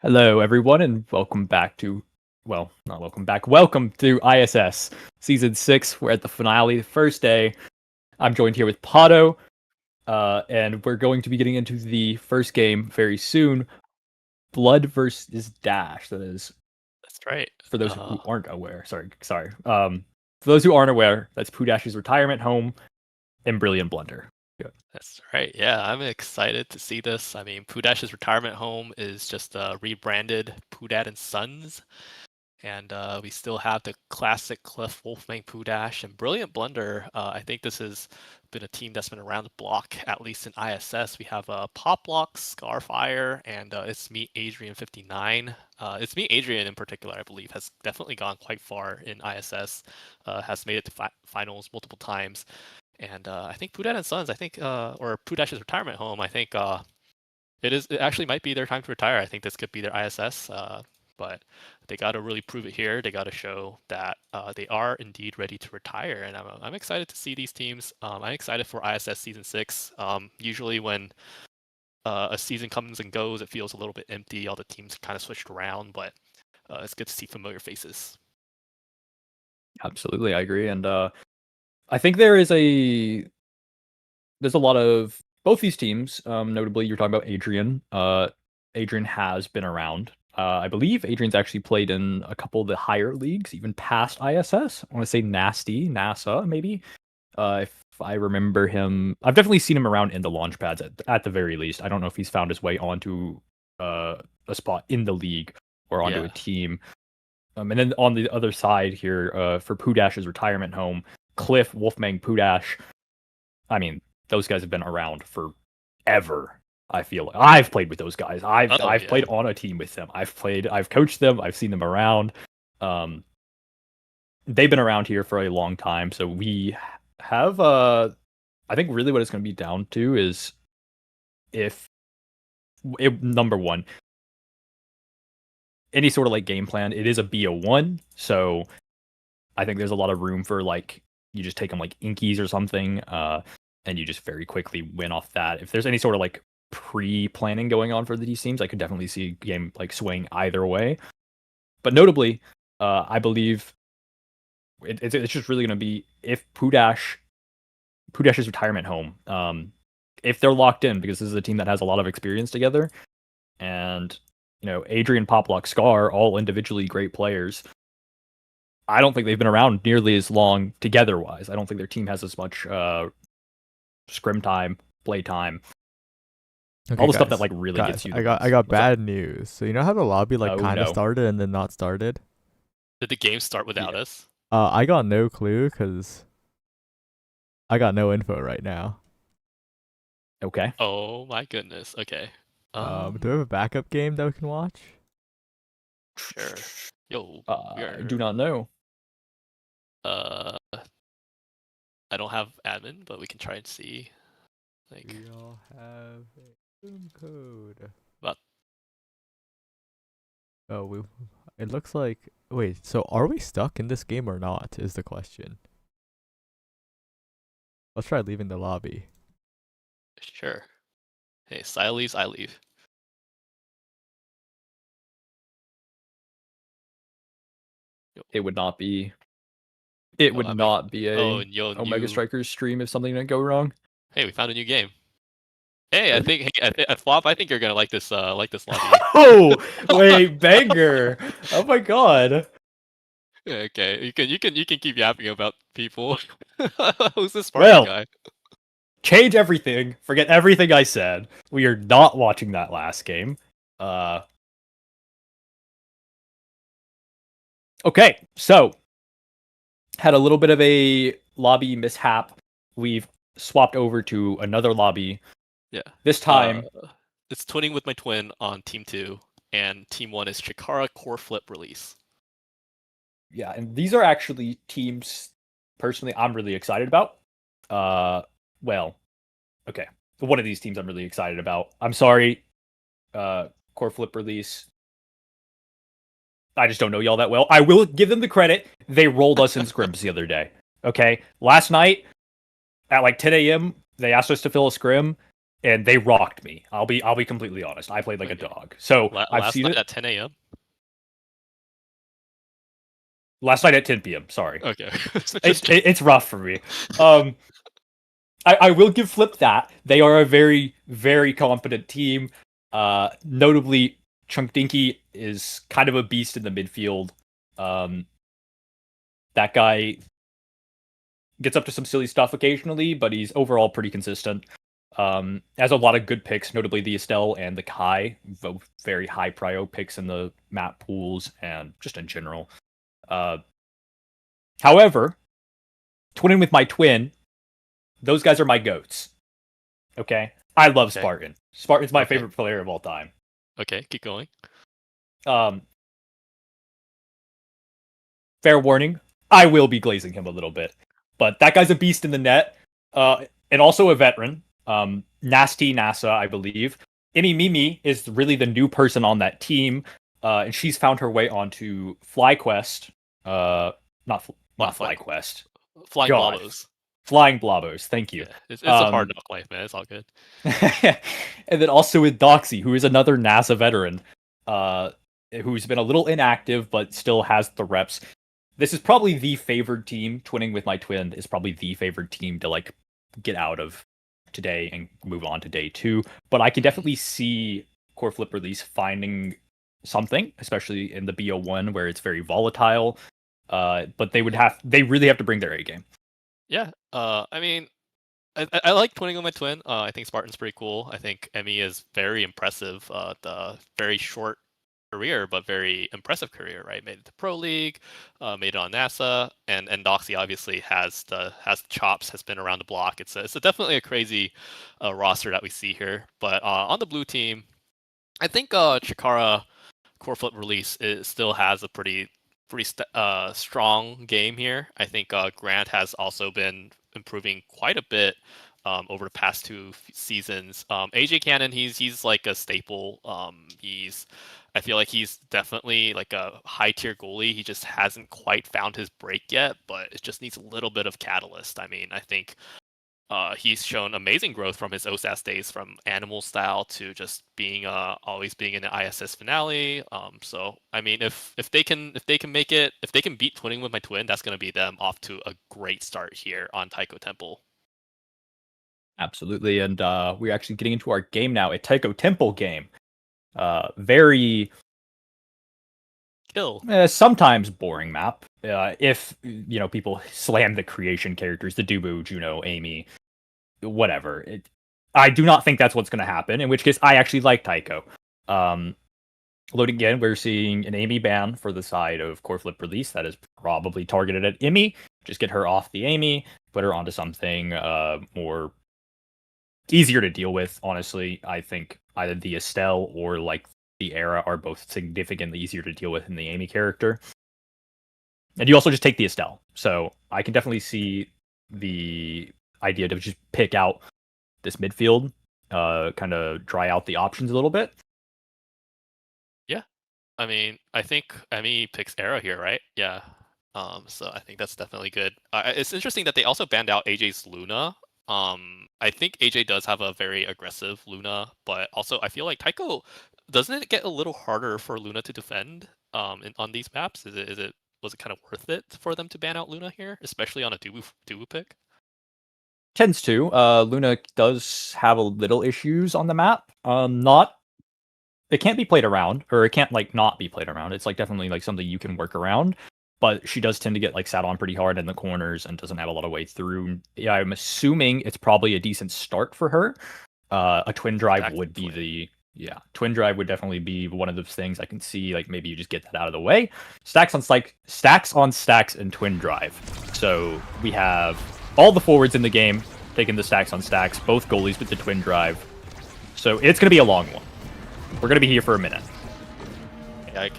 Hello, everyone, and welcome back to, well, not welcome back, welcome to ISS Season 6. We're at the finale, the first day. I'm joined here with Pato, and we're going to be getting into the first game very soon. Blood versus Dash, that is, That's right. for those who aren't aware. Sorry. For those who aren't aware, that's Pooh Dash's retirement home in Brilliant Blunder. That's right. Yeah, I'm excited to see this. I mean, Pudash's retirement home is just rebranded Poohdad and Sons, and we still have the classic Cliff Wolfgang Poodash and Brilliant Blunder. I think this has been a team that's been around the block, at least in ISS. We have Pop Lock, Scarfire, and It's Me Adrian 59. It's Me Adrian in particular, I believe, has definitely gone quite far in ISS, has made it to finals multiple times. And I think Poohdad and Sons, or Poodash's retirement home, I think it actually might be their time to retire. I think this could be their ISS, but they got to really prove it here. They got to show that they are indeed ready to retire, and I'm excited to see these teams. I'm excited for ISS Season 6. Usually when a season comes and goes, it feels a little bit empty. All the teams kind of switched around, but it's good to see familiar faces. Absolutely, I agree, and I think there's a lot of both these teams. Notably, you're talking about Adrian. Adrian has been around. I believe Adrian's actually played in a couple of the higher leagues, even past ISS. I want to say NASA, maybe. If I remember him, I've definitely seen him around in the launch pads at the very least. I don't know if he's found his way onto a spot in the league or onto a team. And then on the other side here, for Poodash's retirement home, Cliff, Wolfgang, Poodash. I mean, those guys have been around forever. I feel like I've played with those guys. I've played on a team with them. I've coached them. I've seen them around. They've been around here for a long time. So we have I think really what it's going to be down to is number one, any sort of like game plan. It is a BO1, so I think there's a lot of room for like you just take them like inkies or something, and you just very quickly win off that. If there's any sort of like pre-planning going on for these teams, I could definitely see a game like swaying either way. But notably, I believe it's just really going to be if Poodash's retirement home, if they're locked in, because this is a team that has a lot of experience together, and Adrian, Poplock, Scar, all individually great players. I don't think they've been around nearly as long together-wise. I don't think their team has as much scrim time, play time, all the stuff that like really gets you. I got bad news. So you know how the lobby kind of started and then not started? Did the game start without us? I got no clue because I got no info right now. Okay. Oh my goodness. Okay. Do we have a backup game that we can watch? Sure. Yo. I do not know. I don't have admin, but we can try and see. Like we all have a Zoom code. But it looks like so are we stuck in this game or not is the question. Let's try leaving the lobby. Sure. Hey, Sai leaves, I leave. It would not be. It would not be a Omega Strikers stream if something didn't go wrong. Hey, we found a new game. Hey, I think Flop, I think you're gonna like this lobby. Oh wait, banger! Oh my god. Okay, you can keep yapping about people. Who's this Spartan guy? Change everything. Forget everything I said. We are not watching that last game. Okay, so had a little bit of a lobby mishap. We've swapped over to another lobby. Yeah. This time it's twinning with my twin on Team 2, and Team 1 is Chikara Core Flip release. Yeah, and these are actually teams personally I'm really excited about. Well, okay. One of these teams I'm really excited about. I'm sorry, Core Flip release. I just don't know y'all that well. I will give them the credit. They rolled us in scrims the other day. Okay? Last night, at like 10 a.m., they asked us to fill a scrim. and they rocked me. I'll be completely honest. I played like a dog. So I've Last seen night it at 10 a.m. last night at 10 p.m. Sorry, Okay. it's rough for me. I will give Flip that they are a very very competent team. Notably, Chunk Dinky is kind of a beast in the midfield. That guy gets up to some silly stuff occasionally, but he's overall pretty consistent. Has a lot of good picks, notably the Estelle and the Kai, both very high prio picks in the map pools and just in general. However, twinning with my twin, those guys are my goats. Okay? I love Spartan. Spartan's my favorite player of all time. Okay, keep going. Fair warning, I will be glazing him a little bit. But that guy's a beast in the net. And also a veteran. Nasty NASA, I believe. Imi Mimi is really the new person on that team. And she's found her way onto FlyQuest. Not FlyQuest. Flying Blobos. Flying Blobos, thank you. Yeah, it's a hard knock life, man. It's all good. And then also with Doxy, who is another NASA veteran, who's been a little inactive but still has the reps. This is probably the favored team. Twinning with my twin is probably the favored team to like get out of today and move on to day 2. But I can definitely see Core Flip Release finding something, especially in the BO1 where it's very volatile. But they really have to bring their A game. Yeah, I mean, I like twinning with my twin. I think Spartan's pretty cool. I think Emmy is very impressive. The very short career, but very impressive career, right? Made it to Pro League, made it on NASA, and Doxy obviously has the chops, has been around the block. It's definitely a crazy roster that we see here. But on the blue team, I think Chikara Core Flip Release still has a pretty strong game here. I think Grant has also been improving quite a bit over the past 2 seasons. AJ Cannon, he's like a staple. I feel like he's definitely like a high tier goalie. He just hasn't quite found his break yet, but it just needs a little bit of catalyst. I mean, I think he's shown amazing growth from his OSAS days, from animal style to just being always being in the ISS finale. So I mean, if they can make it, if they can beat Twinning with my twin, that's going to be them off to a great start here on Taiko Temple. Absolutely, and we're actually getting into our game now, a Taiko Temple game. Very sometimes boring map. If people slam the creation characters, the Dubu, Juno, Amy, whatever. I do not think that's what's going to happen. In which case, I actually like Taiko. Loading again, we're seeing an Amy ban for the side of Core Flip Release that is probably targeted at Imi. Just get her off the Amy, put her onto something more easier to deal with. Honestly, I think either the Estelle or like the Era are both significantly easier to deal with than the Amy character. And you also just take the Estelle. So I can definitely see the idea to just pick out this midfield, kind of dry out the options a little bit. Yeah. I mean, I think Emmy picks Era here, right? Yeah. So I think that's definitely good. It's interesting that they also banned out AJ's Luna. I think AJ does have a very aggressive Luna, but also I feel like Taiko, doesn't it get a little harder for Luna to defend on these maps? Was it kind of worth it for them to ban out Luna here, especially on a Dubu pick? Tends to. Luna does have a little issues on the map. It can't be played around, or it can't like not be played around. It's like definitely like something you can work around. But she does tend to get like sat on pretty hard in the corners and doesn't have a lot of way through. Yeah, I'm assuming it's probably a decent start for her. A twin drive would be twin drive would definitely be one of those things I can see. Like maybe you just get that out of the way. Stacks on stacks and twin drive. So we have all the forwards in the game taking the stacks on stacks, both goalies with the twin drive. So it's gonna be a long one. We're gonna be here for a minute. Yeah,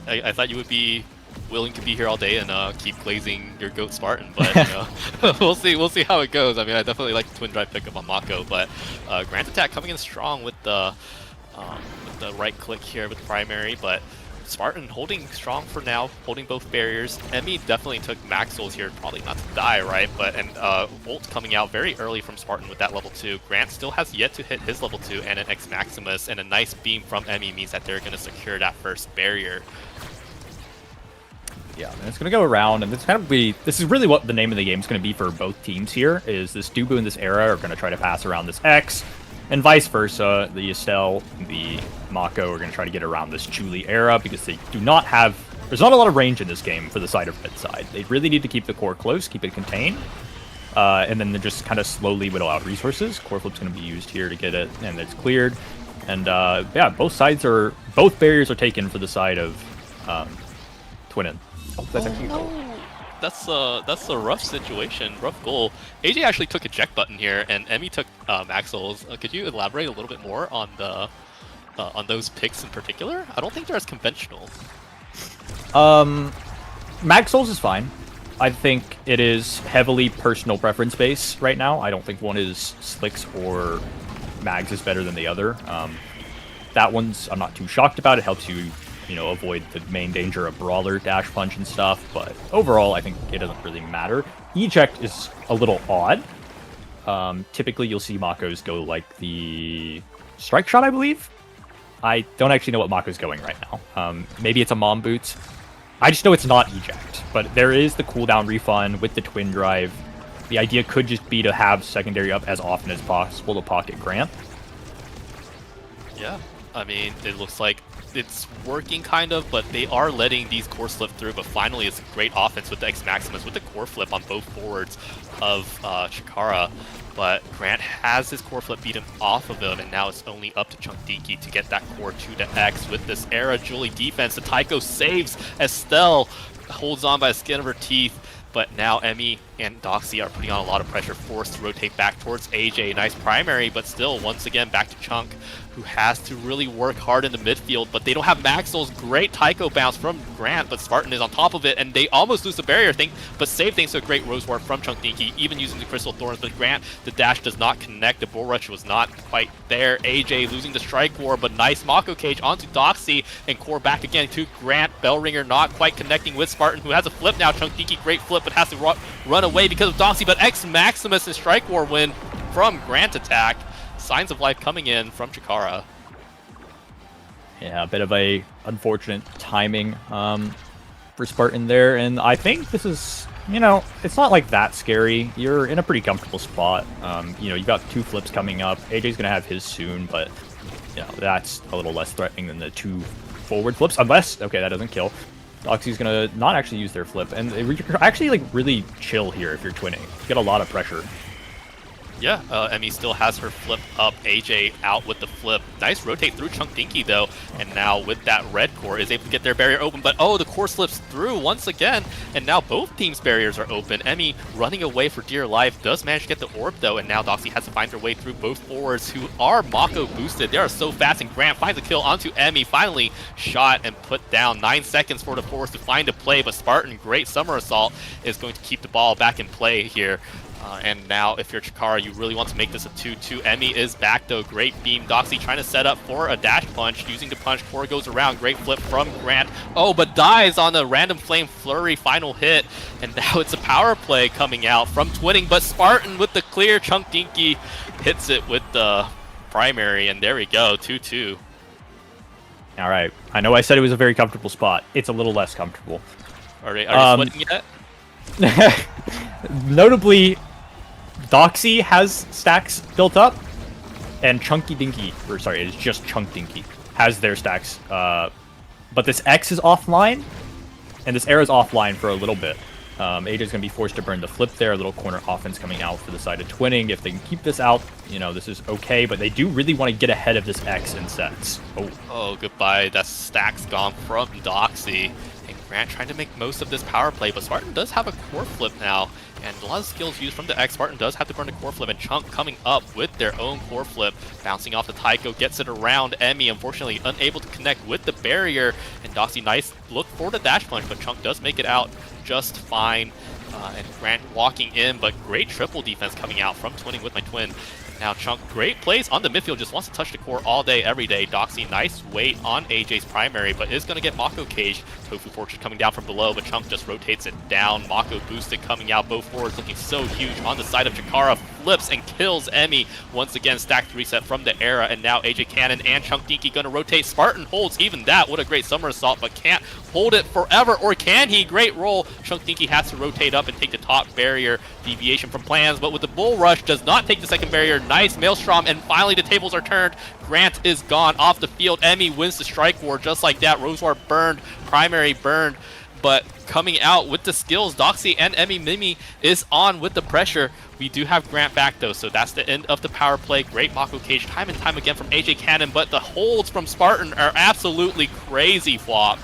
I thought you would be willing to be here all day and keep glazing your goat Spartan, but we'll see how it goes. I mean, I definitely like the twin drive pickup on Mako, but Grant attack coming in strong with the right click here with the primary, but Spartan holding strong for now, holding both barriers. Emmy definitely took max souls here, probably not to die, right? But and Volt coming out very early from Spartan with that level 2. Grant still has yet to hit his level 2 and an X Maximus, and a nice beam from Emmy means that they're going to secure that first barrier. Yeah, and it's going to go around, and this is really what the name of the game is going to be for both teams here, is this Dubu and this Era are going to try to pass around this X, and vice versa. The Estelle and the Mako are going to try to get around this Julie Era, because they do not have, there's not a lot of range in this game for the side of red side. They really need to keep the core close, keep it contained, and then they just kind of slowly whittle out resources. Core flip's going to be used here to get it, and it's cleared. And yeah, both barriers are taken for the side of Twinin. Oh, that's actually no. That's a rough situation, rough goal. AJ actually took eject button here, and Emmy took max souls. Could you elaborate a little bit more on the on those picks in particular? I don't think they're as conventional. Max souls is fine. I think it is heavily personal preference based right now. I don't think one is Slicks or Mags is better than the other. That one's I'm not too shocked about. It helps you avoid the main danger of Brawler, Dash Punch, and stuff, but overall, I think it doesn't really matter. Eject is a little odd. Typically, you'll see Makos go like the Strike Shot, I believe. I don't actually know what Mako's going right now. Maybe it's a Mom Boots. I just know it's not Eject, but there is the cooldown refund with the Twin Drive. The idea could just be to have secondary up as often as possible to pocket Grant. Yeah, I mean, it looks like it's working kind of, but they are letting these core slip through. But finally, it's a great offense with the X Maximus, with the core flip on both forwards of Chikara. But Grant has his core flip beaten off of him, and now it's only up to Chunkdiki to get that core 2 to X. With this Era Julie defense, the Taiko saves. Estelle holds on by the skin of her teeth. But now Emmy and Doxy are putting on a lot of pressure, forced to rotate back towards AJ. Nice primary, but still, once again, back to Chunk, who has to really work hard in the midfield. But they don't have max souls. Great Taiko bounce from Grant, but Spartan is on top of it, and they almost lose the barrier, but save thanks to a great Rose Ward from Chunkdiki, even using the Crystal Thorns. But Grant, the dash does not connect. The Bull Rush was not quite there. AJ losing the Strike War, but nice Mako Cage onto Doxy, and core back again to Grant. Bellringer not quite connecting with Spartan, who has a flip now. Chunkdiki, great flip, but has to run away because of Doxy. But X Maximus and Strike War win from Grant attack. Signs of life coming in from Chikara. Yeah, a bit of a unfortunate timing for Spartan there, and I think this is, it's not like that scary. You're in a pretty comfortable spot. You've got 2 flips coming up. AJ's gonna have his soon, but that's a little less threatening than the 2 forward flips, unless that doesn't kill. Doxy's gonna not actually use their flip, and you're actually really chill here if you're twinning. You get a lot of pressure. Yeah, Emmy still has her flip up. AJ out with the flip. Nice rotate through Chunkdinky though, and now with that red core is able to get their barrier open, but the core slips through once again, and now both teams' barriers are open. Emmy running away for dear life, does manage to get the orb though, and now Doxy has to find their way through both forwards who are Mako boosted. They are so fast, and Grant finds a kill onto Emmy, finally shot and put down. 9 seconds for the forwards to find a play, but Spartan, great Summer Assault, is going to keep the ball back in play here. And now, if you're Chikara, you really want to make this a 2-2. Emmy is back, though. Great beam. Doxy trying to set up for a dash punch. Using the punch, core goes around. Great flip from Grant. But dies on a random flame flurry final hit. And now it's a power play coming out from Twinning. But Spartan with the clear. Chunkdinky hits it with the primary. And there we go, 2-2. All right. I know I said it was a very comfortable spot. It's a little less comfortable. Are you sweating yet? Notably, Doxy has stacks built up, and it is just Chunkdinky has their stacks. But this X is offline, and this Era is offline for a little bit. AJ's going to be forced to burn the flip there. A little corner offense coming out for the side of Twinning. If they can keep this out, this is okay, but they do really want to get ahead of this X in sets. Oh, goodbye. That stack's gone from Doxy. And Grant trying to make most of this power play, but Spartan does have a core flip now, and a lot of skills used from the X. Spartan does have to burn the core flip, and Chunk coming up with their own core flip, bouncing off the Taiko, gets it around Emmy, unfortunately unable to connect with the barrier, and Doxy nice look for the dash punch, but Chunk does make it out just fine. And Grant walking in, but great triple defense coming out from Twinning with my twin. Now Chunk, great plays on the midfield, just wants to touch the core all day, every day. Doxy, nice weight on AJ's primary, but is going to get Mako caged. Tofu Fortress coming down from below, but Chunk just rotates it down. Mako boosted coming out, both forwards looking so huge on the side of Chikara. Flips and kills Emmy. Once again, stacked reset from the era, and now AJ Cannon and Chunk Dinky going to rotate. Spartan holds even that. What a great summer assault, but can't hold it forever, or can he? Great roll. Chunk Dinky has to rotate up and take the top barrier. Deviation from plans, but with the bull rush, does not take the second barrier. Nice Maelstrom, and finally the tables are turned. Grant is gone off the field. Emmy wins the strike war just like that. Rosewar burned, primary burned, but coming out with the skills, Doxy and Emmy Mimi is on with the pressure. We do have Grant back though, so that's the end of the power play. Great Mako cage time and time again from AJ Cannon, but the holds from Spartan are absolutely crazy, Flop.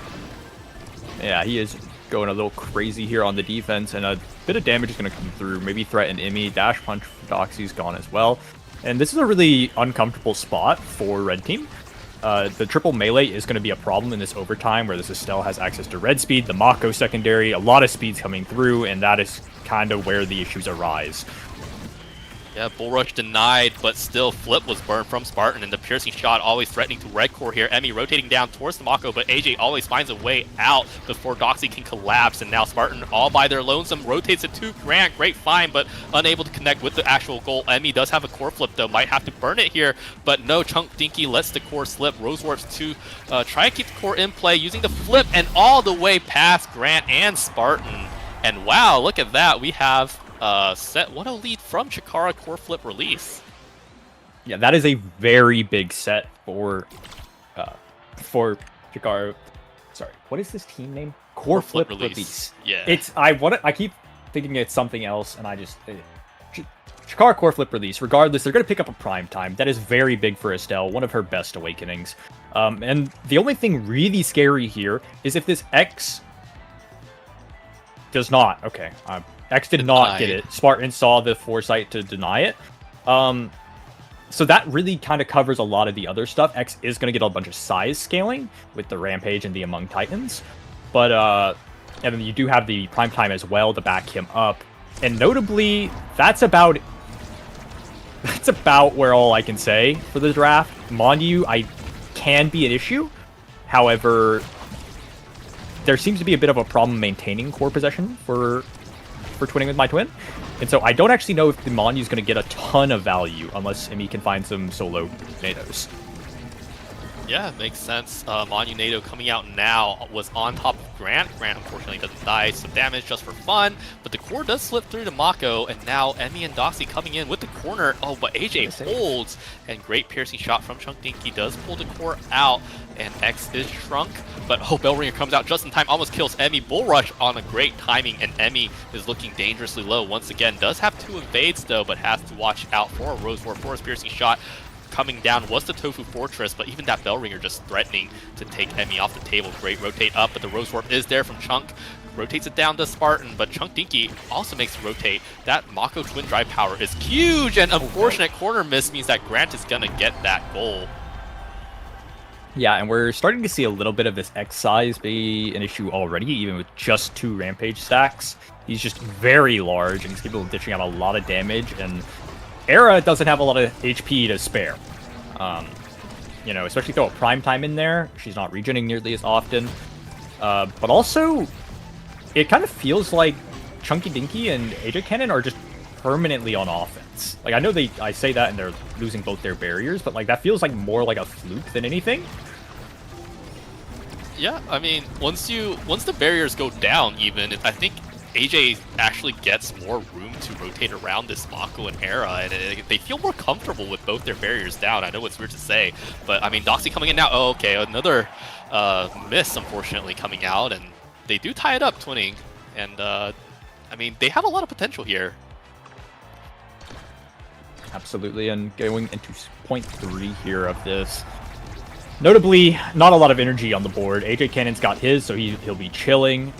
Yeah, he is going a little crazy here on the defense, and a bit of damage is going to come through. Maybe threaten Emmy. Dash punch for Doxy's gone as well. And this is a really uncomfortable spot for Red Team. The triple melee is going to be a problem in this overtime, where this Estelle has access to red speed, the Mako secondary, a lot of speeds coming through, and that is kind of where the issues arise. Yeah, Bull Rush denied, but still Flip was burned from Spartan, and the piercing shot always threatening to red core here. Emmy rotating down towards the Mako, but AJ always finds a way out before Doxy can collapse, and now Spartan all by their lonesome rotates it to Grant. Great find, but unable to connect with the actual goal. Emmy does have a core flip though, might have to burn it here, but no, Chunk Dinky lets the core slip. Rose Warps to try to keep the core in play using the flip, and all the way past Grant and Spartan. And wow, look at that, we have set 1-0 lead from Chikara core flip release. Yeah, that is a very big set for Chikara. Sorry, what is this team name? Core flip release. Yeah. I keep thinking it's something else, and I just Chikara core flip release. Regardless, they're going to pick up a prime time. That is very big for Estelle, one of her best awakenings. And the only thing really scary here is if this X does not. Okay. X did not get it. Spartan saw the foresight to deny it. So that really kind of covers a lot of the other stuff. X is going to get a bunch of size scaling with the Rampage and the Among Titans. But, and then you do have the Prime Time as well to back him up. And notably, that's about where all I can say for the draft. Monyu, I can be an issue. However, there seems to be a bit of a problem maintaining core possession for Twinning with my twin, and so I don't actually know if the Monyu is going to get a ton of value unless Emmy can find some solo NATOs. Yeah, makes sense. Monyu NATO coming out now was on top of Grant. Grant unfortunately doesn't die, some damage just for fun, but the core does slip through to Mako, and now Emmy and Doxy coming in with the corner. Oh, but AJ holds, and great piercing shot from Chunk Dinky does pull the core out, and X is shrunk, but oh, Bellringer comes out just in time, almost kills Emmy. Bull Rush on a great timing, and Emmy is looking dangerously low once again. Does have 2 evades though, but has to watch out for a Rose War for his piercing shot. Coming down was the Tofu Fortress, but even that Bellringer just threatening to take Emmy off the table. Great rotate up, but the Rose Warp is there from Chunk. Rotates it down to Spartan, but Chunk Dinky also makes it rotate. That Mako twin drive power is huge, and unfortunate corner miss means that Grant is gonna get that goal. Yeah, and we're starting to see a little bit of this X size be an issue already, even with just 2 Rampage stacks. He's just very large, and he's capable of dishing out a lot of damage, and Era doesn't have a lot of HP to spare. You know, especially throw a Prime Time in there. She's not regening nearly as often. But also, it kind of feels like Chunky Dinky and AJ Cannon are just permanently on offense. Like, I know I say that and they're losing both their barriers, but like that feels like more like a fluke than anything. Yeah, I mean, once the barriers go down, even I think AJ actually gets more room to rotate around this Mako and Era, and they feel more comfortable with both their barriers down. I know it's weird to say, but I mean, Doxy coming in now. Oh, okay, another miss, unfortunately, coming out, and they do tie it up, Twinning, and I mean, they have a lot of potential here. Absolutely, and going into point 3 here of this. Notably, not a lot of energy on the board. AJ Cannon's got his, so he'll be chilling.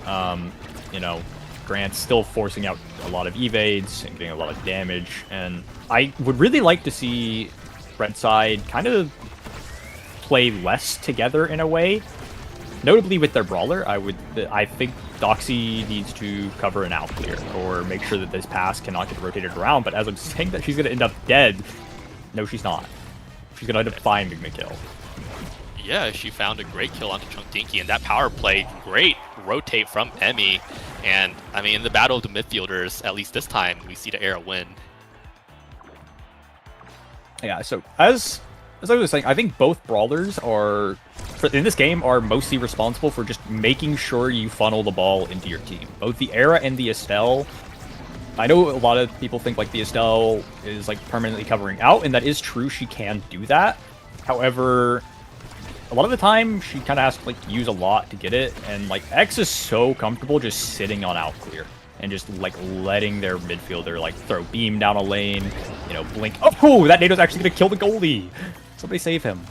You know, Grant's still forcing out a lot of evades and getting a lot of damage, and I would really like to see Red Side kind of play less together in a way. Notably with their brawler, I think Doxy needs to cover an out clear or make sure that this pass cannot get rotated around. But as I'm saying that she's going to end up dead, no, she's not. She's going to end up finding the kill. Yeah, she found a great kill onto Chunky, and that power play, great rotate from Emmy. And, I mean, in the battle of the midfielders, at least this time, we see the Era win. Yeah, so as I was saying, I think both brawlers are, in this game, are mostly responsible for just making sure you funnel the ball into your team. Both the Era and the Estelle. I know a lot of people think like the Estelle is like permanently covering out, and that is true. She can do that. However, a lot of the time she kind of has to like use a lot to get it, and like X is so comfortable just sitting on out clear and just like letting their midfielder like throw beam down a lane, you know, blink. Oh, that Nado's actually gonna kill the goalie. Somebody save him.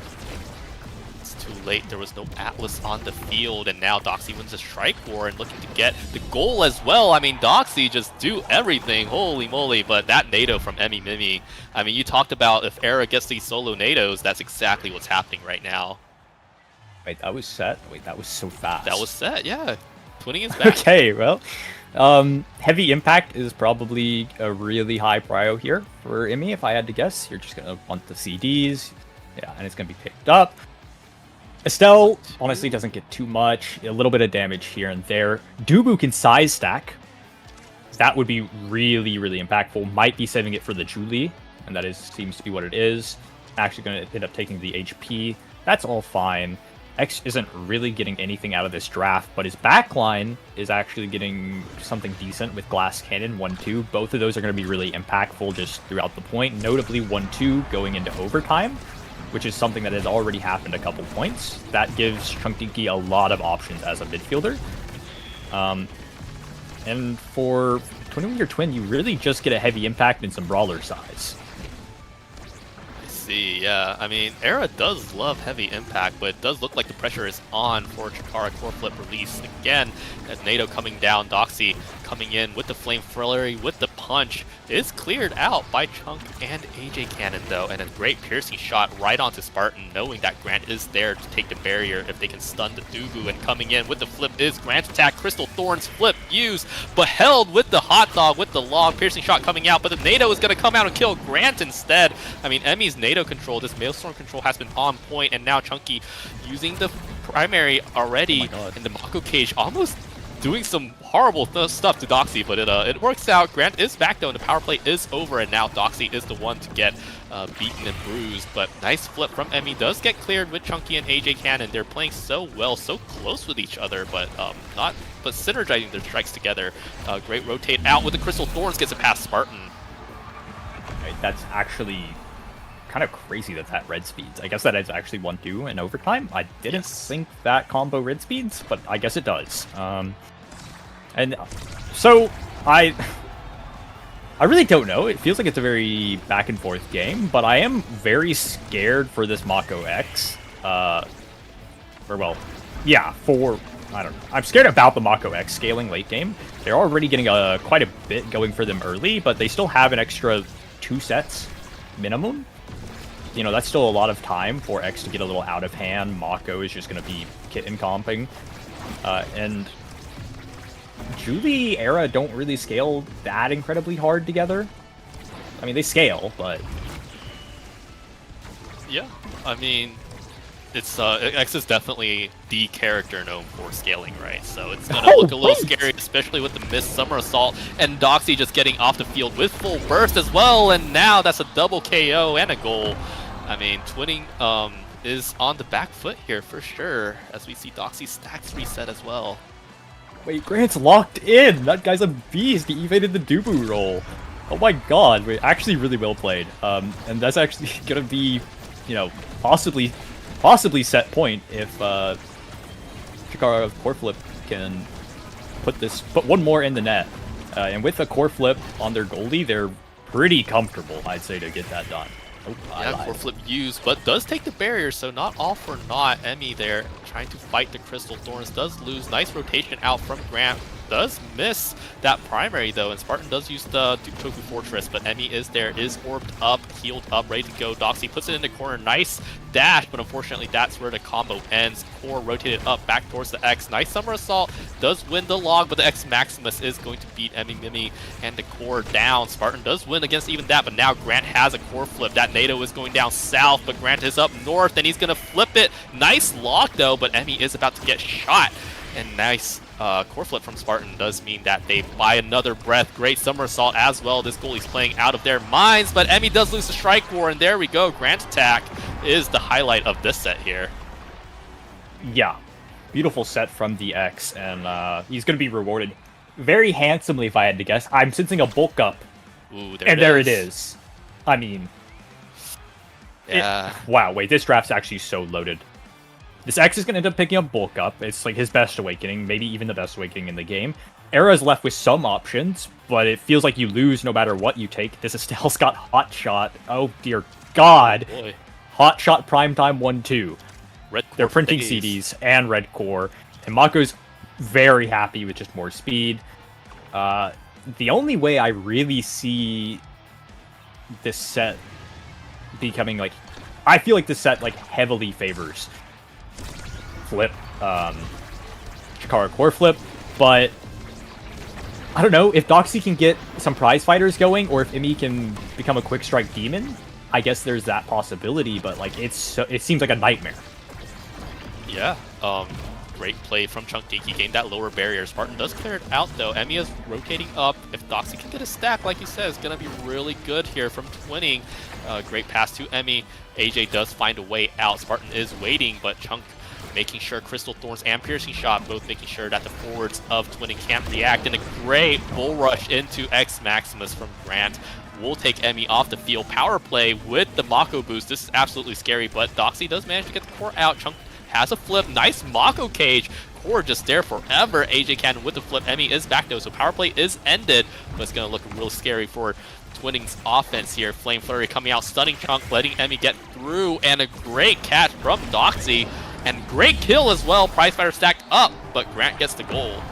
It's too late. There was no Atlas on the field, and now Doxy wins a strike war and looking to get the goal as well. I mean, Doxy just do everything. Holy moly. But that Nado from Emmy Mimi, I mean, you talked about if Era gets these solo Nados, that's exactly what's happening right now. Wait, that was set? Wait, that was so fast. That was set, yeah. Twinning is back. Okay, well, heavy impact is probably a really high prio here for Emmy, if I had to guess. You're just going to want the CDs. Yeah, and it's going to be picked up. Estelle, honestly, doesn't get too much. A little bit of damage here and there. Dubu can size stack. That would be really, really impactful. Might be saving it for the Julie, and that seems to be what it is. Actually going to end up taking the HP. That's all fine. X isn't really getting anything out of this draft, but his backline is actually getting something decent with Glass Cannon 1-2. Both of those are going to be really impactful just throughout the point, notably 1-2 going into overtime, which is something that has already happened a couple points. That gives Chunky a lot of options as a midfielder. And for Twin Winger Twin, you really just get a heavy impact and some brawler size. Yeah, I mean, Era does love heavy impact, but it does look like the pressure is on for Chikara core flip release again. As Nado coming down, Doxy coming in with the Flame Flurry, with the punch, is cleared out by Chunk and AJ Cannon though, and a great piercing shot right onto Spartan, knowing that Grant is there to take the barrier if they can stun the Dubu, and coming in with the flip is Grant's attack. Crystal Thorns flip used, but held with the hot dog with the long piercing shot coming out, but the Nado is going to come out and kill Grant instead. I mean, Emmy's Nado control, this Maelstrom control has been on point, and now Chunky using the primary already in the Mako cage, almost doing some horrible stuff to Doxy, but it works out. Grant is back though, and the power play is over, and now Doxy is the one to get beaten and bruised. But nice flip from Emmy, does get cleared with Chunky and AJ Cannon. They're playing so well, so close with each other, but synergizing their strikes together. Great rotate out with the Crystal Thorns, gets it past Spartan. Right, that's actually kind of crazy that red speeds. I guess that is actually 1-2 in overtime. I didn't think that combo red speeds, but I guess it does. And so I really don't know. It feels like it's a very back and forth game, but I am very scared for this Mako X. I don't know. I'm scared about the Mako X scaling late game. They're already getting quite a bit going for them early, but they still have an extra 2 sets minimum. You know, that's still a lot of time for X to get a little out of hand. Mako is just going to be kitten comping. And Julie, Era don't really scale that incredibly hard together. I mean, they scale, but... Yeah, I mean, it's X is definitely the character known for scaling, right? So it's gonna look a little scary, especially with the missed Summer Assault, and Doxy just getting off the field with full burst as well, and now that's a double KO and a goal. I mean, Twinning is on the back foot here for sure, as we see Doxy's stacks reset as well. Wait, Grant's locked in! That guy's a beast! He evaded the Dubu roll! Oh my god, wait, actually really well played. And that's actually gonna be, you know, possibly set point if Chikara core flip can put one more in the net. And with a core flip on their goalie, they're pretty comfortable, I'd say, to get that done. Oh, yeah, core flip used, but does take the barrier, so not all for naught. Emmy there trying to fight the Crystal Thorns, does lose. Nice rotation out from Grant does miss that primary though, and Spartan does use the Toku Fortress, but Emmy is there, is orbed up, healed up, ready to go. Doxy puts it in the corner, nice dash, but unfortunately that's where the combo ends. Core rotated up back towards the X. Nice Summer Assault, does win the log, but the X Maximus is going to beat Emmy Mimi and the Core down. Spartan does win against even that, but now Grant has a core flip. That NATO is going down south, but Grant is up north, and he's going to flip it. Nice log though, but Emmy is about to get shot. And nice core flip from Spartan does mean that they buy another breath. Great Summer Assault as well. This goalie's playing out of their minds, but Emmy does lose the strike war, and there we go. Grant attack is the highlight of this set here. Yeah, beautiful set from the X, and he's going to be rewarded very handsomely if I had to guess. I'm sensing a bulk up, Ooh, there it is. I mean, yeah. Wow, wait, this draft's actually so loaded. This X is going to end up picking up bulk up. It's like his best awakening, maybe even the best awakening in the game. Era is left with some options, but it feels like you lose no matter what you take. This Estelle's got Hot Shot. Oh dear God. Oh boy. Hot Shot Primetime 1-2. Red core They're printing thingies. CDs and red core. And Mako's very happy with just more speed. The only way I really see this set becoming like... I feel like this set like heavily favors flip, Chikara core flip, but I don't know if Doxy can get some prize fighters going, or if Imi can become a quick strike demon. I guess there's that possibility, but like it seems like a nightmare. Yeah, great play from Chunk Dinky, gained that lower barrier. Spartan does clear it out though. Emmy is rotating up. If Doxy can get a stack, like you said, it's gonna be really good here from twinning. Great pass to Emmy. AJ does find a way out. Spartan is waiting, but Chunk making sure Crystal Thorns and Piercing Shot, both making sure that the forwards of twinning can't react. And a great bull rush into X Maximus from Grant will take Emmy off the field. Power play with the Mako boost. This is absolutely scary, but Doxy does manage to get the core out. Chunk has a flip. Nice Mako cage. Core just there forever. AJ Cannon with the flip. Emmy is back though, so power play is ended, but it's going to look real scary for Twinning's offense here. Flame Flurry coming out, stunning Chunk, letting Emmy get through, and a great catch from Doxy. And great kill as well. Prize fighter stacked up, but Grant gets the goal.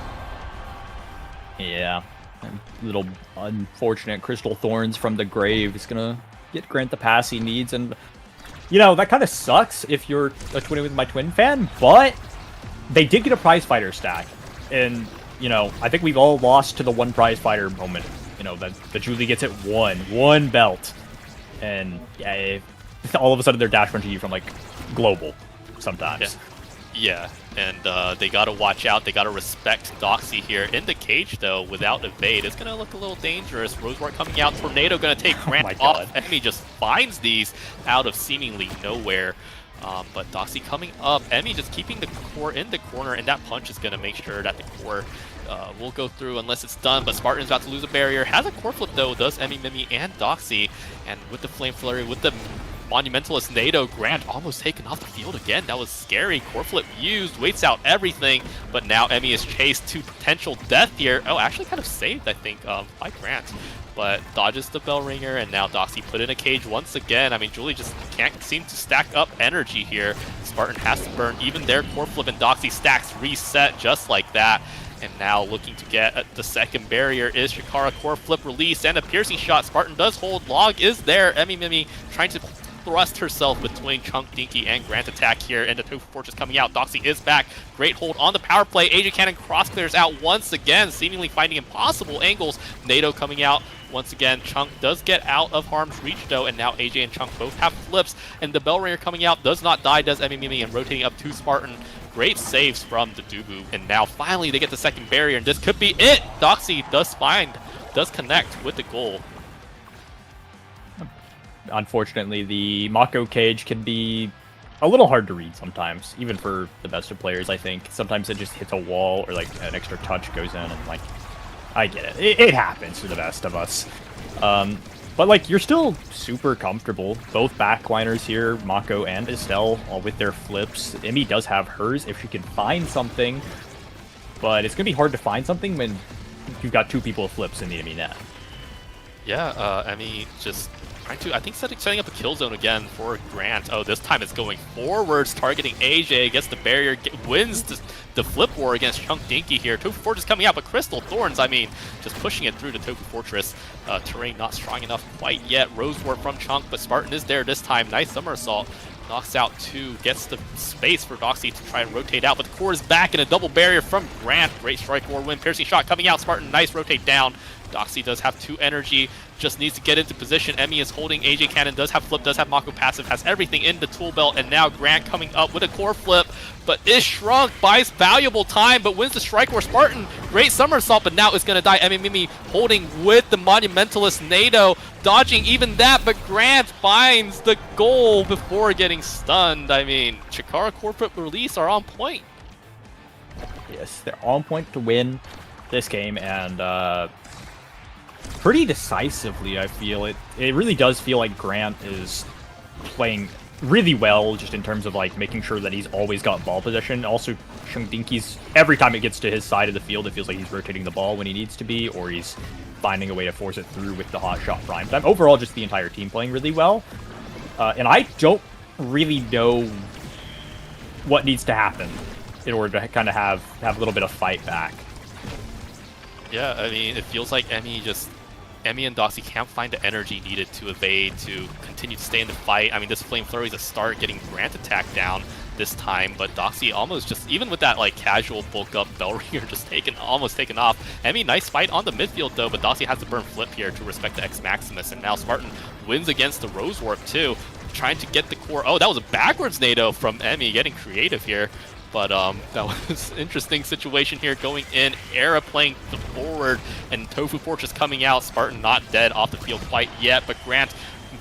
Yeah, a little unfortunate Crystal Thorns from the grave is gonna get Grant the pass he needs, and you know that kind of sucks if you're a Twinning with My Twin fan, but they did get a prize fighter stack, and you know I think we've all lost to the one prize fighter moment. You know that Julie gets it one belt, and yeah, all of a sudden they're dash punching you from like global. Sometimes. Yeah, and they gotta watch out. They gotta respect Doxy here. In the cage, though, without evade, it's gonna look a little dangerous. Rosemark coming out. Tornado gonna take Grant off. Emmy just finds these out of seemingly nowhere. But Doxy coming up. Emmy just keeping the core in the corner, and that punch is gonna make sure that the core will go through unless it's done. But Spartan's about to lose a barrier. Has a core flip, though. Does Emmy, Mimi, and Doxy. And with the Flame Flurry, with the Monumentalist NATO, Grant almost taken off the field again. That was scary. Core flip used, waits out everything, but now Emmy is chased to potential death here. Oh, actually kind of saved, I think, by Grant, but dodges the bell ringer, and now Doxy put in a cage once again. I mean, Julie just can't seem to stack up energy here. Spartan has to burn even their core flip, and Doxy stacks reset just like that. And now looking to get the second barrier is Chikara core flip release and a piercing shot. Spartan does hold. Log is there. Emmy Mimi trying to thrust herself between Chunk, Dinky, and Grant attack here, and the Tofu Fortress coming out. Doxy is back. Great hold on the power play. AJ Cannon cross clears out once again, seemingly finding impossible angles. NATO coming out once again. Chunk does get out of harm's reach though, and now AJ and Chunk both have flips, and the Bell Ringer coming out does not die, does Emmy Mimi, and rotating up to Spartan. Great saves from the Dubu, and now finally they get the second barrier, and this could be it. Doxy does connect with the goal. Unfortunately, the Mako cage can be a little hard to read sometimes, even for the best of players, I think. Sometimes it just hits a wall, or like an extra touch goes in, and like, I get it. It happens to the best of us. But like, you're still super comfortable. Both backliners here, Mako and Estelle, all with their flips. Emmy does have hers if she can find something, but it's gonna be hard to find something when you've got two people with flips in the Emmy net. Yeah, Emmy just Trying to, I think, setting up a kill zone again for Grant. Oh, this time it's going forwards, targeting AJ, gets the barrier, wins the flip war against Chunk Dinky here. Tofu Fortress coming out, but Crystal Thorns, I mean, just pushing it through to Tofu Fortress. Terrain not strong enough quite yet. Rose Warp from Chunk, but Spartan is there this time. Nice somersault. Knocks out 2, gets the space for Doxy to try and rotate out, but the core is back in a double barrier from Grant. Great strike or win. Piercing shot coming out. Spartan, nice rotate down. Doxy does have 2 energy, just needs to get into position. Emmy is holding. AJ Cannon does have flip, does have Mako passive, has everything in the tool belt, and now Grant coming up with a core flip, but is shrunk, buys valuable time, but wins the strike war. Spartan, great somersault, but now is going to die. Emmy Mimi holding with the Monumentalist NATO, dodging even that, but Grant finds the goal before getting stunned. I mean, Chikara corporate release are on point. Yes, they're on point to win this game, and pretty decisively, I feel. It really does feel like Grant is playing really well, just in terms of like making sure that he's always got ball possession. Also, Chung Dinky's, every time it gets to his side of the field, it feels like he's rotating the ball when he needs to be, or he's finding a way to force it through with the hot shot prime time. Overall, just the entire team playing really well. And I don't really know what needs to happen in order to kind of have a little bit of fight back. Yeah, I mean, it feels like Emmy and Doxy can't find the energy needed to evade, to continue to stay in the fight. I mean, this Flame Flurry is a start, getting Grant attack down this time, but Doxy almost just, even with that like casual bulk up Bell Ringer just almost taken off. Emmy, nice fight on the midfield though, but Doxy has to burn flip here to respect the X Maximus, and now Spartan wins against the Rose Warp too, trying to get the core. Oh, that was a backwards NATO from Emmy, getting creative here. But that was an interesting situation here going in. Era playing the forward, and Tofu Fortress coming out. Spartan not dead off the field quite yet, but Grant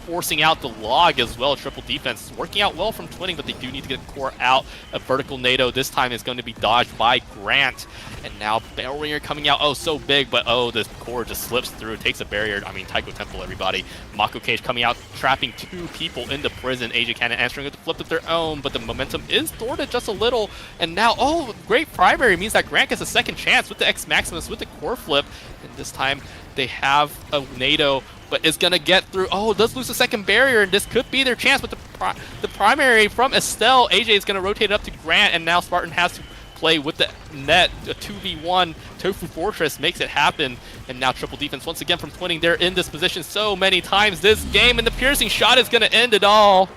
forcing out the log as well. Triple defense working out well from Twinning, but they do need to get the core out. A vertical NATO this time is going to be dodged by Grant. And now Barrel Ringer coming out. Oh, so big, but oh, this core just slips through. Takes a barrier. I mean, Taiko Temple, everybody. Mako Cage coming out, trapping 2 people into prison. AJ Cannon answering with the flip of their own, but the momentum is thwarted just a little. And now, oh, great primary means that Grant gets a second chance with the X Maximus, with the core flip. And this time they have a NATO, but is going to get through. Oh, does lose a second barrier, and this could be their chance. But the primary from Estelle, AJ is going to rotate it up to Grant, and now Spartan has to play with the net. A 2v1 Tofu Fortress makes it happen, and now triple defense once again from Twinning. They're in this position so many times this game, and the piercing shot is going to end it all.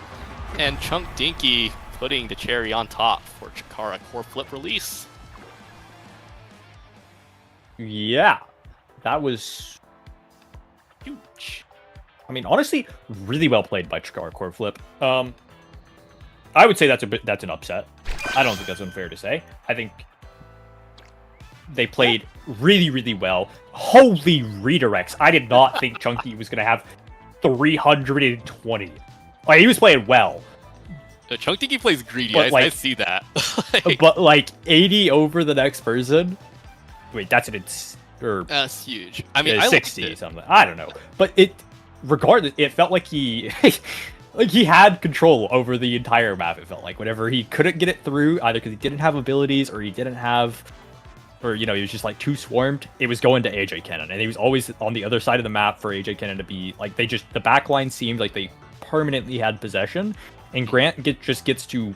And Chunk Dinky putting the cherry on top for Chikara core flip release. Yeah, that was huge. I mean, honestly, really well played by Chikara core flip. I would say that's an upset. I don't think that's unfair to say. I think they played really, really well. Holy redirects. I did not think Chunky was going to have 320. Like, he was playing well. Chunk Dinky plays greedy. But, I see that. But like 80 over the next person. Wait, that's that's huge. I mean, I 60 something. I don't know. But regardless, it felt like he he had control over the entire map. It felt like whenever he couldn't get it through, either because he didn't have abilities or he didn't have, or he was just like too swarmed, it was going to AJ Cannon, and he was always on the other side of the map for AJ Cannon to be like, the backline seemed like they permanently had possession, and Grant just gets to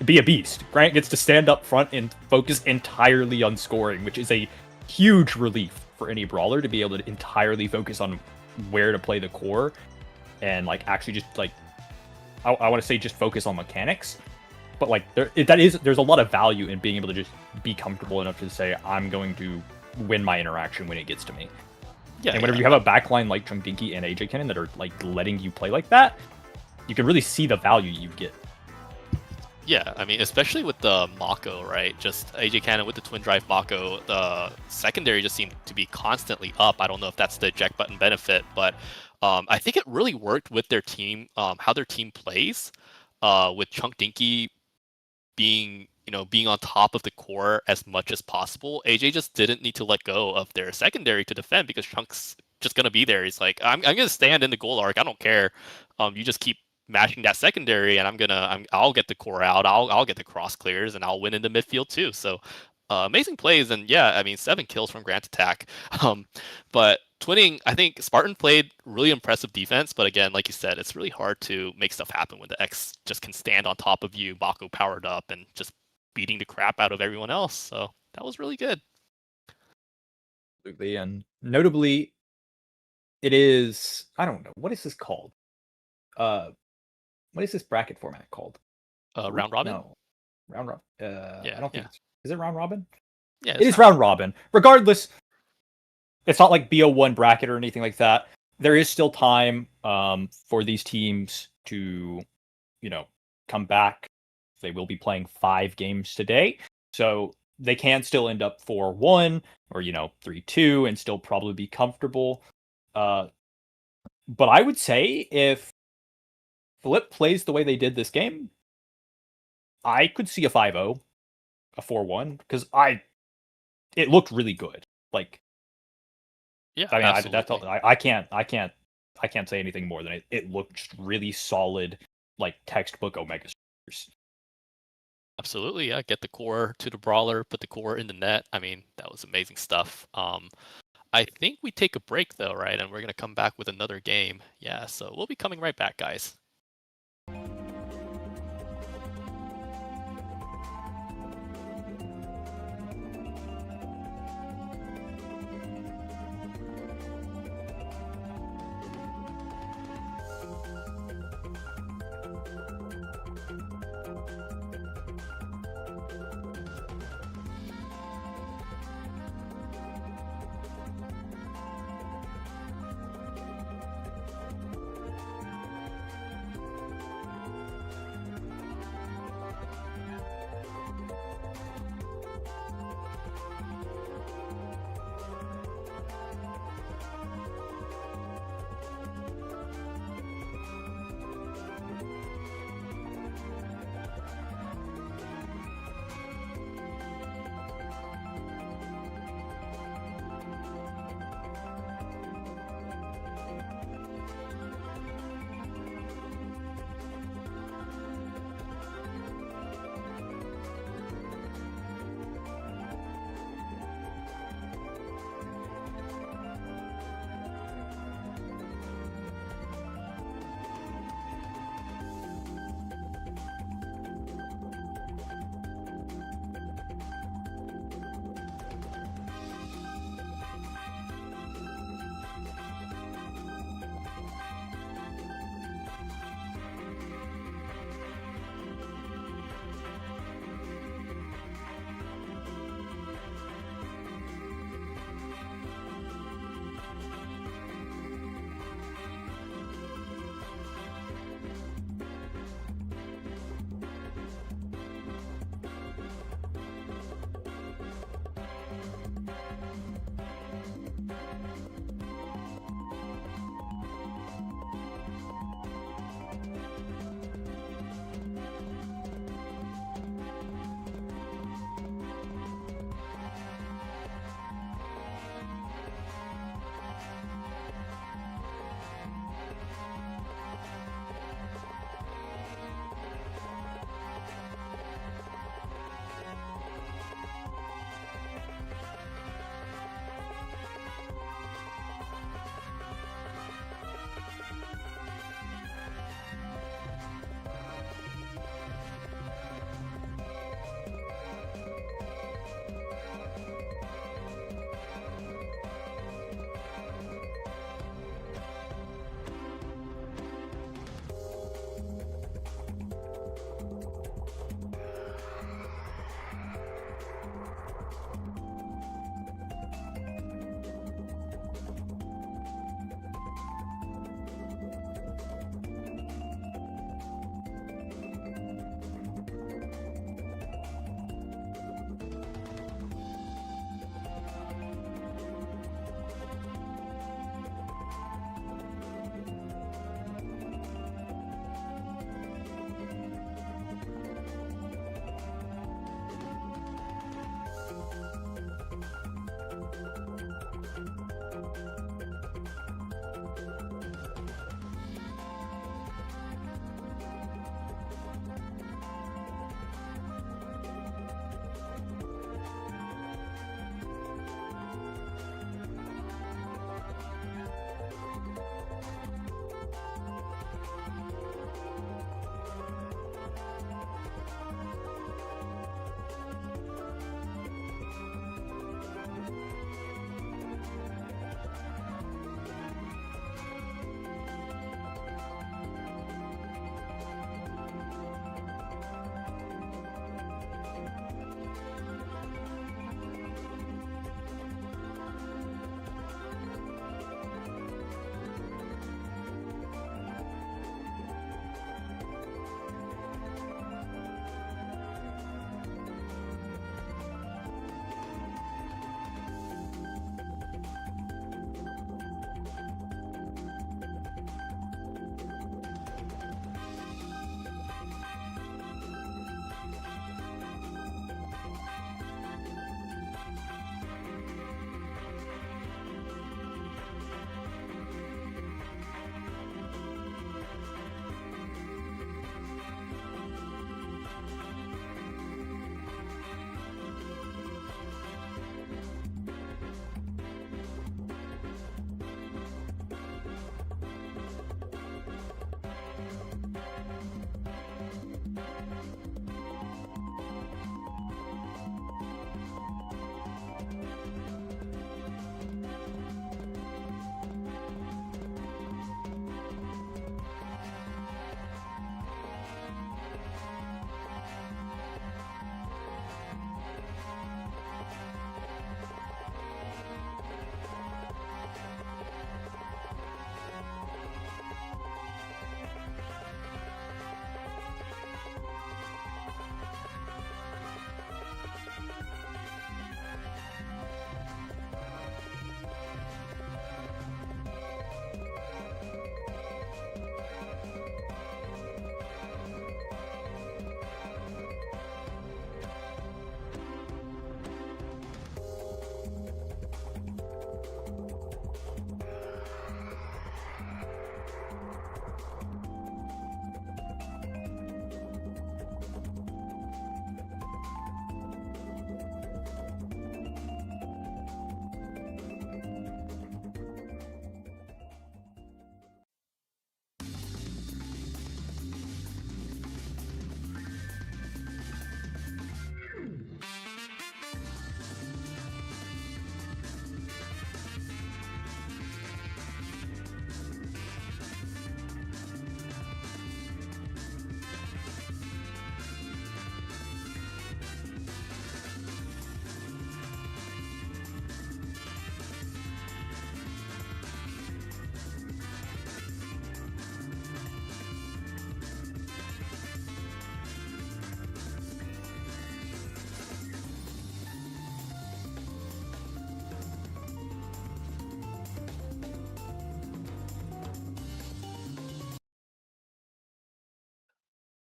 be a beast. Grant gets to stand up front and focus entirely on scoring, which is a huge relief for any brawler to be able to entirely focus on where to play the core, and like actually just like I want to say just focus on mechanics, but like there's a lot of value in being able to just be comfortable enough to say, I'm going to win my interaction when it gets to me. Yeah, and whenever you have a backline like Chunk Dinky and AJ Cannon that are like letting you play like that, you can really see the value you get. Yeah, I mean, especially with the Mako, right? Just AJ Cannon with the twin drive Mako, the secondary just seemed to be constantly up. I don't know if that's the eject button benefit, but I think it really worked with their team, how their team plays, with Chunk Dinky being on top of the core as much as possible. AJ just didn't need to let go of their secondary to defend, because Chunk's just going to be there. He's like, I'm going to stand in the goal arc. I don't care. You just keep mashing that secondary, and I'll get the core out. I'll get the cross clears, and I'll win in the midfield too. So Amazing plays, and yeah, I mean 7 kills from Grant Attack. But Twinning, I think Spartan played really impressive defense, but again, like you said, it's really hard to make stuff happen when the X just can stand on top of you, Mako powered up, and just beating the crap out of everyone else. So that was really good. Absolutely, and notably, it is, I don't know, what is this called? What is this bracket format called? Round robin? No, round robin. Yeah, I don't think yeah. is it round robin? Yeah, It is round robin. Regardless, it's not like BO1 bracket or anything like that. There is still time for these teams to, come back. They will be playing 5 games today, so they can still end up 4-1 or 3-2 and still probably be comfortable. But I would say if Flip plays the way they did this game, I could see a 5-0, a 4-1, because it looked really good. Like, Yeah, I mean, absolutely. I can't say anything more than it looked really solid, like textbook Omega Stars. Absolutely, yeah. Get the core to the brawler, put the core in the net. I mean, that was amazing stuff. I think we take a break though, right? And we're gonna come back with another game. Yeah, so we'll be coming right back, guys.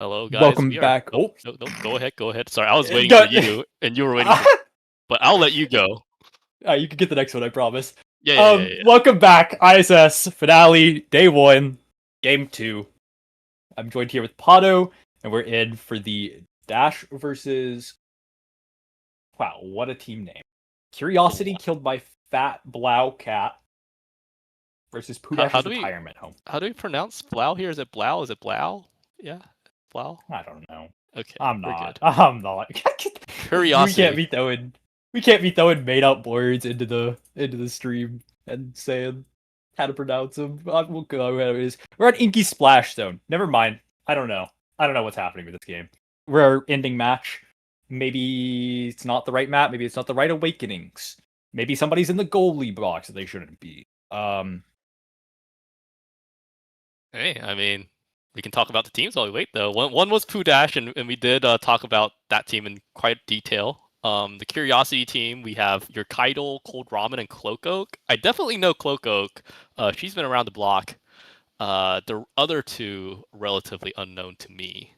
Hello, guys. Welcome We are... back. Oh, no, go ahead. Sorry, I was waiting Go- for you, and you were waiting for... But I'll let you go. You can get the next one, I promise. Yeah. Welcome back, ISS finale, day 1, game 2. I'm joined here with Pato, and we're in for the Dash versus... Wow, what a team name. Curiosity killed by Fat Blau Cat versus Pudash's retirement home. How do we pronounce Blau here? Is it Blau? Is it Blau? Yeah, Blau? I don't know. Okay, I'm not. Curiosity. We can't be throwing made up words into the stream and saying how to pronounce them. We'll go ahead. We're at Inky Splash Zone. Never mind. I don't know what's happening with this game. We're our ending match. Maybe it's not the right map. Maybe it's not the right awakenings. Maybe somebody's in the goalie box that they shouldn't be. Hey, I mean, we can talk about the teams while we wait, though. One was Pudash, and we did talk about that team in quite detail. The Curiosity team, we have your Kaido, Cold Ramen, and Cloak Oak. I definitely know Cloak Oak. She's been around the block. The other two, relatively unknown to me.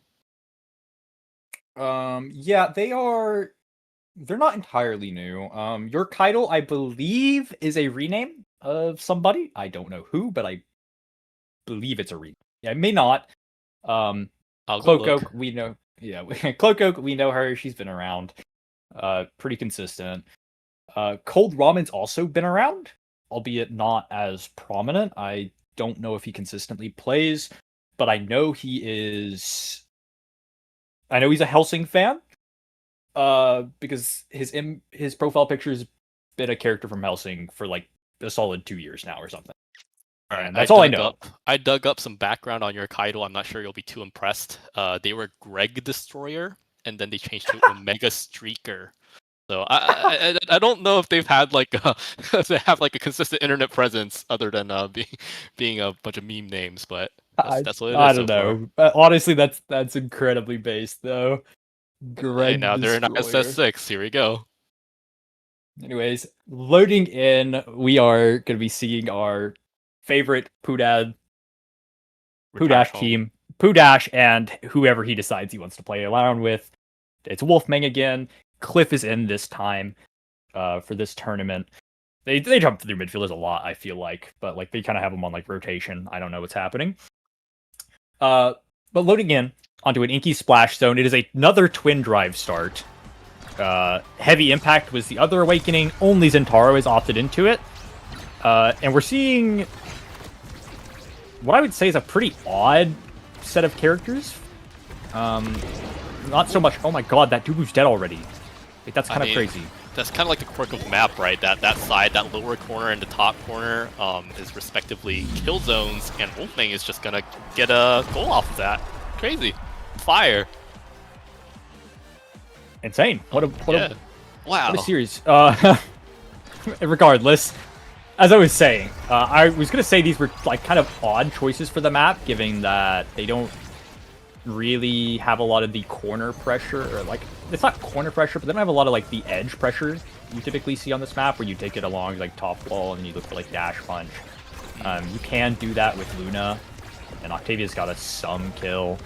Yeah, they're not entirely new. Your Kaido, I believe, is a rename of somebody. I don't know who, but I believe it's a rename. Yeah, it may not. Cloak Oak, we know. Yeah, Cloak Oak, we know her. She's been around. Pretty consistent. Cold Ramen's also been around, albeit not as prominent. I don't know if he consistently plays, but I know he's a Helsing fan. Because his profile picture's been a character from Helsing for like a solid 2 years now or something. All right, that's all I know. I dug up some background on your Kaido. I'm not sure you'll be too impressed. They were Greg Destroyer, and then they changed to Omega Streaker. So I don't know if they've had like a consistent internet presence other than being a bunch of meme names, but that's what it is. I don't know. Honestly, that's incredibly based though. Greg hey, now they're in SS6. Here we go. Anyways, loading in, we are going to be seeing our favorite Pudash team, Pudash, and whoever he decides he wants to play around with. It's Wolfmang again. Cliff is in this time for this tournament. They jump through midfielders a lot, I feel like, but like they kind of have them on like rotation. I don't know what's happening. But loading in onto an Inky Splash Zone. It is another twin drive start. Heavy Impact was the other awakening. Only Zentaro has opted into it. And we're seeing what I would say is a pretty odd set of characters. Not so much, oh my god, that Dubu's dead already. Like, that's kind of crazy. That's kind of like the quirk of the map, right? That side, that lower corner and the top corner is respectively kill zones, and Wolfmang is just gonna get a goal off of that. Crazy. Fire. Insane. What a series. Regardless, as I was saying, I was gonna say these were like kind of odd choices for the map, given that they don't really have a lot of the corner pressure, or like it's not corner pressure, but they don't have a lot of like the edge pressure you typically see on this map, where you take it along like top wall and then you look for like dash punch. You can do that with Luna, and Octavia's got some kill.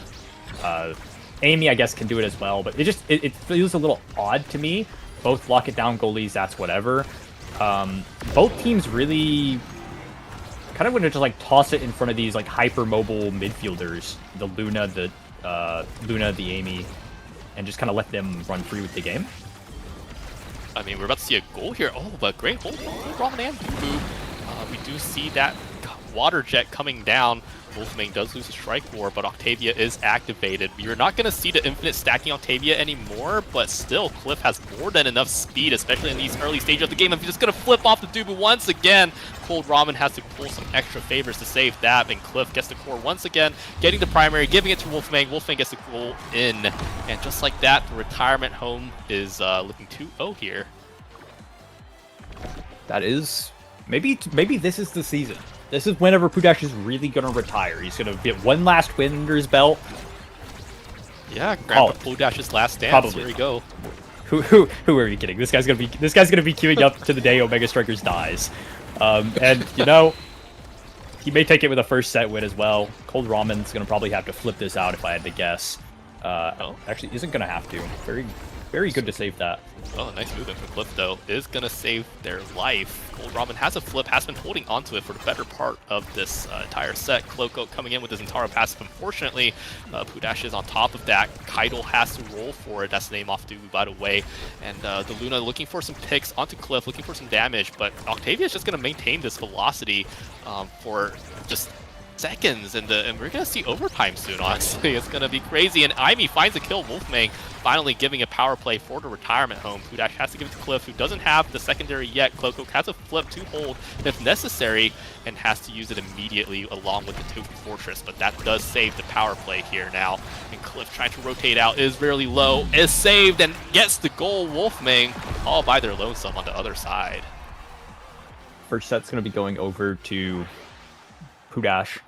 Amy, I guess, can do it as well, but it feels a little odd to me. Both lock it down goalies, that's whatever. Both teams really kind of want to just like toss it in front of these like hyper mobile midfielders, the Luna, the Amy, and just kind of let them run free with the game. I mean, we're about to see a goal here. Oh, but great goal, Ramen and Dubu. We do see that water jet coming down. Wolfmang does lose a strike war, but Octavia is activated. You're not going to see the infinite stacking Octavia anymore, but still, Cliff has more than enough speed, especially in these early stages of the game. If he's just going to flip off the Dubu once again, Cold Ramen has to pull some extra favors to save that, and Cliff gets the core once again, getting the primary, giving it to Wolfmang. Wolfmang gets the goal in, and just like that, the retirement home is looking 2-0 here. That is... Maybe this is the season. This is whenever Pudash is really going to retire. He's going to get one last win under his belt. Yeah, grab Pudash's last dance. Probably. Here we go. Who are you kidding? This guy's gonna be queuing up to the day Omega Strikers dies. And you know, he may take it with a first set win as well. Cold Ramen's gonna probably have to flip this out if I had to guess. Actually isn't gonna have to. Very good to save that. Oh, nice movement from Cliff, though. Is going to save their life. Cold Ramen has a flip, has been holding onto it for the better part of this entire set. Cloco coming in with his Zentaro passive. Unfortunately, Pudash is on top of that. Kaido has to roll for it. That's the name off Dubu, by the way. And the Luna looking for some picks onto Cliff, looking for some damage. But Octavia is just going to maintain this velocity for just seconds, and we're gonna see overtime soon. Honestly, it's gonna be crazy. And Aimi finds a kill. Wolfmang finally giving a power play for the retirement home. Pudash has to give it to Cliff, who doesn't have the secondary yet. Cloco has a flip to hold if necessary, and has to use it immediately along with the Tofu Fortress. But that does save the power play here now. And Cliff trying to rotate out is really low, is saved, and gets the goal. Wolfmang all by their lonesome on the other side. First set's gonna be going over to Pudash.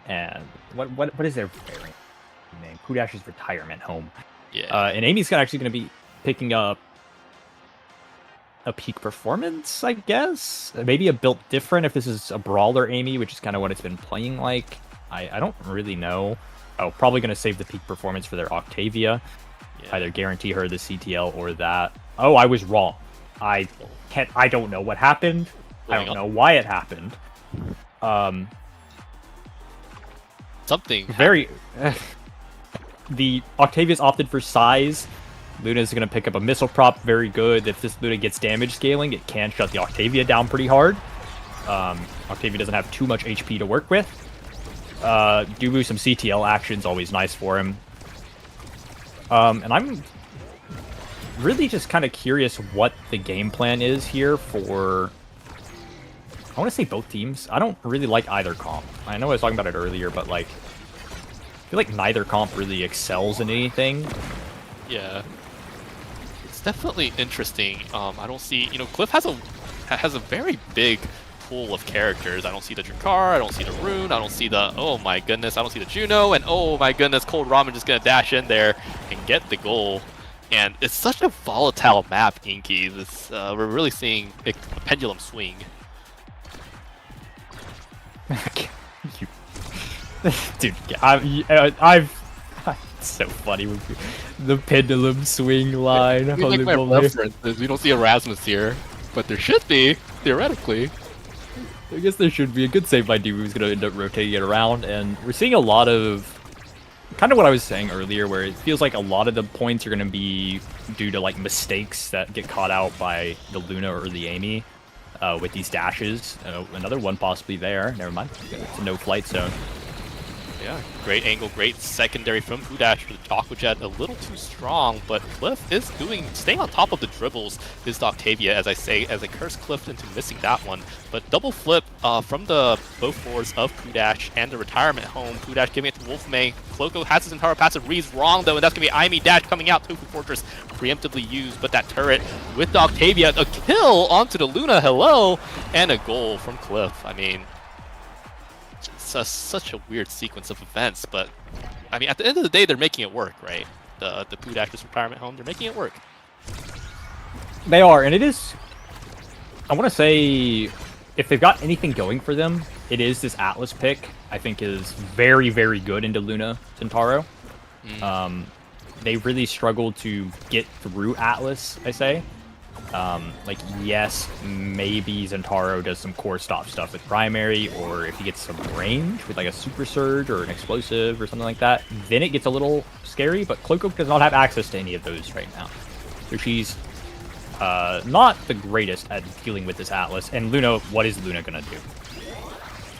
And what is their variant name? Pudash's retirement home. Yeah. And Amy's actually going to be picking up a peak performance, I guess. Maybe a built different if this is a brawler Amy, which is kind of what it's been playing like. I don't really know. Oh, probably going to save the peak performance for their Octavia. Yeah. Either guarantee her the CTL or that. Oh, I was wrong. I don't know what happened. I don't know why it happened. Something very the Octavia's opted for size. Luna's gonna pick up a missile prop, very good. If this Luna gets damage scaling, it can shut the Octavia down pretty hard. Octavia doesn't have too much HP to work with. Dubu some CTL actions, always nice for him. And I'm really just kind of curious what the game plan is here for, I want to say both teams. I don't really like either comp. I know I was talking about it earlier, but like, I feel like neither comp really excels in anything. Yeah, it's definitely interesting. I don't see, Cliff has a very big pool of characters. I don't see the Drakkar, I don't see the Rune, I don't see the, oh my goodness, I don't see the Juno, and oh my goodness, Cold Ramen just gonna dash in there and get the goal. And it's such a volatile map, Inky. This, we're really seeing a pendulum swing. Dude, it's so funny with the pendulum swing line. Like my reference is we don't see Erasmus here, but there should be, theoretically. I guess there should be. A good save by Dubu who's going to end up rotating it around, and we're seeing a lot of kind of what I was saying earlier, where it feels like a lot of the points are going to be due to like mistakes that get caught out by the Luna or the Amy. With these dashes. Another one possibly there. Never mind. It's a no flight zone. Yeah, great angle, great secondary from Pudash for the Aqua Jet. A little too strong, but Cliff is staying on top of the dribbles. Is Octavia, as I curse Cliff into missing that one. But double flip from the both floors of Pudash and the retirement home. Pudash giving it to Wolfmang. Cloco has his entire passive reads wrong though, and that's gonna be Aimi dash coming out. Tofu Fortress preemptively used, but that turret with the Octavia, a kill onto the Luna, hello, and a goal from Cliff. I mean, it's such a weird sequence of events, but I mean, at the end of the day, they're making it work, right? The Pudash's retirement home, they're making it work. They are, and it is, I want to say, if they've got anything going for them, it is this Atlas pick. I think is very, very good into Luna Zentaro. They really struggled to get through Atlas, I say. Like, yes, maybe Zentaro does some core stop stuff with primary, or if he gets some range with like a super surge or an explosive or something like that, then it gets a little scary, but Cloco does not have access to any of those right now. So she's not the greatest at dealing with this Atlas. And Luna, what is Luna gonna do?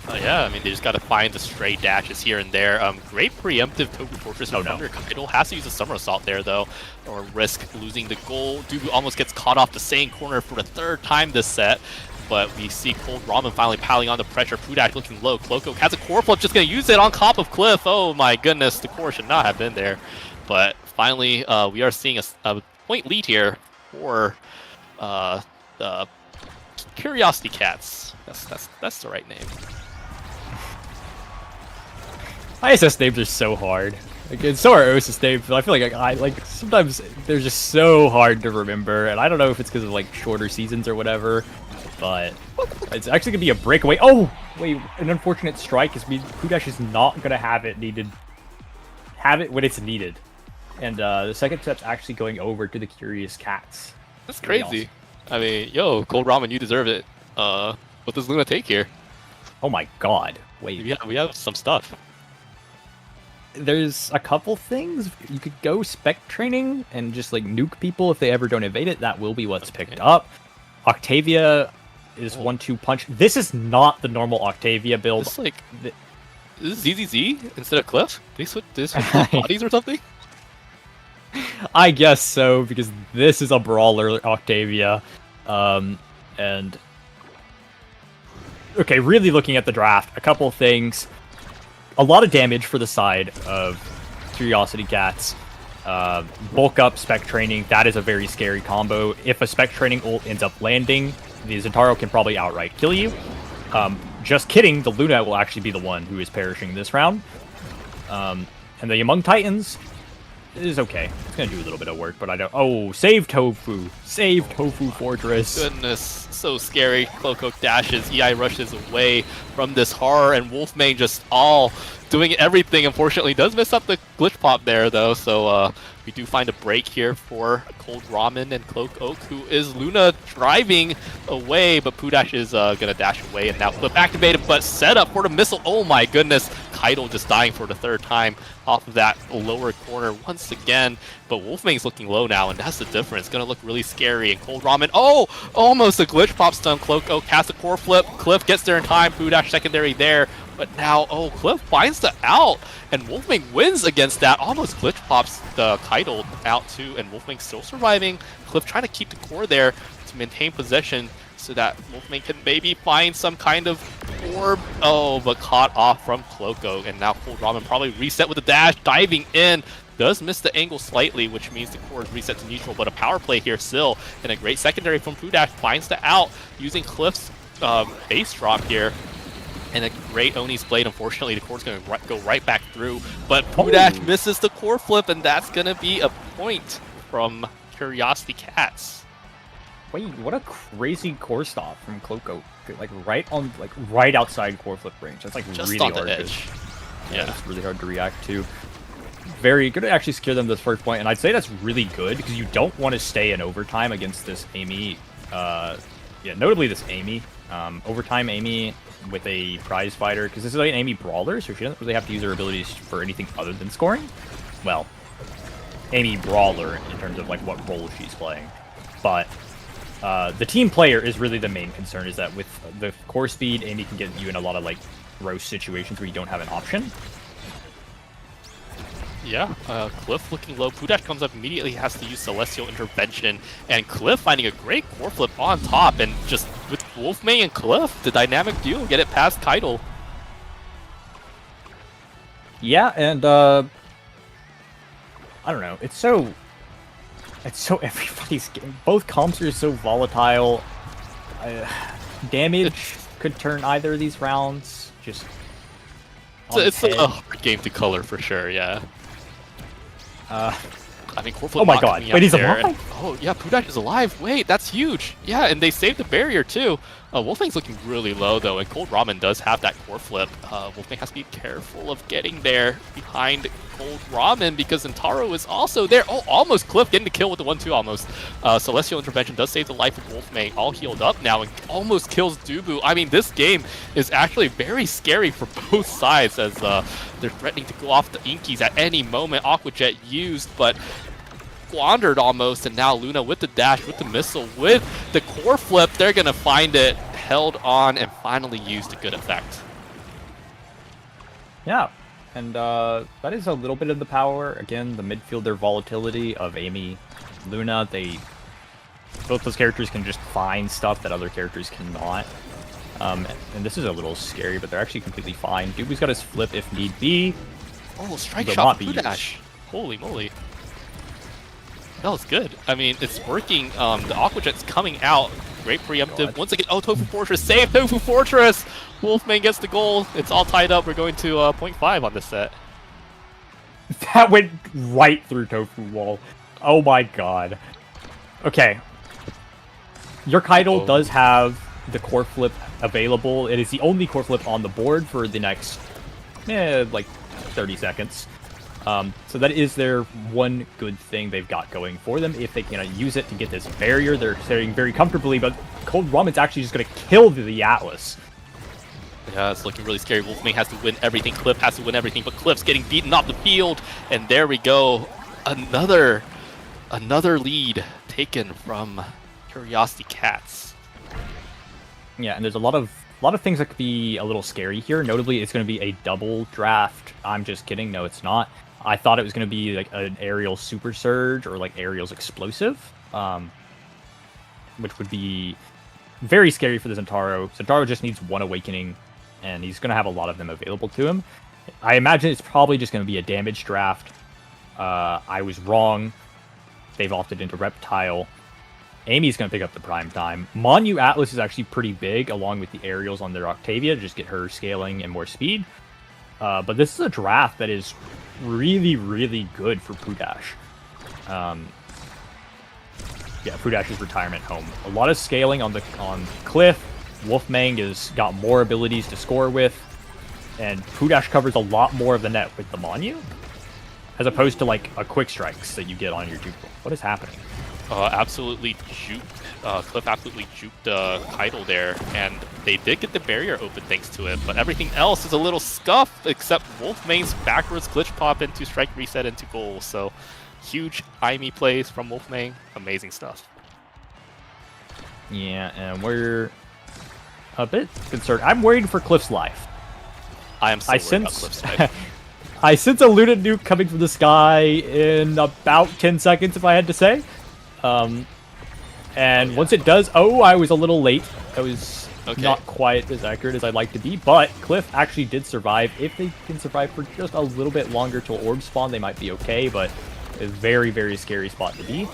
Yeah, I mean, they just got to find the stray dashes here and there. Great preemptive Tofu Fortress from under Kaido. Has to use a Summer Assault there, though, or risk losing the goal. Dubu almost gets caught off the same corner for the third time this set, but we see Cold Ramen finally piling on the pressure. Pudash looking low. Cloco has a core flip, just going to use it on top of Cliff. Oh my goodness, the core should not have been there. But finally, we are seeing a point lead here for the Curiosity Cats. That's the right name. ISS names are so hard. Like, and so are OSIS names, but I feel like I like sometimes they're just so hard to remember, and I don't know if it's because of like shorter seasons or whatever, but it's actually gonna be a breakaway. Oh wait, an unfortunate strike is Pudash is not gonna have it when it's needed. And the second step's actually going over to the Curious Cats. That's Pretty crazy. I mean, yo, Cold Ramen, you deserve it. What does Luna take here? Oh my god. Wait. Yeah, we have some stuff. There's a couple things. You could go spec training and just like nuke people if they ever don't evade it. That will be what's picked up. Octavia is 1-2 punch. This is not the normal Octavia build. This like, this is ZZZ instead of Cliff? They switch bodies or something? I guess so, because this is a brawler Octavia. And okay, really looking at the draft, a couple things. A lot of damage for the side of Curiosity Cats. Bulk up spec training, that is a very scary combo. If a spec training ult ends up landing, the Zentaro can probably outright kill you. Just kidding, the Luna will actually be the one who is perishing this round. And the Among Titans is okay. It's gonna do a little bit of work, but I don't. Oh, save Tofu! Save Tofu Fortress! Goodness, so scary. Cloak dashes, EI rushes away from this horror, and Wolfmane just all doing everything. Unfortunately, does miss up the glitch pop there though, so we do find a break here for Cold Ramen and Cloak Oak, who is Luna driving away, but Pudash is gonna dash away, and now Clip activated, but set up for the missile. Oh my goodness, Kaido just dying for the third time off of that lower corner once again, but Wolfmane's looking low now, and that's the difference. Gonna look really scary, and Cold Ramen, oh, almost a glitch pop stun. Cloak Oak casts a core flip, Cliff gets there in time, Pudash secondary there, but now, oh, Cliff finds the out, and Wolfmane wins against that. Almost glitch pops the Kaido out too, and Wolfmane still surviving. Cliff trying to keep the core there to maintain possession so that Wolfmane can maybe find some kind of orb. Oh, but caught off from Cloak Oak, and now Cold Ramen probably reset with a dash, diving in. Does miss the angle slightly, which means the core is reset to neutral, but a power play here still, and a great secondary from Pudash finds the out using Cliff's base drop here. And a great Oni's blade. Unfortunately, the core's going to go right back through. But Pudash misses the core flip, and that's going to be a point from Curiosity Cats. Wait, what a crazy core stop from Cloak Oak. Like right outside core flip range. That's like just really on the hard. edge. Yeah, it's really hard to react to. Very good to actually secure them this first point, and I'd say that's really good because you don't want to stay in overtime against this Amy. Notably this Amy. Overtime Amy with a prize fighter, because this is like an Amy brawler, so she doesn't really have to use her abilities for anything other than scoring. Well, Amy brawler in terms of like what role she's playing, but the team player is really the main concern. Is that with the core speed, Amy can get you in a lot of like roast situations where you don't have an option. Yeah, Cliff looking low. Pudash comes up immediately, has to use Celestial Intervention, and Cliff finding a great core flip on top, and just with Wolfmane and Cliff, the dynamic duo get it past Kaido. Yeah, and I don't know. It's so everybody's game. Both comps are so volatile. Damage could turn either of these rounds. Just it's a hard game to color for sure. Yeah. I mean, core flip. Oh my god! Wait, he's alive? Oh yeah, Pudash is alive. Wait, that's huge. Yeah, and they saved the barrier too. Wolfmane's looking really low though, and Cold Ramen does have that core flip. Wolfmane has to be careful of getting there behind Cold Ramen because Zentaro is also there. Oh, almost Cliff getting the kill with the 1-2 almost. Celestial Intervention does save the life of Wolfmane, all healed up now, and almost kills Dubu. I mean, this game is actually very scary for both sides as they're threatening to go off the Inkies at any moment. Aqua Jet used, but squandered almost, and now Luna with the dash, with the missile, with the core flip, they're gonna find it, held on, and finally used to good effect. Yeah, and that is a little bit of the power. Again, the midfielder volatility of Amy, Luna, both those characters can just find stuff that other characters cannot. And this is a little scary, but they're actually completely fine. Dubu's got his flip if need be. Oh, strike shot from Pudash. Holy moly. That was good. I mean, it's working. The Aqua Jet's coming out. Great preemptive. Once again, oh, Tofu Fortress. Save Tofu Fortress! Wolfmane gets the goal. It's all tied up. We're going to 0.5 on this set. That went right through Tofu Wall. Oh my god. Okay. Your Kaido does have the core flip available. It is the only core flip on the board for the next, like 30 seconds. So that is their one good thing they've got going for them. If they can use it to get this barrier, they're sitting very comfortably, but Cold Ramen's actually just going to kill the Atlas. Yeah, it's looking really scary. Wolfmane has to win everything. Cliff has to win everything, but Cliff's getting beaten off the field. And there we go. Another lead taken from Curiosity Cats. Yeah, and there's a lot of things that could be a little scary here. Notably, it's going to be a double draft. I'm just kidding. No, it's not. I thought it was going to be like an Aerial Super Surge or like Aerial's Explosive, which would be very scary for the Zentaro. Zentaro just needs one Awakening, and he's going to have a lot of them available to him. I imagine it's probably just going to be a damage draft. I was wrong. They've opted into Reptile. Amy's going to pick up the prime time. Monu Atlas is actually pretty big, along with the Aerials on their Octavia, to just get her scaling and more speed. But this is a draft that is really, really good for Pudash. Yeah, Pudash's retirement home. A lot of scaling on Cliff. Wolfmane has got more abilities to score with, and Pudash covers a lot more of the net with the Monu, as opposed to like a quick strikes that you get on your juke. What is happening? Absolutely juked. Cliff absolutely juked Keitel there, and they did get the barrier open thanks to it, but everything else is a little scuffed except Wolfmane's backwards glitch pop into strike reset into goal. So huge IME plays from Wolfmane. Amazing stuff. Yeah, and we're a bit concerned. I'm worried for Cliff's life. I am so worried about Cliff's life. I sense a Luna nuke coming from the sky in about 10 seconds, if I had to say. And once it does, I was a little late. I was not quite as accurate as I'd like to be, but Cliff actually did survive. If they can survive for just a little bit longer till orb spawn, they might be okay, but a very, very scary spot to be.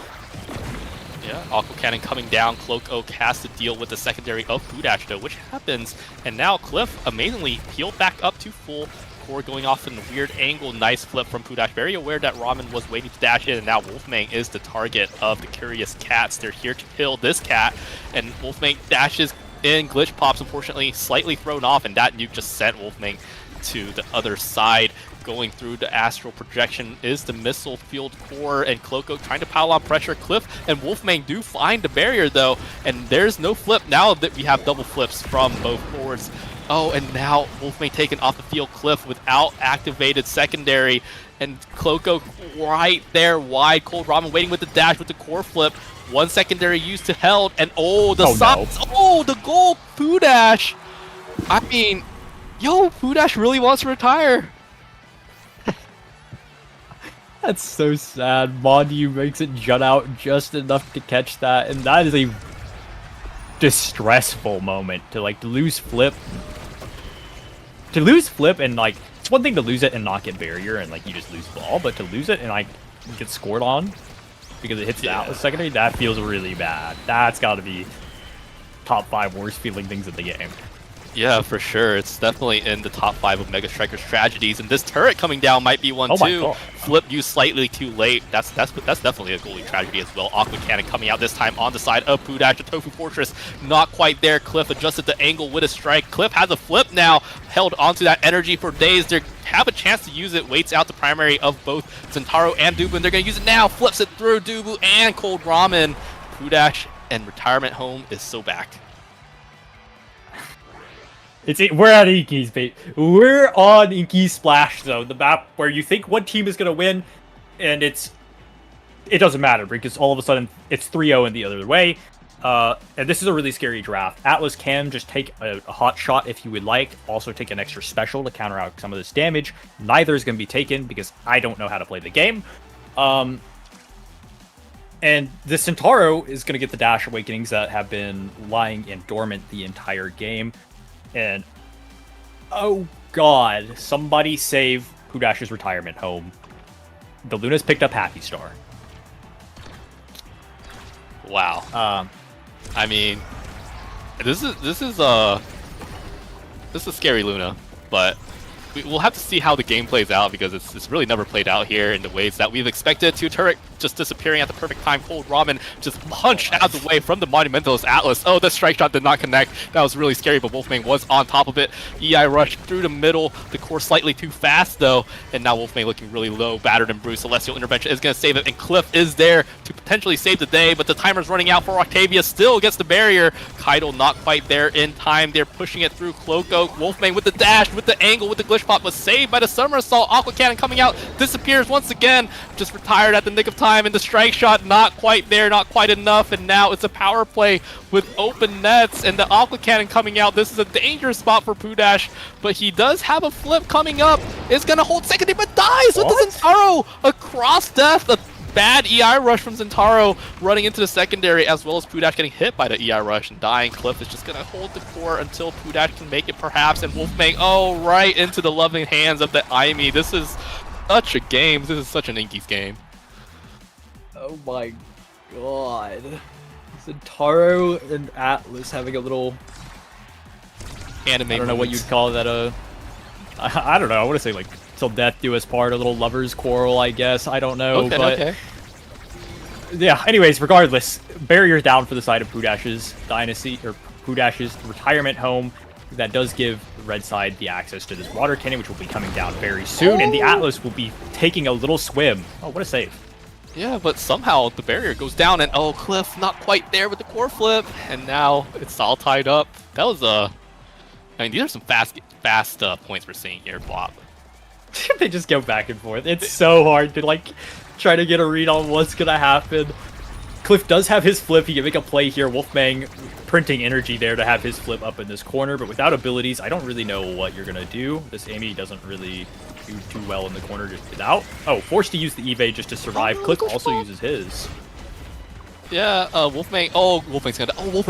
Yeah, Aqua Cannon coming down. Cloak Oak has to deal with the secondary of Pudash, though, which happens. And now Cliff, amazingly, healed back up to full. Core going off in a weird angle. Nice flip from Pudash. Very aware that Ramen was waiting to dash in, and now Wolfmane is the target of the Curious Cats. They're here to kill this cat, and Wolfmane dashes in. Glitch pops, unfortunately, slightly thrown off, and that nuke just sent Wolfmane to the other side. Going through the astral projection is the missile field core, and Cloco trying to pile on pressure. Cliff and Wolfmane do find the barrier though, and there's no flip now that we have double flips from both forwards. Oh, and now Wolfmane taken off the field. Cliff without activated secondary, and Cloco right there wide. Cold Ramen waiting with the dash with the core flip. One secondary used to held, and the goal, Pudash. I mean, Pudash really wants to retire. That's so sad. Monu makes it jut out just enough to catch that, and that is a distressful moment to lose flip. To lose flip and it's one thing to lose it and not get barrier and you just lose ball, but to lose it and get scored on because it hits the Atlas secondary, that feels really bad. That's got to be top 5 worst feeling things in the game. Yeah, for sure. It's definitely in the top 5 of Mega Striker's tragedies, and this turret coming down might be one too. Flip used slightly too late. That's definitely a goalie tragedy as well. Aqua Cannon coming out this time on the side of Pudash. The Tofu Fortress not quite there. Cliff adjusted the angle with a strike. Cliff has a flip now, held onto that energy for days. They have a chance to use it. Waits out the primary of both Zentaro and Dubu, and they're going to use it now. Flips it through Dubu and Cold Ramen. Pudash and retirement home is so back. We're at Inky's, babe. We're on Inky's Splash Zone, the map where you think one team is gonna win, and it doesn't matter because all of a sudden it's 3-0 in the other way. And this is a really scary draft. Atlas can just take a hot shot if you would like. Also take an extra special to counteract some of this damage. Neither is gonna be taken because I don't know how to play the game. And the Centauro is gonna get the Dash Awakenings that have been lying in dormant the entire game. And, oh god, somebody save Pudash's retirement home. The Luna's picked up Happy Star. Wow. I mean, this is a scary Luna, but we'll have to see how the game plays out because it's really never played out here in the ways that we've expected. Two turret just disappearing at the perfect time. Cold Ramen just punched out the way from the Monumentalist Atlas. Oh, the strike shot did not connect. That was really scary, but Wolfmane was on top of it. EI rush through the middle. The core slightly too fast, though. And now Wolfmane looking really low, battered and bruised. Celestial Intervention is going to save it, and Cliff is there to potentially save the day, but the timer's running out for Octavia. Still gets the barrier. Kaido not quite there in time. They're pushing it through. Cloak Oak, Wolfmane with the dash, with the angle, with the glitch pop, was saved by the Summer Assault. Aqua Cannon coming out, disappears once again. Just retired at the nick of time, and the strike shot not quite there, not quite enough, and now it's a power play with open nets, and the Aqua Cannon coming out. This is a dangerous spot for Pudash, but he does have a flip coming up. Is going to hold secondary, but dies with the Zentaro. A cross death, a bad EI rush from Zentaro running into the secondary, as well as Pudash getting hit by the EI rush and dying. Cliff is just going to hold the core until Pudash can make it perhaps, and Wolfmane, oh, right into the loving hands of the Aimi. This is such a game. This is such an Inky's game. Oh my god. Zentaro and Atlas having a little anime. I don't know what you'd call that. I don't know. I want to say like till death do us part, a little lovers quarrel, I guess. I don't know. Okay, but okay. Yeah. Anyways, regardless, barrier down for the side of Pudash's dynasty or Pudash's retirement home. That does give the red side the access to this water cannon, which will be coming down very soon, and the Atlas will be taking a little swim. Oh, what a save! Yeah, but somehow the barrier goes down, and oh, Cliff not quite there with the core flip, and now it's all tied up. That was I mean, these are some fast points we're seeing here, Bob. They just go back and forth. It's so hard to like try to get a read on what's gonna happen. Cliff does have his flip. He can make a play here. Wolfmane printing energy there to have his flip up in this corner, but without abilities, I don't really know what you're gonna do. This Amy doesn't really do too well in the corner just without. Oh, forced to use the evade just to survive. Cliff also uses his. Yeah, Wolfmane. Oh, Wolfmane's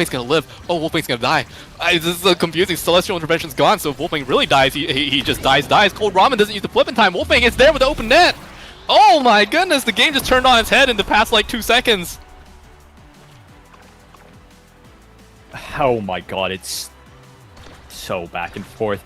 gonna live. Oh, Wolfmane's gonna die. This is so confusing. Celestial Intervention's gone, so if Wolfmane really dies, he just dies. Cold Ramen doesn't use the flip in time. Wolfmane is there with the open net. Oh my goodness, the game just turned on its head in the past like 2 seconds. Oh my god, it's so back and forth.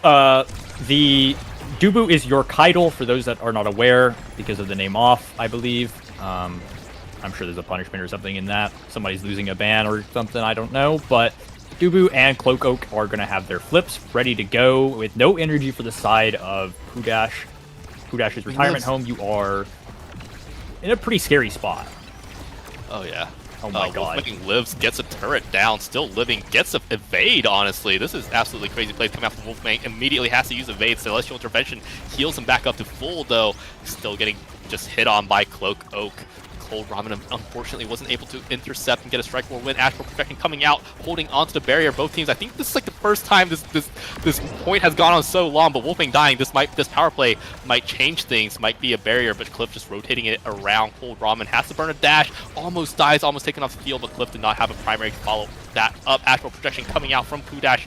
The Dubu is your Kaido, for those that are not aware, because of the name off, I believe. I'm sure there's a punishment or something in that. Somebody's losing a ban or something, I don't know. But Dubu and Cloak Oak are going to have their flips ready to go with no energy for the side of Pudash. Pudash's retirement home. You are in a pretty scary spot. Oh, yeah. Oh my god. Wolfmane lives, gets a turret down, still living, gets a evade, honestly. This is absolutely crazy plays coming out from Wolfmane. Immediately has to use evade. Celestial Intervention heals him back up to full, though. Still getting just hit on by Cloak Oak. Cold Ramen unfortunately wasn't able to intercept and get a strike or win. Astral Projection coming out, holding onto the barrier. Both teams, I think this is like the first time this point has gone on so long, but Wolfmane dying, this power play might change things, might be a barrier, but Cliff just rotating it around. Cold Ramen has to burn a dash, almost dies, almost taken off the field, but Cliff did not have a primary to follow that up. Astral Projection coming out from Pudash,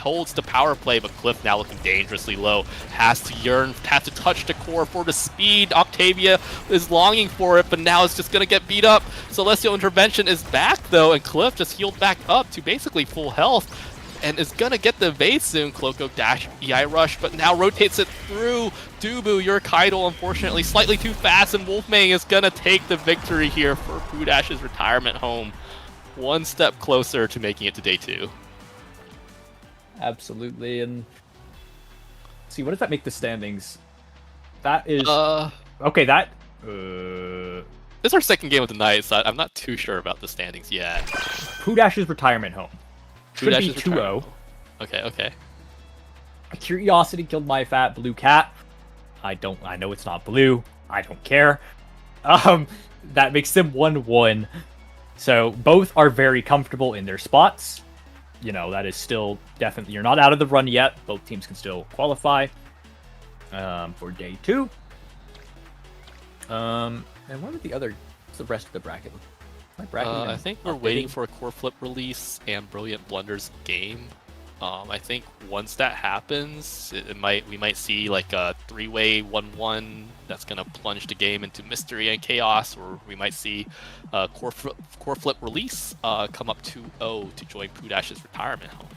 holds the power play, but Cliff now looking dangerously low. Has to touch the core for the speed. Octavia is longing for it, but now it's just going to get beat up. Celestial Intervention is back, though, and Cliff just healed back up to basically full health and is going to get the evade soon. Cloak Oak dash, EI rush, but now rotates it through. Dubu, your Kaido, unfortunately, slightly too fast, and Wolfmane is going to take the victory here for Pudash's retirement home. One step closer to making it to day 2. Absolutely, and see, what does that make the standings? That is okay. That this is our second game of the night, so I'm not too sure about the standings yet. Pudash's retirement home should be 2-0. Okay. Curiosity killed my fat blue cat. I know it's not blue. I don't care. That makes them 1-1. So both are very comfortable in their spots. You know, that is still definitely, you're not out of the run yet. Both teams can still qualify for day 2. And what are what's the rest of the bracket? I think we're waiting for a core flip release and Brilliant Blunder's game. I think once that happens, we might see like a 3-way 1-1 that's gonna plunge the game into mystery and chaos, or we might see core flip release come up 2-0 to join Pudash's retirement home.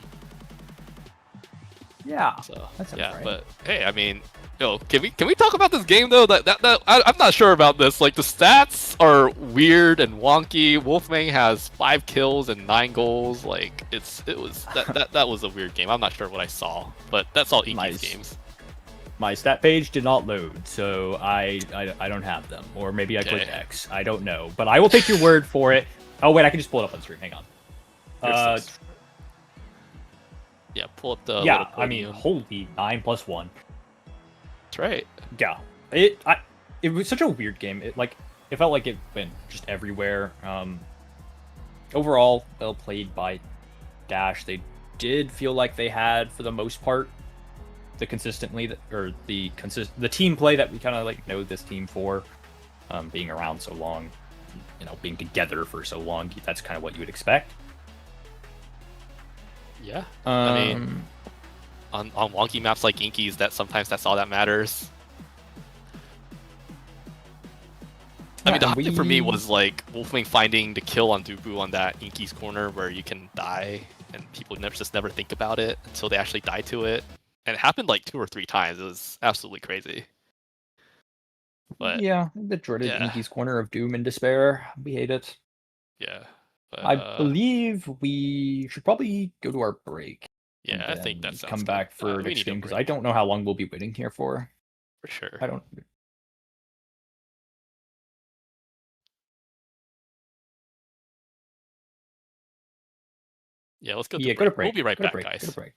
Yeah. So that sounds yeah, right. but hey, I mean, Yo, can we talk about this game though? I'm not sure about this. Like the stats are weird and wonky. Wolfmang has 5 kills and 9 goals. Like that was a weird game. I'm not sure what I saw, but that's all Inky's games. My stat page did not load, so I don't have them. Or maybe I clicked X. I don't know, but I will take your word for it. Oh wait, I can just pull it up on the screen. Hang on. Yeah, pull up the. Yeah, I mean, holy 9+1. That's right. Yeah, it was such a weird game. It felt like it went just everywhere. Overall, well played by Dash. They did feel like they had, for the most part, the team play that we kind of like know this team for, being around so long, being together for so long. That's kind of what you would expect. Yeah, I mean, on wonky maps like Inky's, that's all that matters. I mean, the highlight for me was like Wolfmang finding the kill on Dubu on that Inky's corner where you can die, and people just never think about it until they actually die to it. And it happened like 2 or 3 times. It was absolutely crazy. But yeah, the dreaded Inky's corner of doom and despair. We hate it. Yeah. But, I believe we should probably go to our break. Yeah, I think that sounds come back for next game, because I don't know how long we'll be waiting here for. For sure. I don't. Yeah, let's go to break. Go to break. We'll be right back, break. guys. Go to break.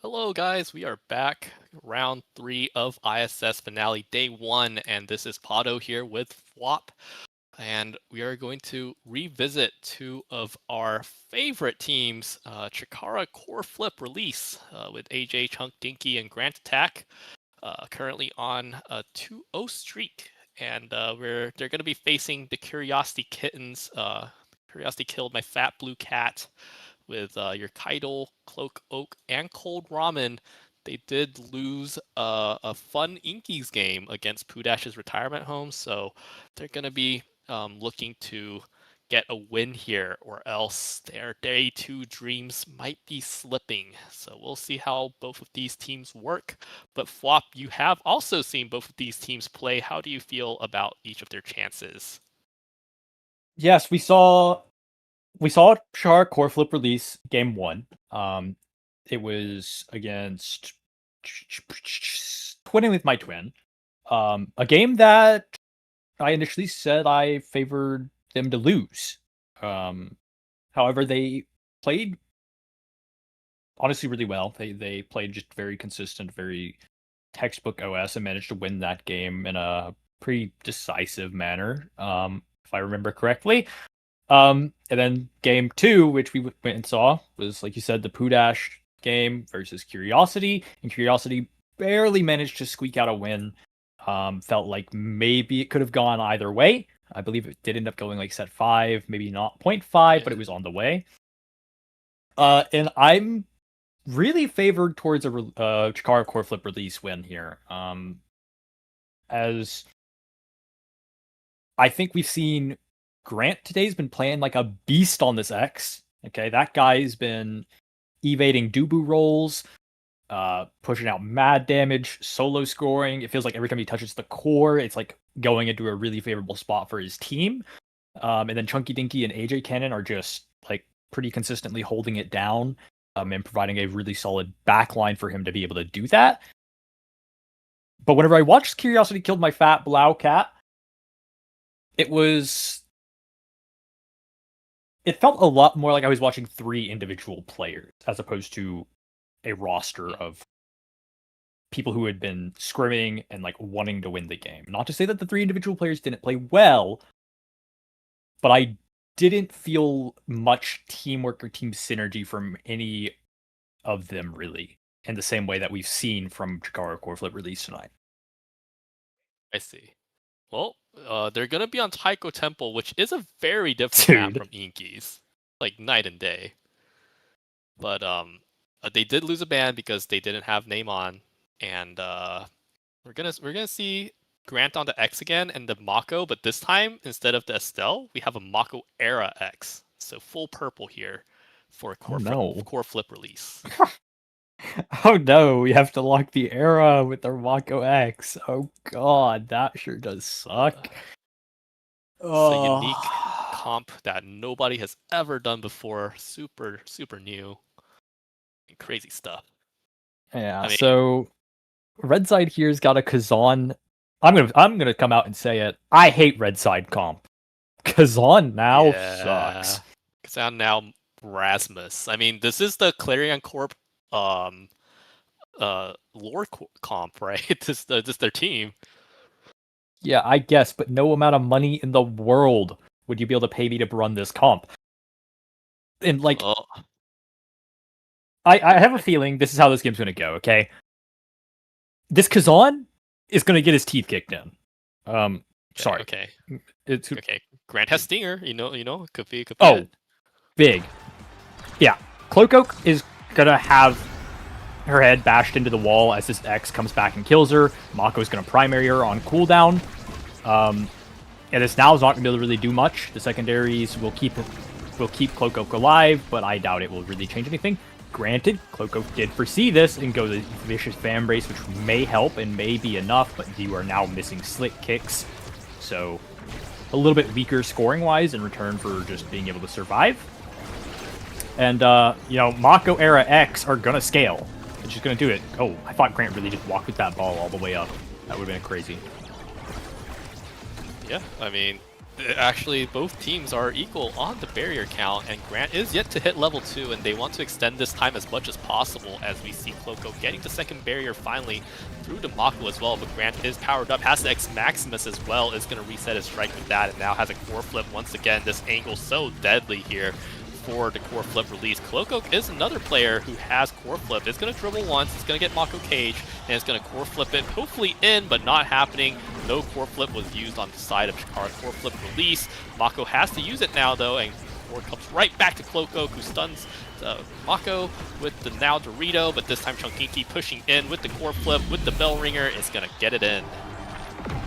Hello, guys. We are back. Round 3 of ISS Finale, Day 1, and this is Pado here with Flop. And we are going to revisit two of our favorite teams, Chikara Core Flip Release with AJ, Chunk Dinky, and Grant Attack, currently on a 2-0 streak. And they're going to be facing the Curiosity Kittens. Curiosity killed my fat blue cat with your Kaido, Cloak Oak, and Cold Ramen. They did lose a fun Inkies game against Pudash's retirement home, so they're going to be looking to get a win here, or else their Day 2 dreams might be slipping. So we'll see how both of these teams work. But Flop, you have also seen both of these teams play. How do you feel about each of their chances? Yes, we saw Char Core Flip Release game 1. It was against Twinning with my twin. A game that I initially said I favored them to lose. However, they played honestly really well. They played just very consistent, very textbook OS, and managed to win that game in a pretty decisive manner, if I remember correctly. And then game 2, which we went and saw, was, like you said, the Pudash game versus Curiosity, and Curiosity barely managed to squeak out a win. Felt like maybe it could have gone either way. I believe it did end up going like set 5, maybe not 0.5, but it was on the way. And I'm really favored towards a Chikara Core Flip Release win here. As I think we've seen Grant today's been playing like a beast on this X. Okay, that guy's been evading Dubu rolls, pushing out mad damage, solo scoring. It feels like every time he touches the core, it's like going into a really favorable spot for his team. And then Chunky Dinky and AJ Cannon are just like pretty consistently holding it down, and providing a really solid backline for him to be able to do that. But whenever I watched Curiosity killed my fat Blau cat, it felt a lot more like I was watching 3 individual players as opposed to a roster of people who had been scrimming and like wanting to win the game. Not to say that the 3 individual players didn't play well, but I didn't feel much teamwork or team synergy from any of them really, in the same way that we've seen from Chikara Core Flip Release tonight. I see. Well, they're gonna be on Taiko Temple, which is a very different map from Inkies, like night and day. But they did lose a ban because they didn't have name on, and we're gonna see Grant on the X again and the Mako, but this time instead of the Estelle, we have a Mako Era X, so full purple here for core flip release. Oh no, we have to lock the Era with our Mako X. Oh god, that sure does suck. It's a unique comp that nobody has ever done before. Super, super new. And crazy stuff. Yeah, so Red Side here's got a Kazan. I'm gonna come out and say it. I hate Red Side comp. Kazan now sucks. Kazan now Rasmus. I mean, this is the Clarion Corp lore comp, right? This their team. Yeah, I guess, but no amount of money in the world would you be able to pay me to run this comp. And like, I have a feeling this is how this game's gonna go. Okay, this Kazan is gonna get his teeth kicked in. Sorry. Okay. It's okay. Grant has Stinger. You know, could be. Oh, big. Yeah, Cloak Oak is gonna have her head bashed into the wall as this X comes back and kills her. Mako's gonna primary her on cooldown. And this now is not gonna be able to really do much. The secondaries will keep Cloak Oak alive, but I doubt it will really change anything. Granted, Cloak Oak did foresee this and go the vicious fan brace, which may help and may be enough, but you are now missing slick kicks. So a little bit weaker scoring wise in return for just being able to survive. And Mako Era X are gonna scale. It's just gonna do it. Oh, I thought Grant really just walked with that ball all the way up. That would have been crazy. Yeah, I mean, Actually, both teams are equal on the barrier count, and Grant is yet to hit level 2, and they want to extend this time as much as possible, as we see Cloco getting the second barrier finally through to Mako as well, but Grant is powered up, has the X Maximus as well, is going to reset his strike with that, and now has a core flip once again. This angle so deadly here for the core flip release. Cloco is another player who has core flip. It's going to dribble once, it's going to get Mako cage, and it's going to core flip it, hopefully in, but not happening. No core flip was used on the side of Chikara. Core flip release. Mako has to use it now though, and core comes right back to Cloco, who stuns Mako with the now Dorito, but this time Chunkinky pushing in with the core flip, with the bell ringer, is going to get it in.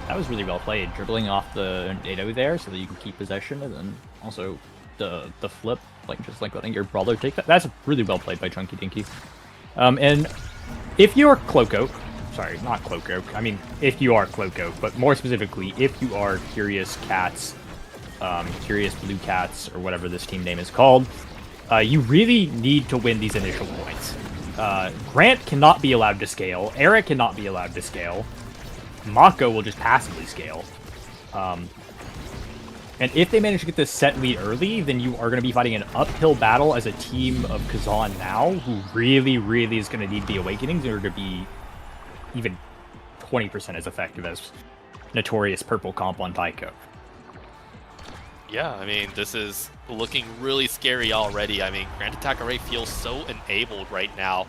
That was really well played, dribbling off the NATO there so that you can keep possession, and then also the flip, like just like letting your brawler take that. That's really well played by Chunky Dinky. And if you're Cloco, sorry, not Cloco, I mean if you are Cloco, but more specifically if you are Curious Cats, Curious Blue Cats, or whatever this team name is called, you really need to win these initial points. Grant cannot be allowed to scale, Eric cannot be allowed to scale, Mako will just passively scale. And if they manage to get this set lead early, then you are going to be fighting an uphill battle as a team of Kazan now, who really, really is going to need the Awakenings in order to be even 20% as effective as Notorious Purple Comp on Taiko. Yeah, I mean, this is looking really scary already. I mean, Grand Attack already feels so enabled right now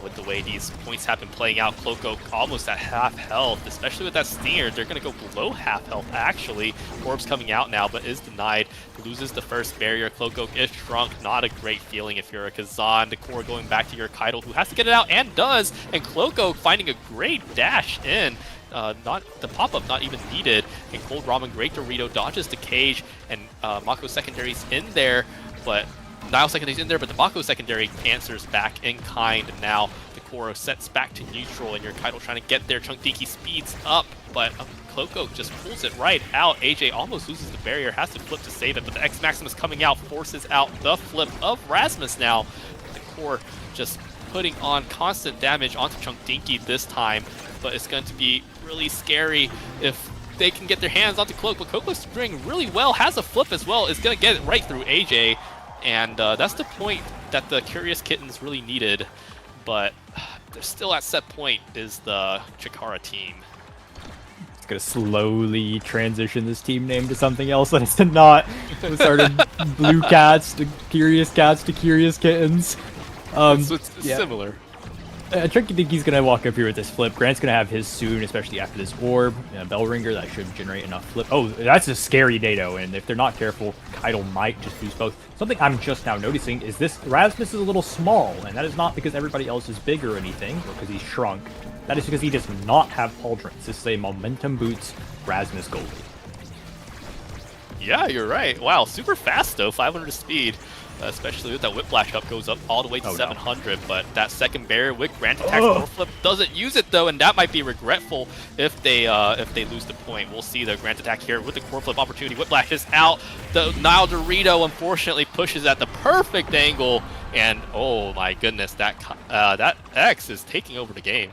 with the way these points have been playing out. Cloco almost at half health, especially with that Stinger. They're going to go below half health, actually. Orb's coming out now, but is denied. Loses the first barrier. Cloco is shrunk. Not a great feeling if you're a Kazan. The core going back to your Kaido, who has to get it out, and does. And Cloco finding a great dash in. Not the pop-up not even needed, and Cold Ramen, great Dorito, dodges the cage, and Mako secondary's in there, but Nile secondary's in there, but the Mako secondary answers back in kind, and now the core sets back to neutral, and your Kaido trying to get there. Chunkinky speeds up, but Cloco just pulls it right out. AJ almost loses the barrier, has to flip to save it, but the X Maximus coming out forces out the flip of Rasmus now. The core just putting on constant damage onto Chunkinky this time, but it's going to be really scary if they can get their hands onto Cloak. But Cloak's doing really well, has a flip as well, is going to get it right through AJ, and that's the point that the Curious Kittens really needed, but they're still at set point is the Chikara team. It's going to slowly transition this team name to something else that it's not. We started Blue Cats to Curious Kittens. It's similar. Chunky Dinky's gonna walk up here with this flip. Grant's gonna have his soon, especially after this orb. Bell Ringer, that should generate enough flip. Oh, that's a scary NATO, and if they're not careful, Kaido might just boost both. Something I'm just now noticing is this Rasmus is a little small, and that is not because everybody else is big or anything, or because he's shrunk. That is because he does not have pauldrons. This is a Momentum Boots Rasmus goalie. Yeah, you're right. Wow, super fast though, 500 speed. Especially with that Whiplash up, goes up all the way to 700, no. But that second barrier with Grand Attack core flip doesn't use it though, and that might be regretful if they lose the point. We'll see the Grand Attack here with the core flip opportunity. Whiplash is out. The Nile Dorito unfortunately pushes at the perfect angle, and oh my goodness, that X is taking over the game.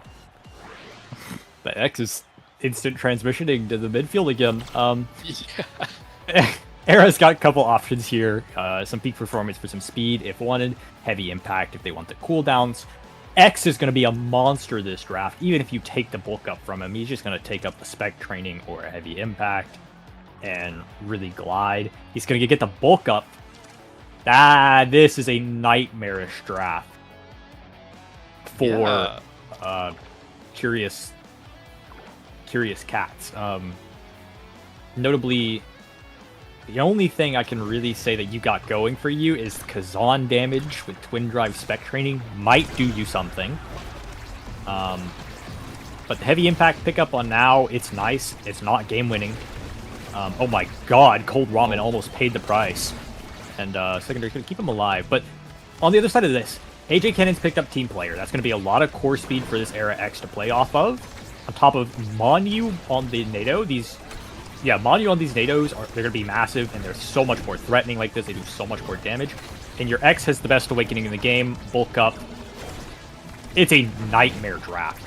The X is instant transmissioning to the midfield again. Yeah. Era's got a couple options here. Some peak performance for some speed if wanted, heavy impact if they want the cooldowns. X is going to be a monster this draft, even if you take the bulk up from him. He's just going to take up the spec training or a heavy impact and really glide. He's going to get the bulk up. This is a nightmarish draft for Curious Cats. Notably, the only thing I can really say that you got going for you is Kazan damage with Twin Drive Spec Training might do you something. But the heavy impact pickup on now, it's nice. It's not game winning. Oh my god, Cold Ramen almost paid the price. And secondary's going to keep him alive. But on the other side of this, AJ Cannon's picked up Team Player. That's going to be a lot of core speed for this Era X to play off of. On top of Monu on the NATO, Manu on these NATOs, they're going to be massive, and they're so much more threatening like this. They do so much more damage. And your X has the best awakening in the game, bulk up. It's a nightmare draft.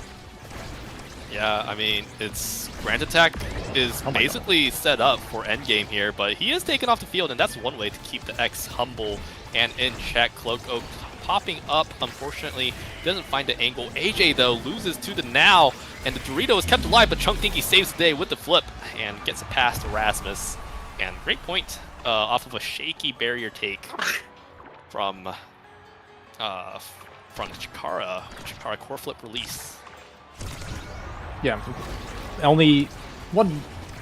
Yeah, I mean, it's Grand Attack is basically set up for endgame here, but he is taken off the field, and that's one way to keep the X humble and in check. Cloak Oak popping up, unfortunately, doesn't find the angle. AJ, though, loses to the now, and the Dorito is kept alive, but Chunk Dinky saves the day with the flip and gets it past Erasmus. And great point off of a shaky barrier take from Chikara. Chikara core flip release. Yeah. Only one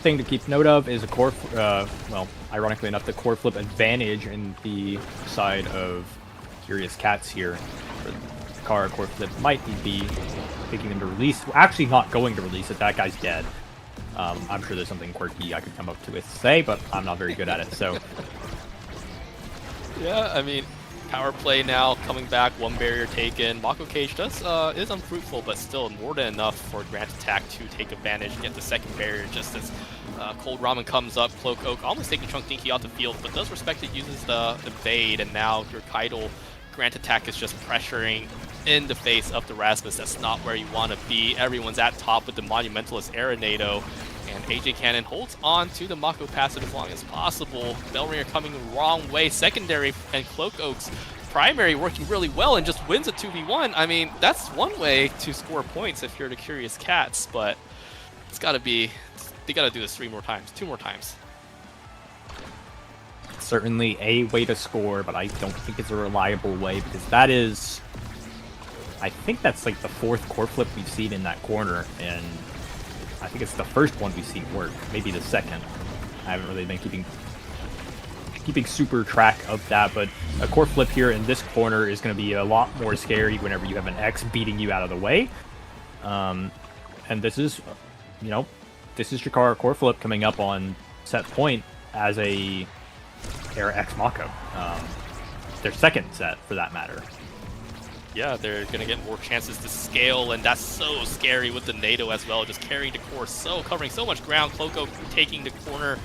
thing to keep note of is a core, well, ironically enough, the core flip advantage in the side of Curious Cats here. For Chikara core flip might be picking them to release. We're actually not going to release it. That guy's dead. I'm sure there's something quirky I could come up to with say, but I'm not very good at it. So. Yeah, I mean, power play now coming back, one barrier taken. Mako Cage is unfruitful, but still more than enough for Grand Attack to take advantage and get the second barrier just as Cold Ramen comes up. Cloak Oak almost taking Chunk Dinky off the field, but does respect it, uses the evade, and now your Kaido Grand Attack is just pressuring in the face of the Rasmus. That's not where you want to be. Everyone's at top with the Monumentalist Arenado. And AJ Cannon holds on to the Mako passive as long as possible. Bellringer coming the wrong way. Secondary and Cloak Oak's primary working really well and just wins a 2v1. I mean, that's one way to score points if you're the Curious Cats, but it's got to be, they got to do this 2 more times. Certainly a way to score, but I don't think it's a reliable way because that is, I think that's like the 4th core flip we've seen in that corner, and I think it's the first one we've seen work, maybe the second. I haven't really been keeping super track of that, but a core flip here in this corner is going to be a lot more scary whenever you have an X beating you out of the way. And this is, you know, this is Chikara core flip coming up on set point as a Era X Mako. Their second set, for that matter. Yeah, they're going to get more chances to scale, and that's so scary with the NATO as well, just carrying the core, covering so much ground. Cloco taking the corner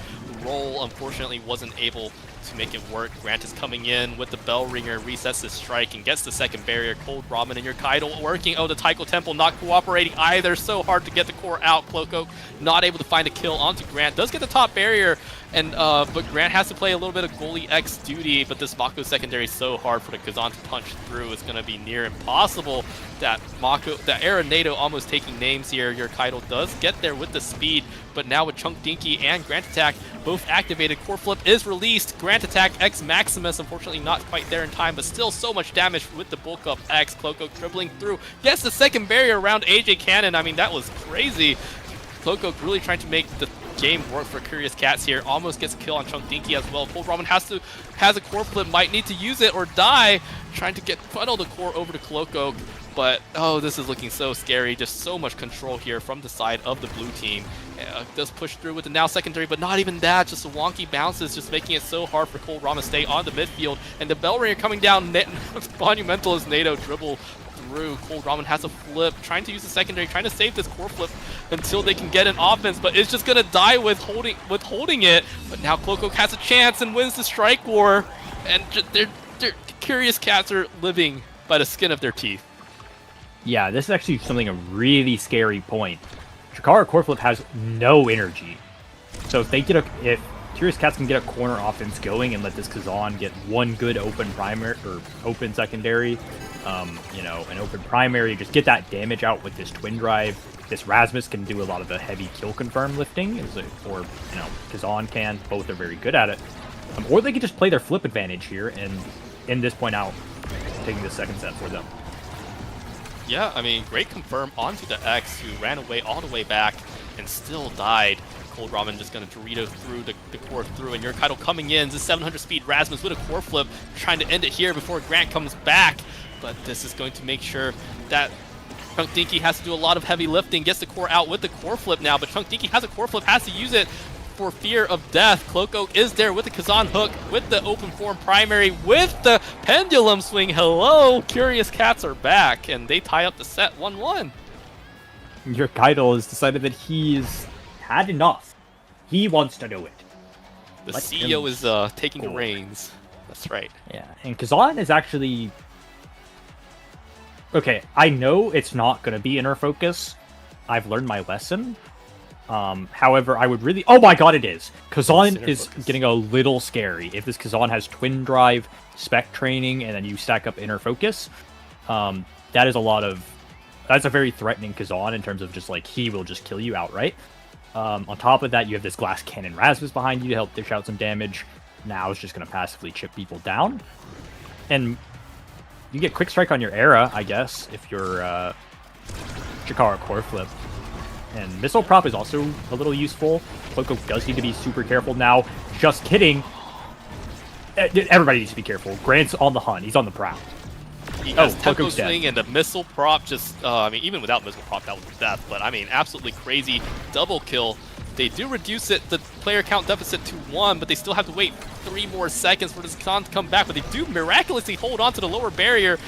roll, unfortunately wasn't able to make it work. Grant is coming in with the bell ringer, resets the strike, and gets the second barrier. Cold Ramen and your Kaido working. Oh, the Taiko Temple not cooperating either. So hard to get the core out. Cloco not able to find a kill onto Grant. Does get the top barrier, and but Grant has to play a little bit of goalie X duty, but this Mako secondary is so hard for the Kazan to punch through. It's going to be near impossible. That Arenado almost taking names here. Your Kaido does get there with the speed, but now with Chunk Dinky and Grant Attack both activated, core flip is released. Grant Attack X Maximus, unfortunately not quite there in time, but still so much damage with the bulk up X. Cloco dribbling through, gets the second barrier around AJ Cannon. I mean, that was crazy. Cloco really trying to make the game work for Curious Cats here. Almost gets a kill on Chunk Dinky as well. Cold Ramen has a core flip, might need to use it or die, trying to funnel the core over to Cloco. But, oh, this is looking so scary. Just so much control here from the side of the blue team. Does push through with the now secondary, but not even that. Just the wonky bounces, just making it so hard for Cold Ramen to stay on the midfield. And the bell ringer coming down, monumental as NATO dribble through. Cold Ramen has a flip, trying to use the secondary, trying to save this core flip until they can get an offense, but it's just going to die with holding it. But now Cloco has a chance and wins the strike war. And they're Curious Cats are living by the skin of their teeth. Yeah, this is actually something a really scary point. Chikara core flip has no energy, so if Curious Cats can get a corner offense going and let this Kazan get one good open primary or open secondary, you know, an open primary, just get that damage out with this twin drive. This Rasmus can do a lot of the heavy kill confirm lifting, or you know, Kazan can. Both are very good at it. Or they could just play their flip advantage here and end this point out, taking the second set for them. Yeah, I mean, great confirm onto the X, who ran away all the way back and still died. Cold Ramen just going to Dorito through the core through, and your Kaido coming in. This 700 speed Rasmus with a core flip, trying to end it here before Grant comes back. But this is going to make sure that Chunk Dinky has to do a lot of heavy lifting, gets the core out with the core flip now, but Chunk Dinky has a core flip, has to use it for fear of death. Cloco is there with the Kazan hook, with the open form primary, with the pendulum swing. Hello, Curious Cats are back, and they tie up the set 1-1. Your Kaido has decided that he's had enough. He wants to do it. The CEO is taking the reins. That's right. Yeah, and Kazan is actually... Okay, I know it's not going to be inner focus, I've learned my lesson. However, I would really... Oh my god, it is! Kazan is getting a little scary. If this Kazan has Twin Drive, Spec Training, and then you stack up Inner Focus, that is a lot of... That's a very threatening Kazan in terms of just, like, he will just kill you outright. On top of that, you have this Glass Cannon Rasmus behind you to help dish out some damage. Now it's just going to passively chip people down. And you get Quick Strike on your Era, I guess, if you're Chikara Core Flip. And Missile Prop is also a little useful. Cloco does need to be super careful now. Just kidding. Everybody needs to be careful. Grant's on the hunt. He's on the prowl. He has Tempo Swing and the Missile Prop just, I mean, even without Missile Prop, that was death. But, I mean, absolutely crazy double kill. They do reduce the player count deficit to 1, but they still have to wait 3 more seconds for this Kazan to come back. But they do miraculously hold on to the lower barrier.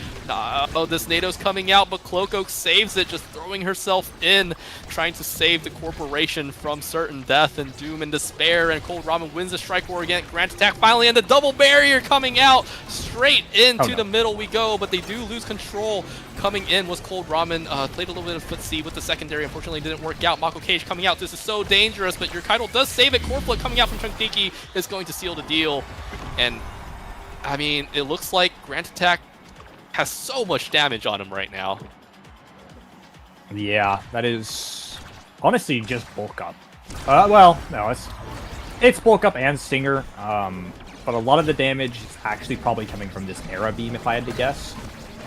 This NATO's coming out, but Cloco saves it, just throwing herself in, trying to save the corporation from certain death and doom and despair. And Cold Ramen wins the strike war again. Grant Attack finally, and the double barrier coming out. Straight into the middle we go, but they do lose control. Coming in was Cold Ramen, played a little bit of footsie with the secondary, unfortunately didn't work out. Mako Cage coming out, this is so dangerous, but your Kaido does save it. Core Flip coming out from Chunkinky is going to seal the deal. And, I mean, it looks like Grant Attack has so much damage on him right now. Yeah, that is honestly just bulk up. Well, no, it's bulk up and Stinger, but a lot of the damage is actually probably coming from this Era Beam, if I had to guess.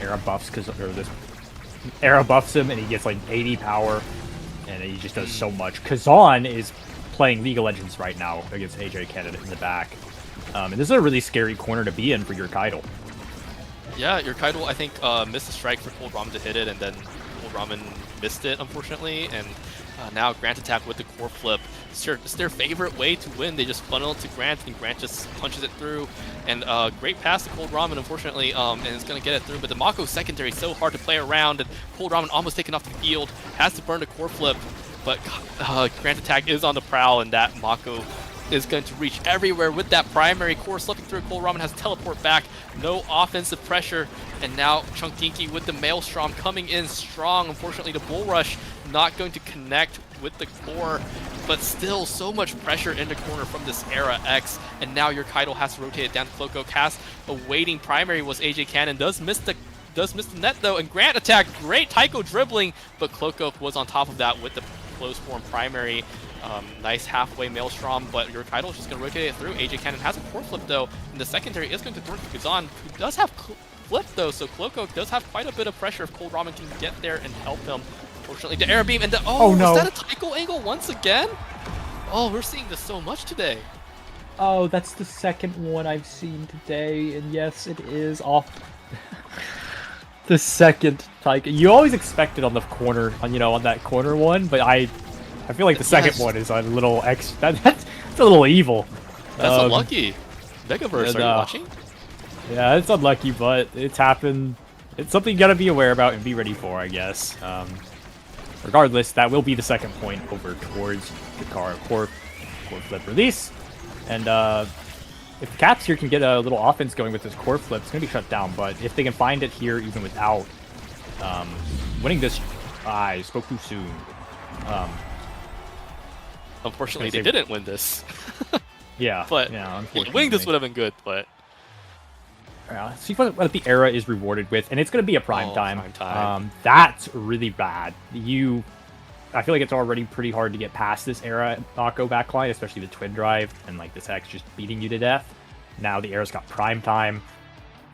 Era buffs this Era buffs him, and he gets like 80 power, and he just does so much. Kazan is playing League of Legends right now against AJ Canada in the back, and this is a really scary corner to be in for your Kaido. Yeah, your Kaido, I think, missed a strike for Cold Ramen to hit it, and then Cold Ramen missed it, unfortunately, and now Grant Attack with the Core Flip. It's their favorite way to win. They just funnel it to Grant, and Grant just punches it through. And great pass to Cold Ramen, unfortunately, and it's going to get it through. But the Mako secondary is so hard to play around, and Cold Ramen almost taken off the field, has to burn the Core Flip. But Grant Attack is on the prowl, and that Mako is going to reach everywhere with that primary core slipping through. Cold Ramen has teleport back, no offensive pressure, and now Chunkinky with the Maelstrom coming in strong. Unfortunately, the Bull Rush not going to connect with the core, but still so much pressure in the corner from this Era X, and now your Kaido has to rotate it down to Cloco. Cast awaiting primary was AJ Cannon, does miss the net though, and Grant Attack, great Taiko dribbling, but Cloco was on top of that with the close form primary. Nice halfway Maelstrom, but your Kaido is just going to rotate it through. AJ Cannon has a Core Flip though, and the secondary is going to throw it to Kazan, who does have Flip though, so Cloco does have quite a bit of pressure if Cold Ramen can get there and help him. Unfortunately, the Air Beam and the oh no, is that a Taiko angle once again? Oh, we're seeing this so much today. Oh, that's the second one I've seen today, and yes, it is off. The second Taiko. You always expect it on the corner, on that corner one, but I feel like the second one is a little that's a little evil. That's unlucky. Megaverse, are you watching? Yeah, it's unlucky, but it's happened. It's something you gotta be aware about and be ready for, I guess. Regardless, that will be the second point over towards the core flip release. And if Caps here can get a little offense going with this core flip, it's gonna be shut down. But if they can find it here, even without winning this, I spoke too soon. Unfortunately, they didn't win this. Yeah, but yeah, winning this would have been good. But see what the Era is rewarded with, and it's going to be a prime time. Prime time. That's really bad. I feel like it's already pretty hard to get past this Era Mako backline, especially the Twin Drive, and like this X just beating you to death. Now the Era's got prime time.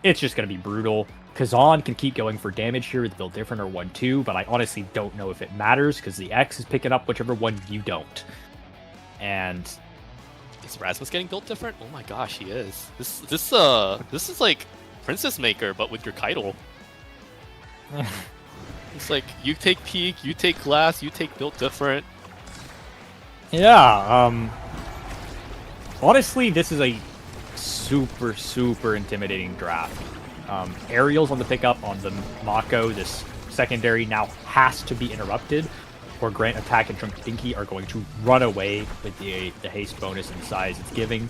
It's just going to be brutal. Kazan can keep going for damage here with Build Different or 1-2, but I honestly don't know if it matters because the X is picking up whichever one you don't. And is Rasmus getting built different? Oh my gosh, he is. This is like Princess Maker, but with your Kaido. It's like you take Peak, you take Glass, you take built different. Yeah. Honestly, this is a super intimidating draft. Aerials on the pickup on the Mako. This secondary now has to be interrupted, or Grant Attack and Chunkinky are going to run away with the haste bonus and size it's giving,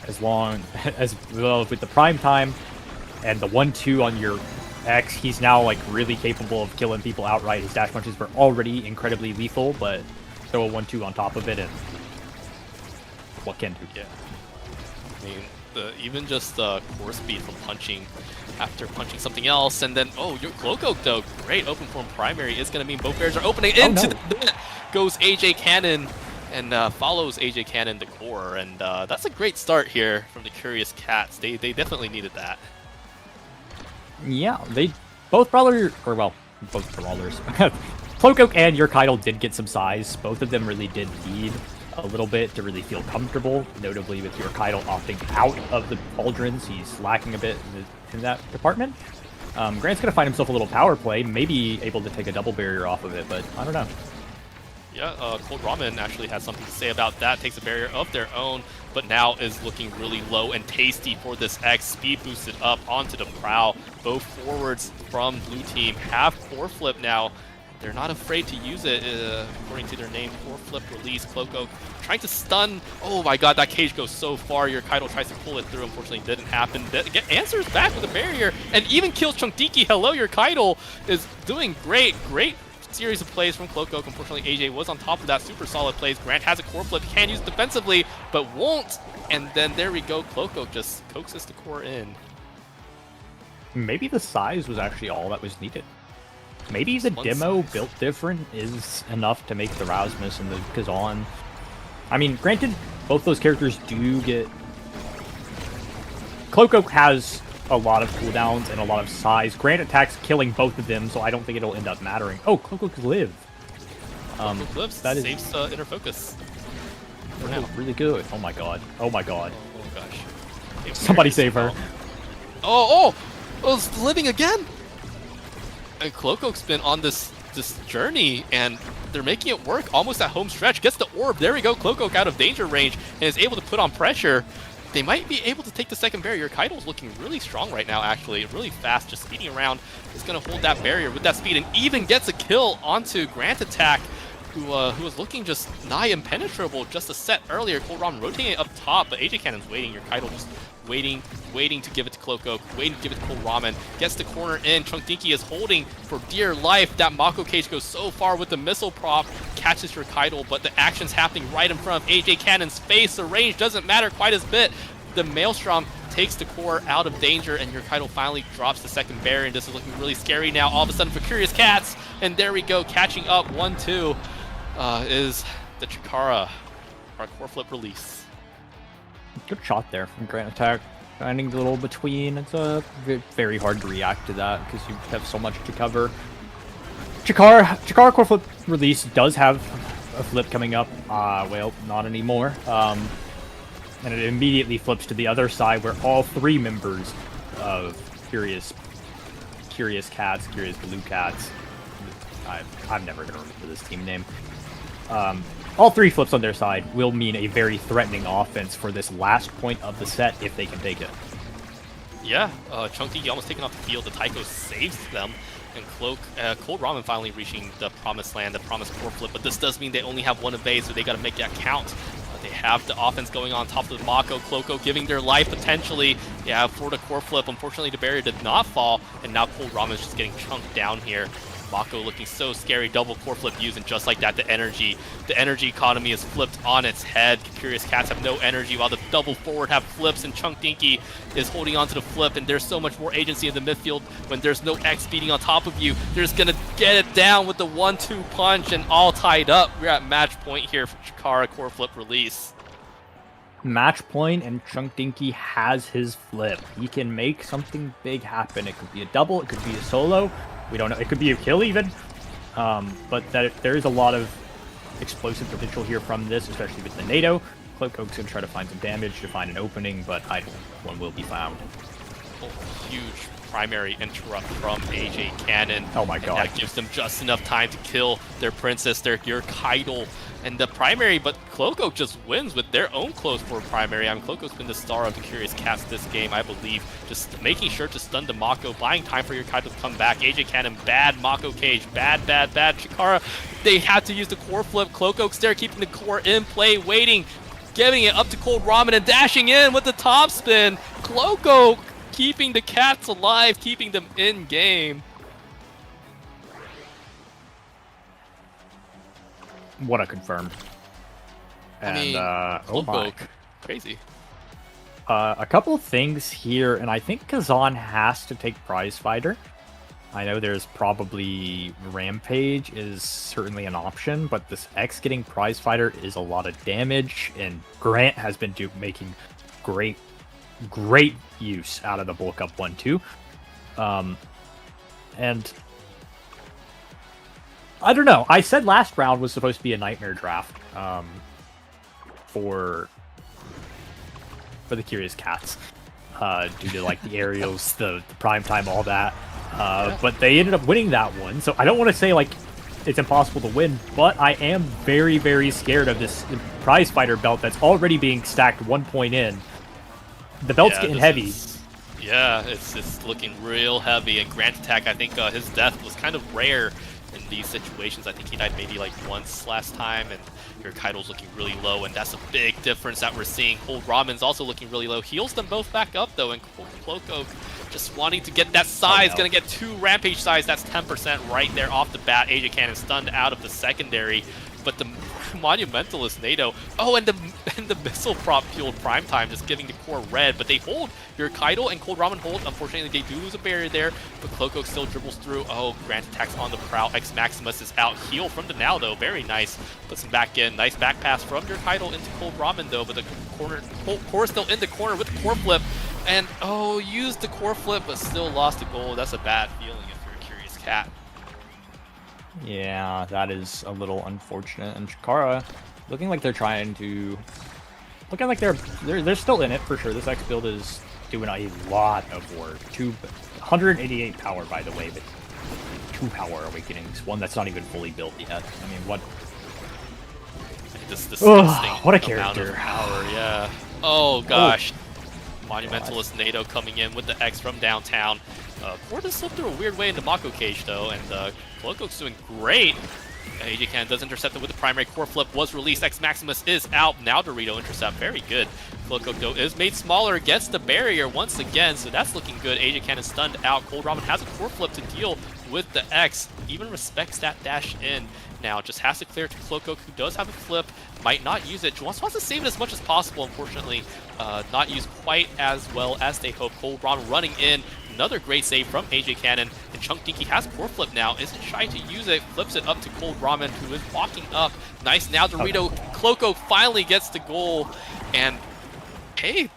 as long as well with the prime time and the 1-2 on your X, he's now like really capable of killing people outright. His dash punches were already incredibly lethal, but throw a 1-2 on top of it, and what can do? Yeah. I mean, even just the core speed from punching after punching something else, and then your Cloco though, great open form primary is going to mean both bears are opening into the net. Goes AJ Cannon and follows AJ Cannon the core, and that's a great start here from the Curious Cats. They definitely needed that. Yeah, they both brawlers, or well, both brawlers. Cloco and your Kydal did get some size. Both of them really did need a little bit to really feel comfortable, notably with your Kydal opting out of the pauldrons. He's lacking a bit in that department. Grant's going to find himself a little power play, maybe able to take a double barrier off of it, but I don't know. Yeah, Cold Ramen actually has something to say about that. Takes a barrier of their own, but now is looking really low and tasty for this X. Speed boosted up onto the prow. Both forwards from blue team have core flip now. They're not afraid to use it, according to their name. Core flip release. Cloco trying to stun. Oh my god, that cage goes so far. Your Kydal tries to pull it through. Unfortunately, didn't happen. Answers back with a barrier and even kills Chunkdiki. Hello, your Kydal is doing great. Great series of plays from Cloco. Unfortunately, AJ was on top of that. Super solid plays. Grant has a core flip. He can use it defensively, but won't. And then there we go. Cloco just coaxes the core in. Maybe the size was actually all that was needed. Maybe the demo built different is enough to make the Rasmus and the Kazan. I mean, granted, both those characters do get... Cloco has a lot of cooldowns and a lot of size. Grant attacks killing both of them, so I don't think it'll end up mattering. Oh, Cloco could live. Cloco lives, that saves inner focus. Really good. Oh my god. Oh my god. Oh gosh. Somebody save her. Oh, it's living again! And Cloco's been on this journey, and they're making it work almost at home stretch. Gets the orb. There we go. Cloco out of danger range and is able to put on pressure. They might be able to take the second barrier. Kydal's looking really strong right now, actually. Really fast, just speeding around. Is going to hold that barrier with that speed and even gets a kill onto Grant Attack, who was looking just nigh impenetrable just a set earlier. Cold Ramen rotating it up top, but AJ Cannon's waiting. Your Kydal just waiting to give it to Cloco, waiting to give it to Cold Ramen. Gets the corner in. Chunkdinky is holding for dear life. That Mako cage goes so far with the missile prop. Catches your Kydal, but the action's happening right in front of AJ Cannon's face. The range doesn't matter quite as bit. The Maelstrom takes the core out of danger, and your Kydal finally drops the second barrier, and this is looking really scary now. All of a sudden for Curious Cats, and there we go, catching up 1-2 is the Chikara. Our core flip release. Good shot there from Grant Attack. Finding the little between. It's very hard to react to that because you have so much to cover. Chikara core flip release does have a flip coming up. Well, not anymore. And it immediately flips to the other side where all three members of Curious Cats, Curious Blue Cats, I'm never going to remember this team name. All three flips on their side will mean a very threatening offense for this last point of the set if they can take it. Yeah, Chunky almost taken off the field. The Taiko saves them. And Cold Ramen finally reaching the promised land, the promised core flip. But this does mean they only have one evade, so they got to make that count. They have the offense going on top of the Mako. Cloco giving their life potentially. Yeah, for the core flip. Unfortunately, the barrier did not fall. And now Cold Ramen is just getting chunked down here. Mako looking so scary, double core flip used, and just like that, the energy economy is flipped on its head. Curious Cats have no energy, while the double forward have flips, and Chunkdinky is holding on to the flip, and there's so much more agency in the midfield when there's no X beating on top of you. They're just gonna get it down with the 1-2 punch, and all tied up. We're at match point here for Chikara core flip release. Match point, and Chunkdinky has his flip. He can make something big happen. It could be a double, it could be a solo. We don't know. It could be a kill even, but there is a lot of explosive potential here from this, especially with the NATO. Cloco's going to try to find some damage to find an opening, but I don't think one will be found. Oh, huge primary interrupt from AJ Cannon. Oh my god. And that gives them just enough time to kill their princess, your Kydal, and the primary, but Cloco just wins with their own close for primary. I mean, Cloco's been the star of the Curious Cats this game, I believe. Just making sure to stun the Mako, buying time for your Kydal to come back. AJ Cannon, bad Mako cage, bad. Chikara, they had to use the core flip. Cloco's there, keeping the core in play, waiting, giving it up to Cold Ramen and dashing in with the top spin. Cloco keeping the cats alive, keeping them in game. What a confirm. And, I mean, oh my. Crazy. A couple of things here, and I think Kazan has to take Prize Fighter. I know there's probably Rampage is certainly an option, but this X getting Prize Fighter is a lot of damage, and Grant has been making great use out of the bulk up 1-2. And I don't know. I said last round was supposed to be a nightmare draft for the Curious Cats due to like the aerials, the prime time, all that. But they ended up winning that one, so I don't want to say like it's impossible to win, but I am very, very scared of this Prize Fighter belt that's already being stacked 1 point in. The belt's getting heavy. Yeah, it's looking real heavy, and Grant Attack, I think his death was kind of rare in these situations. I think he died maybe like once last time, and your Kaido's looking really low, and that's a big difference that we're seeing. Cold Ramen's also looking really low. Heals them both back up though, and Cloak just wanting to get that size, gonna get 2 Rampage size. That's 10% right there off the bat. AJ Cannon stunned out of the secondary, but the Monumentalist NATO, and the missile prop fueled prime time, just giving the core red, but they hold. Your Kaido and Cold Ramen hold. Unfortunately, they do lose a barrier there, but Cloak still dribbles through. Grant Attacks on the prowl. X Maximus is out. Heal from the now though, very nice. Puts him back in. Nice back pass from your Kaido into Cold Ramen though, but the core still in the corner with the core flip, and used the core flip, but still lost the goal. That's a bad feeling if you're a Curious Cat. Yeah, that is a little unfortunate. And Chikara, looking like they're trying to, looking like they're still in it for sure. This X build is doing a lot of work. 188 power, by the way, but 2 power awakenings. One that's not even fully built yet. I mean, what? This what a character! Power, yeah. Oh gosh. Monumentalist NATO coming in with the X from downtown. Core just slipped through a weird way into Mako Cage though, and Cloak's doing great. AJ Cannon does intercept it with the primary. Core flip was released. X Maximus is out. Now Dorito intercept. Very good. Cloak though is made smaller. Gets the barrier once again, so that's looking good. AJ Cannon stunned out. Cold Ramen has a core flip to deal with the X. Even respects that dash in. Now just has to clear to Cloak, who does have a flip. Might not use it. Wants to save it as much as possible. Unfortunately, not used quite as well as they hope. Cold Ramen running in. Another great save from AJ Cannon, and Chunk Dinky has core flip now. Isn't shy to use it. Flips it up to Cold Ramen, who is walking up. Nice now Dorito. Cloak finally gets the goal, and hey,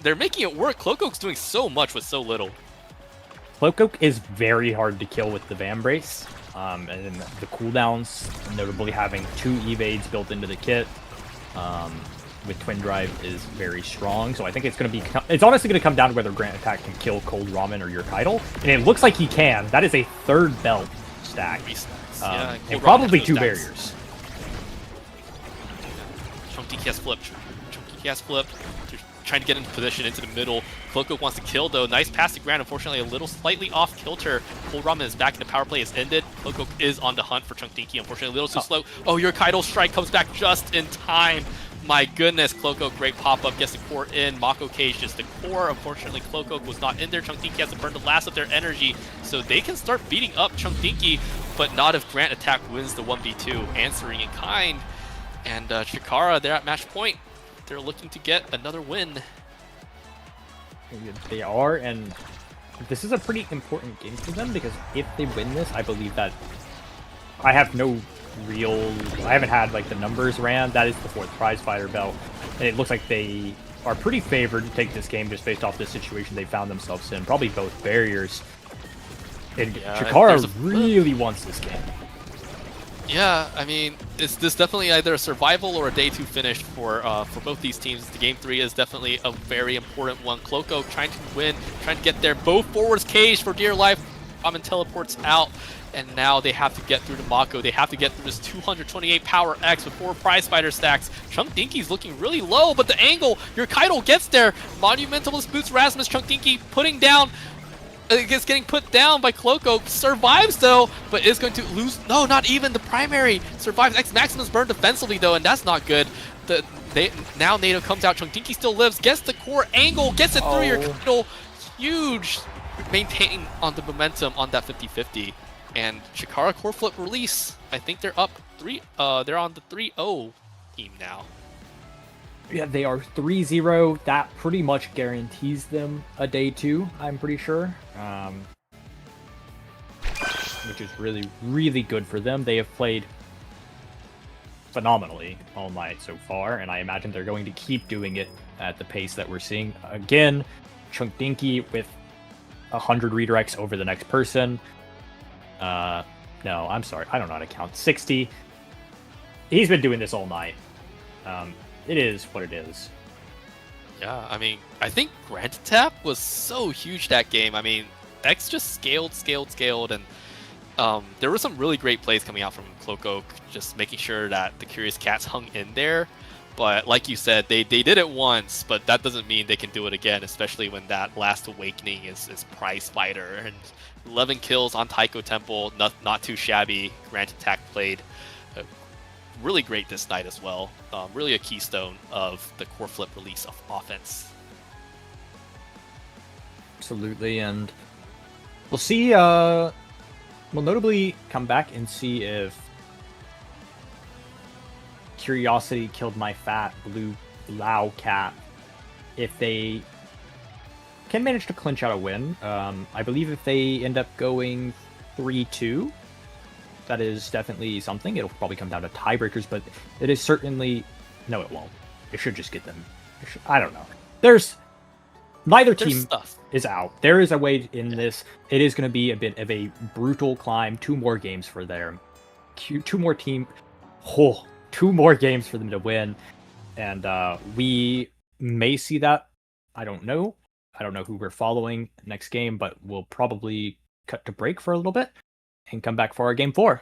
they're making it work. Cloak's doing so much with so little. Cloak is very hard to kill with the Vambrace, and the cooldowns, notably having 2 evades built into the kit. With Twin Drive is very strong, so I think it's honestly going to come down to whether Grant Attack can kill Cold Ramen or your Kaido, and it looks like he can. That is a 3rd belt stack, and probably 2 barriers. Chunky has flipped. They're trying to get into position into the middle. Cloak wants to kill though. Nice pass to Grant. Unfortunately, a little slightly off kilter. Cold Ramen is back, and the power play is ended. Cloak is on the hunt for Chunk Dinky. Unfortunately, a little too slow. Your Kaido strike comes back just in time. My goodness, Cloak, great pop-up, gets the core in. Mako Cage just the core. Unfortunately, Cloak was not in there. Chunk Dinky has to burn the last of their energy, so they can start beating up Chunk Dinky, but not if Grant Attack wins the 1v2, answering in kind. And Chikara, they're at match point. They're looking to get another win. They are, and this is a pretty important game for them, because if they win this, I believe that I haven't had like the numbers ran. That is the 4th Prize Fighter belt, and it looks like they are pretty favored to take this game just based off the situation they found themselves in. Probably both barriers. And Chikara really wants this game. Yeah, I mean, this definitely either a survival or a day 2 finish for both these teams. The game 3 is definitely a very important one. Cloak trying to win, trying to get there. Both forwards caged for dear life. Ramen teleports out. And now they have to get through to Mako. They have to get through this 228 power X with 4 Prize Fighter stacks. Chunk Dinky's looking really low, but the angle, your Kaido gets there. Monumentalist boots Rasmus. Chunk Dinky putting down, gets getting put down by Cloak. Survives though, but is going to lose. No, not even the primary. Survives. X Maximus burned defensively though, and that's not good. Now NATO comes out. Chunk Dinky still lives. Gets the core angle. Gets it through your Kaido. huge maintaining on the momentum on that 50-50. And Chikara core flip release. I think they're up 3. They're on the 3-0 team now. Yeah, they are 3-0. That pretty much guarantees them a day 2, I'm pretty sure. Which is really, really good for them. They have played phenomenally all night so far, and I imagine they're going to keep doing it at the pace that we're seeing. Again, Chunk Dinky with 100 redirects over the next person. No, I'm sorry. I don't know how to count. 60. He's been doing this all night. It is what it is. Yeah, I mean, I think Grand Tap was so huge that game. I mean, X just scaled, and there were some really great plays coming out from Cloak Oak, just making sure that the Curious Cats hung in there. But like you said, they did it once, but that doesn't mean they can do it again, especially when that last awakening is Prize Fighter. And 11 kills on Taiko Temple, not too shabby. Grand Attack played really great this night as well. Really a keystone of the core flip release of offense. Absolutely, and we'll see. We'll notably come back and see if Curiosity killed my fat blue Lao cat. If they can manage to clinch out a win, I believe if they end up going 3-2, that is definitely something. It'll probably come down to tiebreakers, but it is certainly... No, it won't. It should just get them... I don't know. Neither team is out. There is a way in this. It is going to be a bit of a brutal climb. 2 more games for them. 2 more games for them to win. And we may see that. I don't know. I don't know who we're following next game, but we'll probably cut to break for a little bit and come back for our game 4.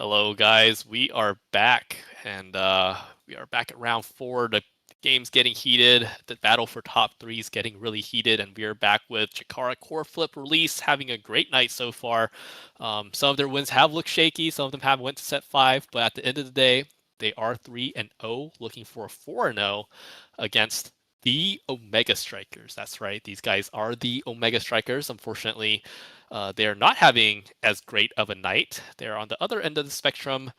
Hello, guys. We are back, and we are back at round 4. The game's getting heated. The battle for top 3 is getting really heated, and we are back with Chikara Core Flip Release having a great night so far. Some of their wins have looked shaky. Some of them have went to set 5, but at the end of the day, they are 3-0, looking for a 4-0 against the Omega Strikers. That's right. These guys are the Omega Strikers. Unfortunately, they are not having as great of a night. They're on the other end of the spectrum,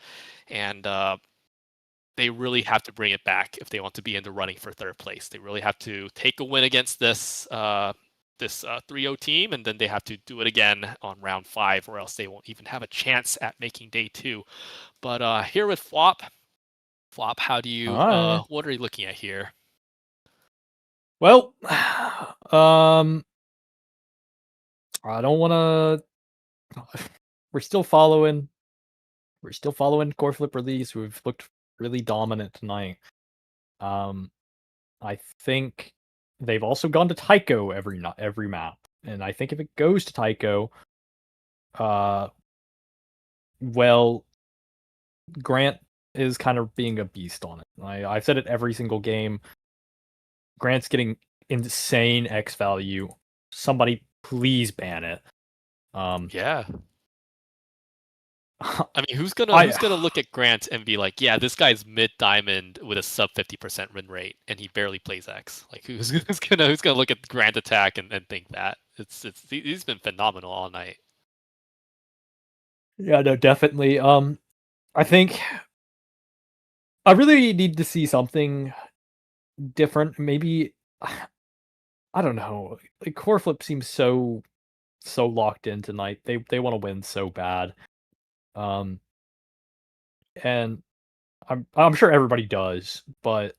and they really have to bring it back if they want to be in the running for third place. They really have to take a win against this 3-0 team, and then they have to do it again on round 5, or else they won't even have a chance at making day 2. But here with Flop, how do you? Hi. What are you looking at here? Well, I don't want to. We're still following. We're still following Core Flip Release. We've looked really dominant tonight. I think they've also gone to Tycho every map, and I think if it goes to Tycho, well, Grant is kind of being a beast on it. I've said it every single game. Grant's getting insane X value. Somebody please ban it. Yeah. I mean, who's gonna look at Grant and be like, yeah, this guy's mid diamond with a sub 50% win rate, and he barely plays X. Like, who's gonna look at Grant attack and think that he's been phenomenal all night. Yeah, no, definitely. I think I really need to see something different. Maybe I don't know. Like core flip seems so locked in tonight. They want to win so bad. Um, and I'm sure everybody does, but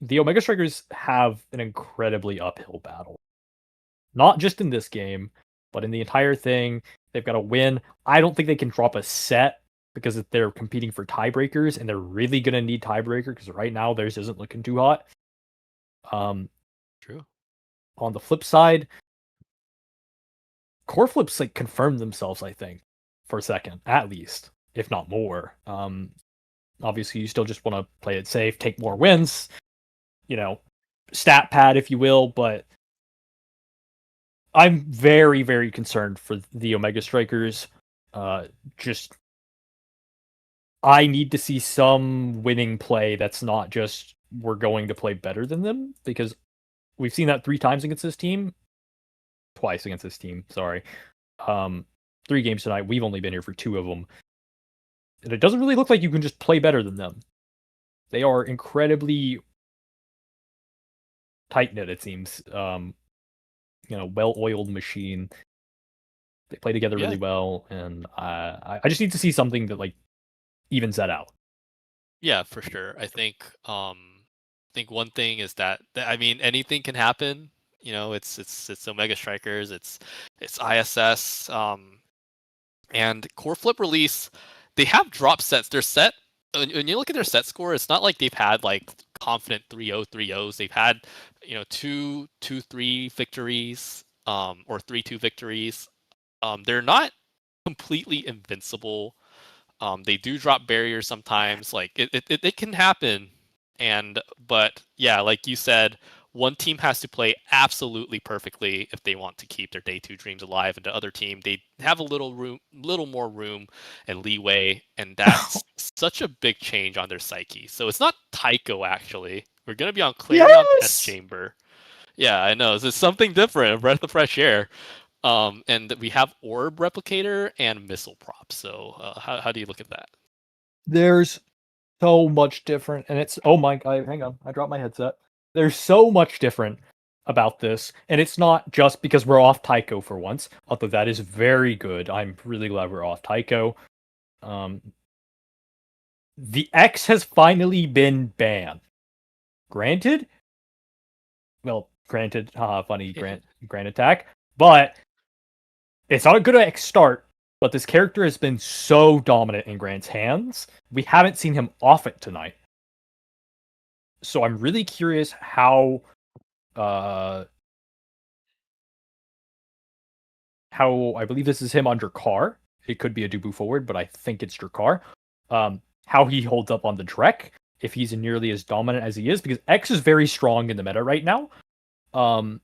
the Omega Strikers have an incredibly uphill battle. Not just in this game, but in the entire thing. They've got to win. I don't think they can drop a set because they're competing for tiebreakers, and they're really going to need tiebreaker because right now theirs isn't looking too hot. True. On the flip side, core flips like confirmed themselves, I think, for a second at least, if not more. Obviously, you still just want to play it safe, take more wins, you know, stat pad if you will, but I'm very, very concerned for the Omega Strikers. Just I need to see some winning play that's not just we're going to play better than them because we've seen that 3 times against this team, twice against this team. Sorry, 3 games tonight. We've only been here for 2 of them, and it doesn't really look like you can just play better than them. They are incredibly tight knit. It seems, well-oiled machine. They play together really well, and I just need to see something that like evens that out. Yeah, for sure. I think one thing is that I mean anything can happen. You know, it's Omega Strikers, it's ISS, and Core Flip release. They have drop sets. Their set when you look at their set score, it's not like they've had like confident 3-0 3-0s. They've had 2-3 victories, or 3-2 victories. They're not completely invincible. They do drop barriers sometimes. Like it can happen. But yeah, like you said, one team has to play absolutely perfectly if they want to keep their day 2 dreams alive, and the other team they have a little more room and leeway, and that's such a big change on their psyche. So it's not Tycho actually. We're gonna be on Clarion Test Yes! Chamber. Yeah, I know. It's something different, a breath of fresh air. And we have Orb Replicator and Missile Prop. So how do you look at that? There's so much different, and it's oh my god, hang on, I dropped my headset. There's so much different about this, and it's not just because we're off Tycho for once, although that is very good. I'm really glad we're off Tycho. The X has finally been banned. Granted, haha, funny grant attack, but it's not a good X start. But this character has been so dominant in Grant's hands. We haven't seen him off it tonight. So I'm really curious how I believe this is him on Drakkar. It could be a Dubu forward, but I think it's Drakkar. How he holds up on the Drek, if he's nearly as dominant as he is, because X is very strong in the meta right now. And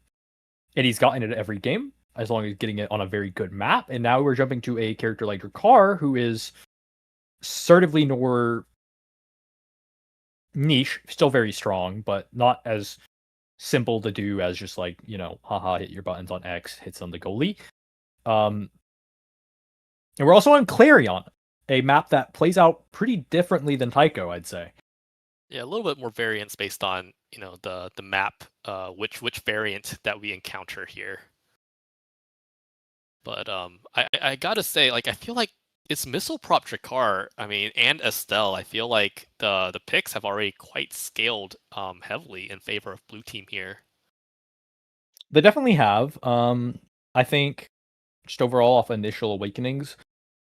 he's gotten it every game, as long as getting it on a very good map. And now we're jumping to a character like Drakkar, who is assertively more niche, still very strong, but not as simple to do as just like, haha, hit your buttons on X, hits on the goalie. And we're also on Clarion, a map that plays out pretty differently than Tycho, I'd say. Yeah, a little bit more variance based on the map, which variant that we encounter here. But I gotta say, like I feel like it's Missile Prop Drakkar, I mean, and Estelle. I feel like the picks have already quite scaled heavily in favor of blue team here. They definitely have. I think just overall off initial awakenings,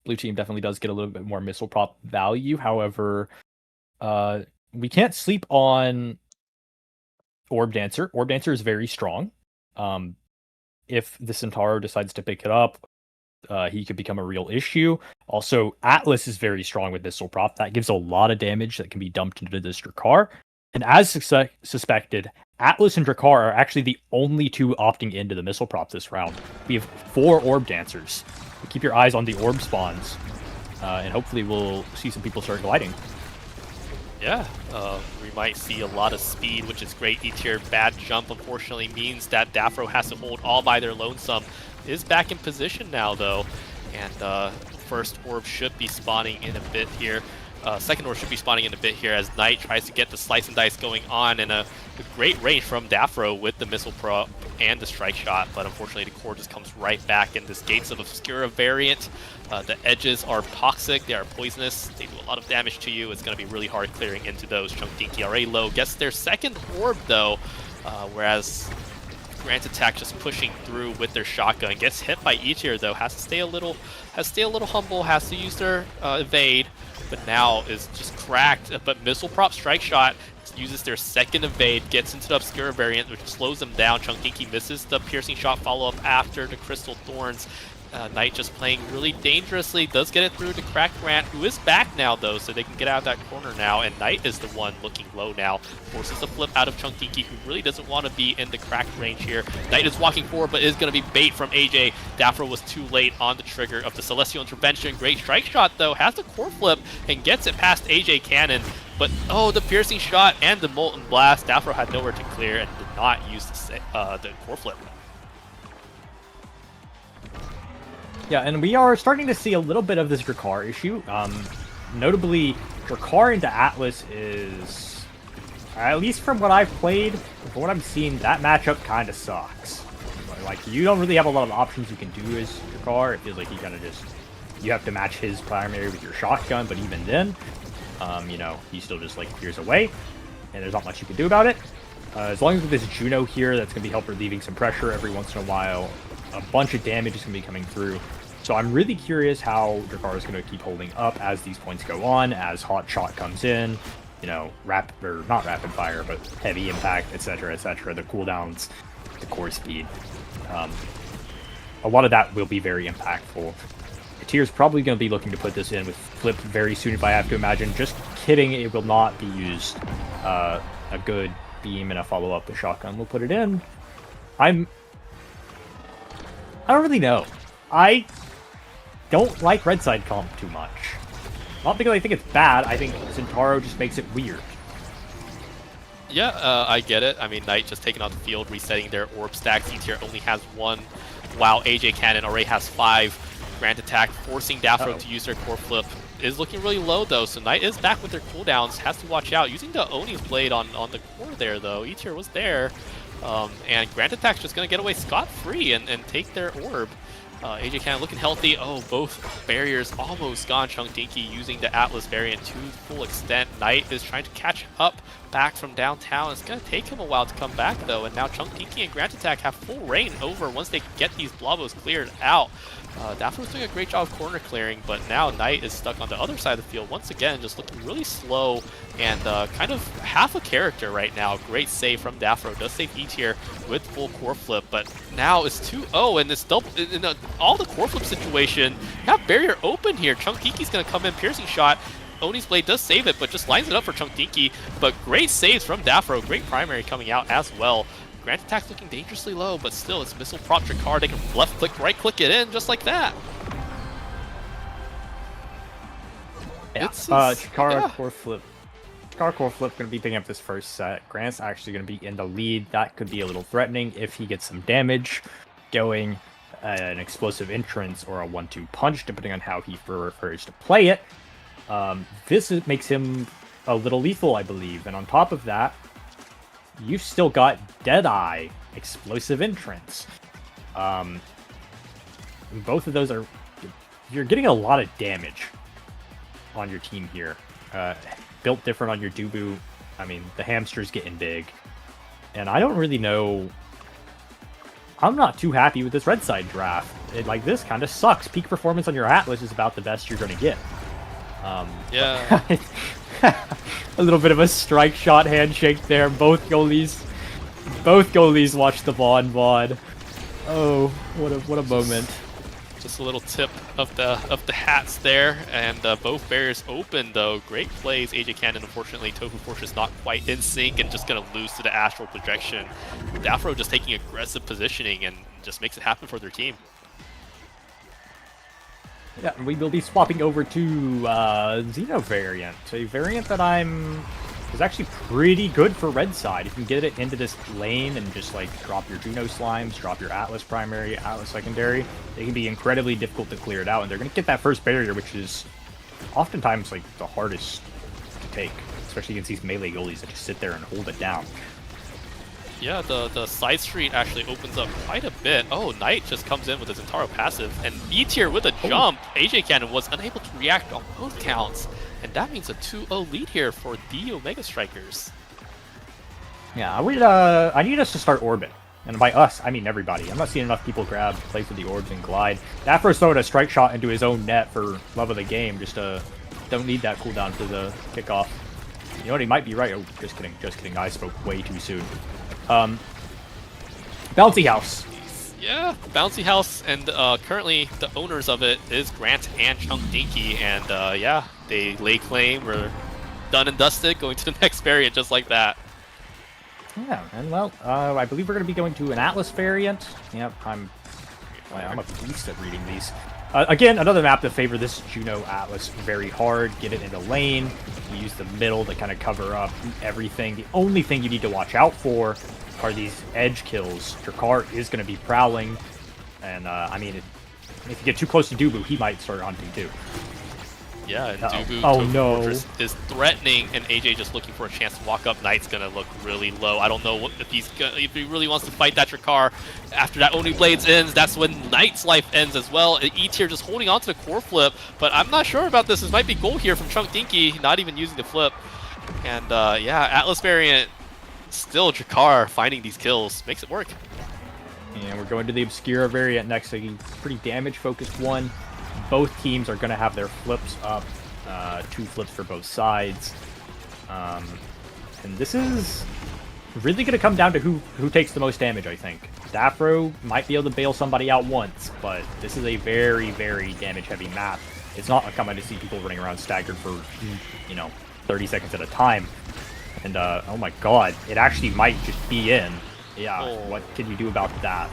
blue team definitely does get a little bit more missile prop value. However, we can't sleep on Orb Dancer. Orb Dancer is very strong. If the Centauro decides to pick it up, he could become a real issue. Also, Atlas is very strong with missile prop. That gives a lot of damage that can be dumped into this Drakkar. And as suspected, Atlas and Drakkar are actually the only 2 opting into the missile prop this round. We have 4 Orb Dancers. Keep your eyes on the Orb spawns, and hopefully we'll see some people start gliding. Yeah, we might see a lot of speed, which is great. E-tier bad jump, unfortunately, means that Dafro has to hold all by their lonesome. Is back in position now, though. And first orb should be spawning in a bit here. Second orb should be spawning in a bit here as Knight tries to get the slice and dice going on, and a great range from Dafro with the missile prop and the strike shot, but unfortunately the core just comes right back in this Gates of Obscura variant. The edges are toxic, they are poisonous, they do a lot of damage to you. It's going to be really hard clearing into those. Chunkinky already low, gets their second orb though, whereas Grant Attack just pushing through with their shotgun. Gets hit by E-tier though, has to stay a little humble, has to use their evade, but now is just cracked. But missile prop strike shot uses their second evade, gets into the Obscura variant, which slows them down. Chunkinky misses the piercing shot follow-up after the Crystal Thorns. Knight just playing really dangerously, does get it through to crack Grant, who is back now though, so they can get out of that corner now, and Knight is the one looking low now. Forces a flip out of Chunkinky, who really doesn't want to be in the cracked range here. Knight is walking forward, but is going to be bait from AJ. Dafro was too late on the trigger of the Celestial Intervention. Great strike shot though, has the core flip, and gets it past AJ Cannon. But oh, the piercing shot and the Molten Blast. Dafro had nowhere to clear and did not use the core flip. Yeah, and we are starting to see a little bit of this Drakkar issue. Notably, Drakkar into Atlas is, at least from what I've played, from what I'm seeing, that matchup kind of sucks. Like, you don't really have a lot of options you can do as Drakkar. It feels like you kind of just, you have to match his primary with your shotgun, but even then, you know, he still just, like, clears away, and there's not much you can do about it. As long as with this Juno here, that's going to be help relieving some pressure every once in a while. A bunch of damage is going to be coming through. So I'm really curious how Drakkar is going to keep holding up as these points go on, as Hot Shot comes in, you know, not rapid fire, but heavy impact, etc., the cooldowns, the core speed. A lot of that will be very impactful. Tier's probably going to be looking to put this in with Flip very soon, if I have to imagine. Just kidding, it will not be used. A good beam and a follow-up with shotgun will put it in. I don't really know. I don't like red side comp too much. Not because I think it's bad, I think Centauro just makes it weird. Yeah, I get it. I mean, Knight just taking out the field, resetting their orb stacks. E-tier only has 1, while AJ Cannon already has 5. Grant Attack forcing Dafro to use their core flip. Is looking really low though, so Knight is back with their cooldowns, has to watch out. Using the Oni's blade on the core there though. E-tier was there. And Grant Attack's just going to get away scot-free and take their orb. AJ Cannon looking healthy. Oh, both barriers almost gone. Chunkinky using the Atlas variant to full extent. Knight is trying to catch up back from downtown. It's going to take him a while to come back though, and now Chunkinky and Grant Attack have full reign over once they get these Blavos cleared out. Dafro's doing a great job of corner clearing, but now Knight is stuck on the other side of the field once again, just looking really slow and kind of half a character right now. Great save from Dafro, does save E-tier with full core flip, but now it's 2-0 and this double in all the core flip situation. You have barrier open here. Chunkinky's going to come in, piercing shot. Oni's blade does save it, but just lines it up for Chunkinky. But great saves from Dafro, great primary coming out as well. Grant Attack's looking dangerously low, but still, it's missile prop Drakkar. They can left click, right click it in, just like that. Yeah, Drakkar core flip. Drakkar core flip going to be picking up this first set. Grant's actually going to be in the lead. That could be a little threatening if he gets some damage going, an explosive entrance or a 1-2 punch, depending on how he prefers to play it. This makes him a little lethal, I believe. And on top of that, you've still got Deadeye, explosive entrance. Both of those are... You're getting a lot of damage on your team here. Built different on your Dubu. I mean, the hamster's getting big. And I don't really know... I'm not too happy with this red side draft. This kind of sucks. Peak performance on your Atlas is about the best you're going to get. Yeah. A little bit of a strike shot handshake there. Both goalies watch the VOD. Oh, what a moment. Just a little tip of the hats there, and both barriers open though. Great plays. AJ Cannon, unfortunately, Tofu Fortress not quite in sync and just gonna lose to the astral projection. Dafro just taking aggressive positioning and just makes it happen for their team. Yeah, we will be swapping over to Xeno variant, a variant that I'm is actually pretty good for red side. If you can get it into this lane and just like drop your Juno slimes, drop your Atlas primary, Atlas secondary, they can be incredibly difficult to clear it out, and they're going to get that first barrier, which is oftentimes like the hardest to take, especially against these melee goalies that just sit there and hold it down. Yeah, the side street actually opens up quite a bit. Oh, Knight just comes in with his Zentaro passive, and E tier with a jump. AJ Cannon was unable to react on both counts, and that means a 2-0 lead here for the Omega Strikers. Yeah, I need us to start Orbit. And by us, I mean everybody. I'm not seeing enough people grab, play for the orbs, and glide. Afro's throwing a strike shot into his own net for love of the game. Just don't need that cooldown for the kickoff. You know what? He might be right. Oh, just kidding. Just kidding. I spoke way too soon. Bouncy House. Yeah, Bouncy House, and currently the owners of it is Grant and Chunk Dinky, and yeah, they lay claim. We're done and dusted, going to the next variant just like that. Yeah, and well, I believe we're going to be going to an Atlas variant. Yep, I'm a beast at reading these. Again, another map to favor this Juno Atlas very hard. Get it into lane. You use the middle to kind of cover up everything. The only thing you need to watch out for are these edge kills. Drakkar is going to be prowling, and I mean, if you get too close to Dubu, he might start hunting too. Yeah, and Dubu no. is threatening, and AJ just looking for a chance to walk up. Knight's gonna look really low. I don't know if if he really wants to fight that Drakkar. After that Oni Blades ends, that's when Knight's life ends as well. E tier just holding on to the core flip, but I'm not sure about this. This might be goal here from Chunk Dinky, not even using the flip. And yeah, Atlas variant, still Drakkar finding these kills, makes it work. And we're going to the Obscura variant next, a pretty damage-focused one. Both teams are going to have their flips up, 2 flips for both sides. And this is really going to come down to who takes the most damage, I think. Dafro might be able to bail somebody out once, but this is a very, very damage-heavy map. It's not uncommon to see people running around staggered for, 30 seconds at a time. And, oh my god, it actually might just be in. Yeah, What can you do about that?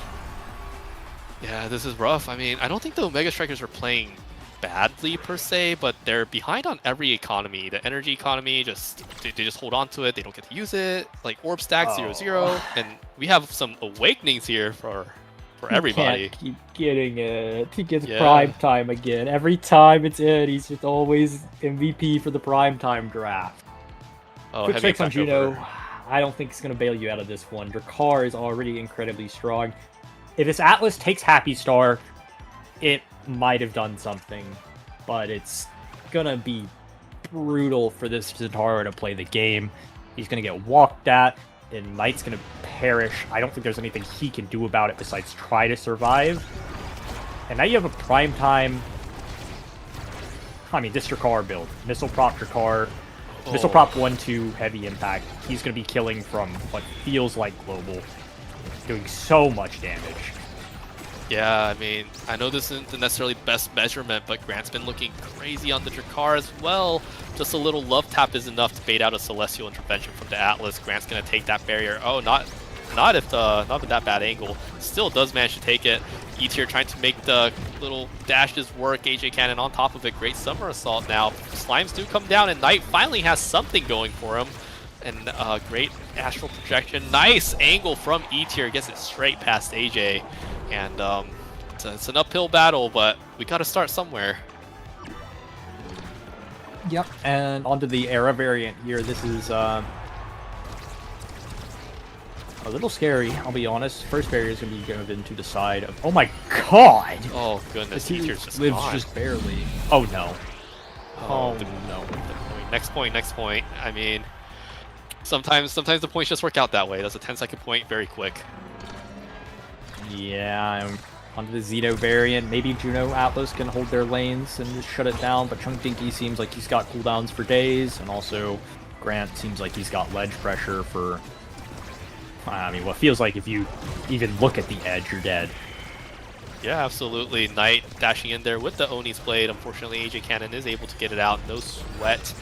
Yeah, this is rough. I mean, I don't think the Omega Strikers are playing badly per se, but they're behind on every economy. The energy economy, they just hold on to it. They don't get to use it. Like Orb Stack 0-0, and we have some awakenings here for everybody. Can't keep getting it. He gets prime time again. Every time it's in, he's just always MVP for the prime time draft. Oh, Quick fix on Juno. I don't think it's going to bail you out of this one. Drakkar is already incredibly strong. If this Atlas takes Happy Star, it might have done something, but it's going to be brutal for this Zentaro to play the game. He's going to get walked at, and Knight's going to perish. I don't think there's anything he can do about it besides try to survive. And now you have a prime time... I mean, this Drakkar build. Missile Prop Drakkar. Missile Prop 1-2 heavy impact. He's going to be killing from what feels like global. Doing so much damage. Yeah, I mean, I know this isn't necessarily best measurement, but Grant's been looking crazy on the Drakkar as well. Just a little love tap is enough to bait out a Celestial Intervention from the Atlas. Grant's gonna take that barrier. Oh, not with that bad angle. Still does manage to take it. E tier trying to make the little dashes work. AJ Cannon on top of it. Great Summer Assault now. Slimes do come down, and Knight finally has something going for him. And great astral projection. Nice angle from E tier. Gets it straight past AJ. And it's an uphill battle, but we got to start somewhere. Yep. And onto the Era variant here. This is a little scary, I'll be honest. First barrier is going to be given to the side of... Oh my god! Oh goodness, E tier's just lives gone. just barely. Oh no. Oh no. Next point. I mean... Sometimes the points just work out that way. That's a 10-second point, very quick. Yeah, onto the Zeno variant. Maybe Juno Atlas can hold their lanes and just shut it down, but Chunk Dinky seems like he's got cooldowns for days, and also Grant seems like he's got ledge pressure for... I mean, what feels like if you even look at the edge, you're dead. Yeah, absolutely. Knight dashing in there with the Oni's Blade. Unfortunately, AJ Cannon is able to get it out. No sweat.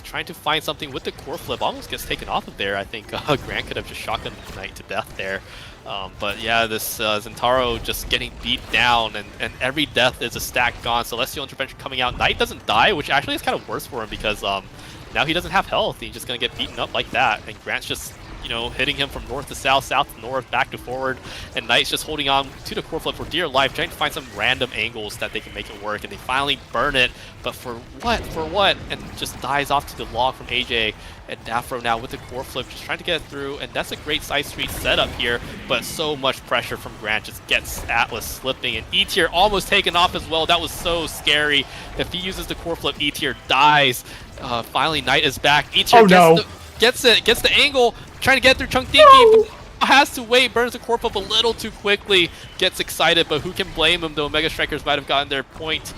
Trying to find something with the core flip. Almost gets taken off of there. I think Grant could have just shotgunned Knight to death there. But yeah, this Zentaro just getting beat down, and every death is a stack gone. Celestial Intervention coming out. Knight doesn't die, which actually is kind of worse for him because now he doesn't have health. He's just going to get beaten up like that. And Grant's just, you know, hitting him from north to south, south to north, back to forward. And Knight's just holding on to the core flip for dear life, trying to find some random angles that they can make it work. And they finally burn it. But for what? For what? And just dies off to the log from AJ. And Dafro now with the core flip, just trying to get through. And that's a great side street setup here. But so much pressure from Grant just gets Atlas slipping. And E-tier almost taken off as well. That was so scary. If he uses the core flip, E-tier dies. Finally, Knight is back. E-tier gets the angle, trying to get through Chunk Dinky, but has to wait, burns the core flip a little too quickly, gets excited, but who can blame him? The Omega Strikers might have gotten their point.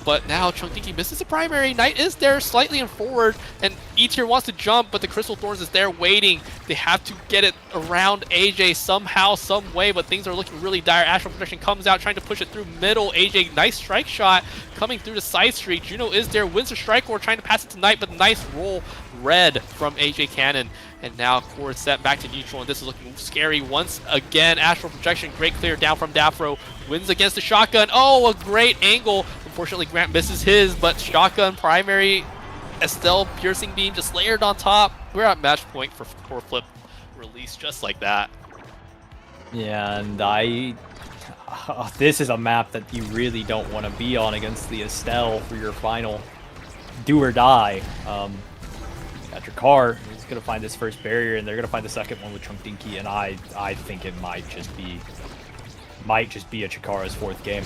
But now Chunk Dinky misses the primary. Knight is there slightly in forward, and E-tier wants to jump, but the Crystal Thorns is there waiting. They have to get it around AJ somehow, some way, but things are looking really dire. Astral Projection comes out, trying to push it through middle. AJ, nice strike shot coming through the side street. Juno is there, wins the strike or trying to pass it to Knight, but nice roll red from AJ Cannon. And now core is set back to neutral, and this is looking scary once again. Astral Projection, great clear down from Dafro. Wins against the shotgun. Oh, a great angle. Unfortunately, Grant misses his, but shotgun primary, Estelle piercing beam just layered on top. We're at match point for core flip release just like that. Yeah, and this is a map that you really don't want to be on against the Estelle for your final do or die. Got your car, he's gonna find this first barrier, and they're gonna find the second one with Chunk Dinky, and I think it might just be a Chikara's fourth game.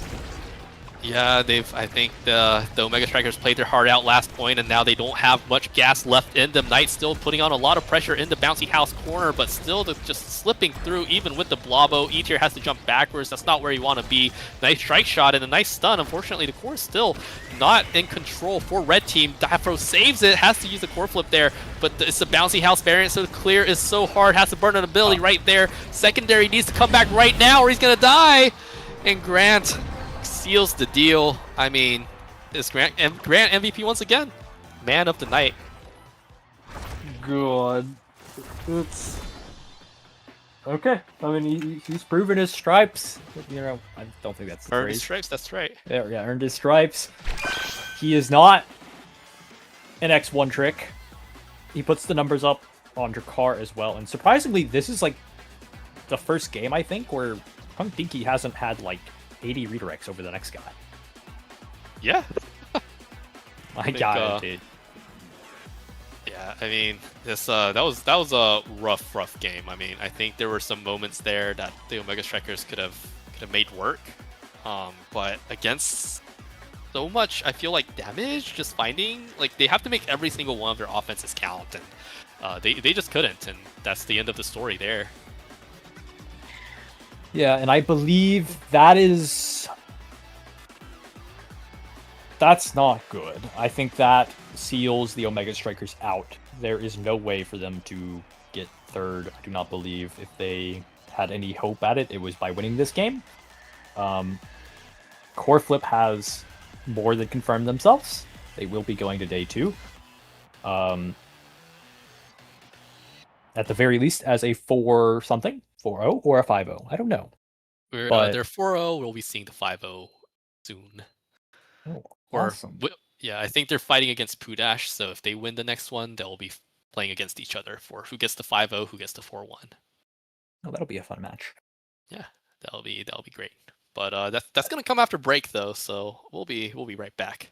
Yeah, I think the Omega Strikers played their heart out last point, and now they don't have much gas left in them. Knight still putting on a lot of pressure in the bouncy house corner, but still just slipping through even with the Blobo. E-tier has to jump backwards. That's not where you want to be. Nice strike shot and a nice stun. Unfortunately, the core is still not in control for red team. Dafro saves it, has to use the core flip there, but it's a bouncy house variant, so the clear is so hard. Has to burn an ability right there. Secondary needs to come back right now or he's going to die. And Grant seals the deal. I mean, it's Grant MVP once again. Man of the night. God. It's okay. I mean, he's proven his stripes. You know, I don't think that's the earned phrase. his stripes. That's right. Yeah, earned his stripes. He is not an X1 trick. He puts the numbers up on Drakkar as well. And surprisingly, this is like the first game, I think, where Chunk Dinky hasn't had like 80 redirects over the next guy. Yeah. My God, dude. Yeah, I mean, this that was a rough game. I mean, I think there were some moments there that the Omega Strikers could have made work, but against so much, I feel like damage, just finding like they have to make every single one of their offenses count, and they just couldn't, and that's the end of the story there. Yeah, and I believe that's not good. I think that seals the Omega Strikers out. There is no way for them to get third. I do not believe if they had any hope at it, it was by winning this game. Core Flip has more than confirmed themselves. They will be going to day 2. At the very least, as a 4-something. 4-0 or a 5-0. I don't know. They're 4-0. We'll be seeing the 5-0 soon. Oh, or awesome. Yeah, I think they're fighting against Pudash, so if they win the next one, they'll be playing against each other for who gets the 5-0, who gets the 4-1. Oh, that'll be a fun match. Yeah, that'll be great. But that's gonna come after break though, so we'll be right back.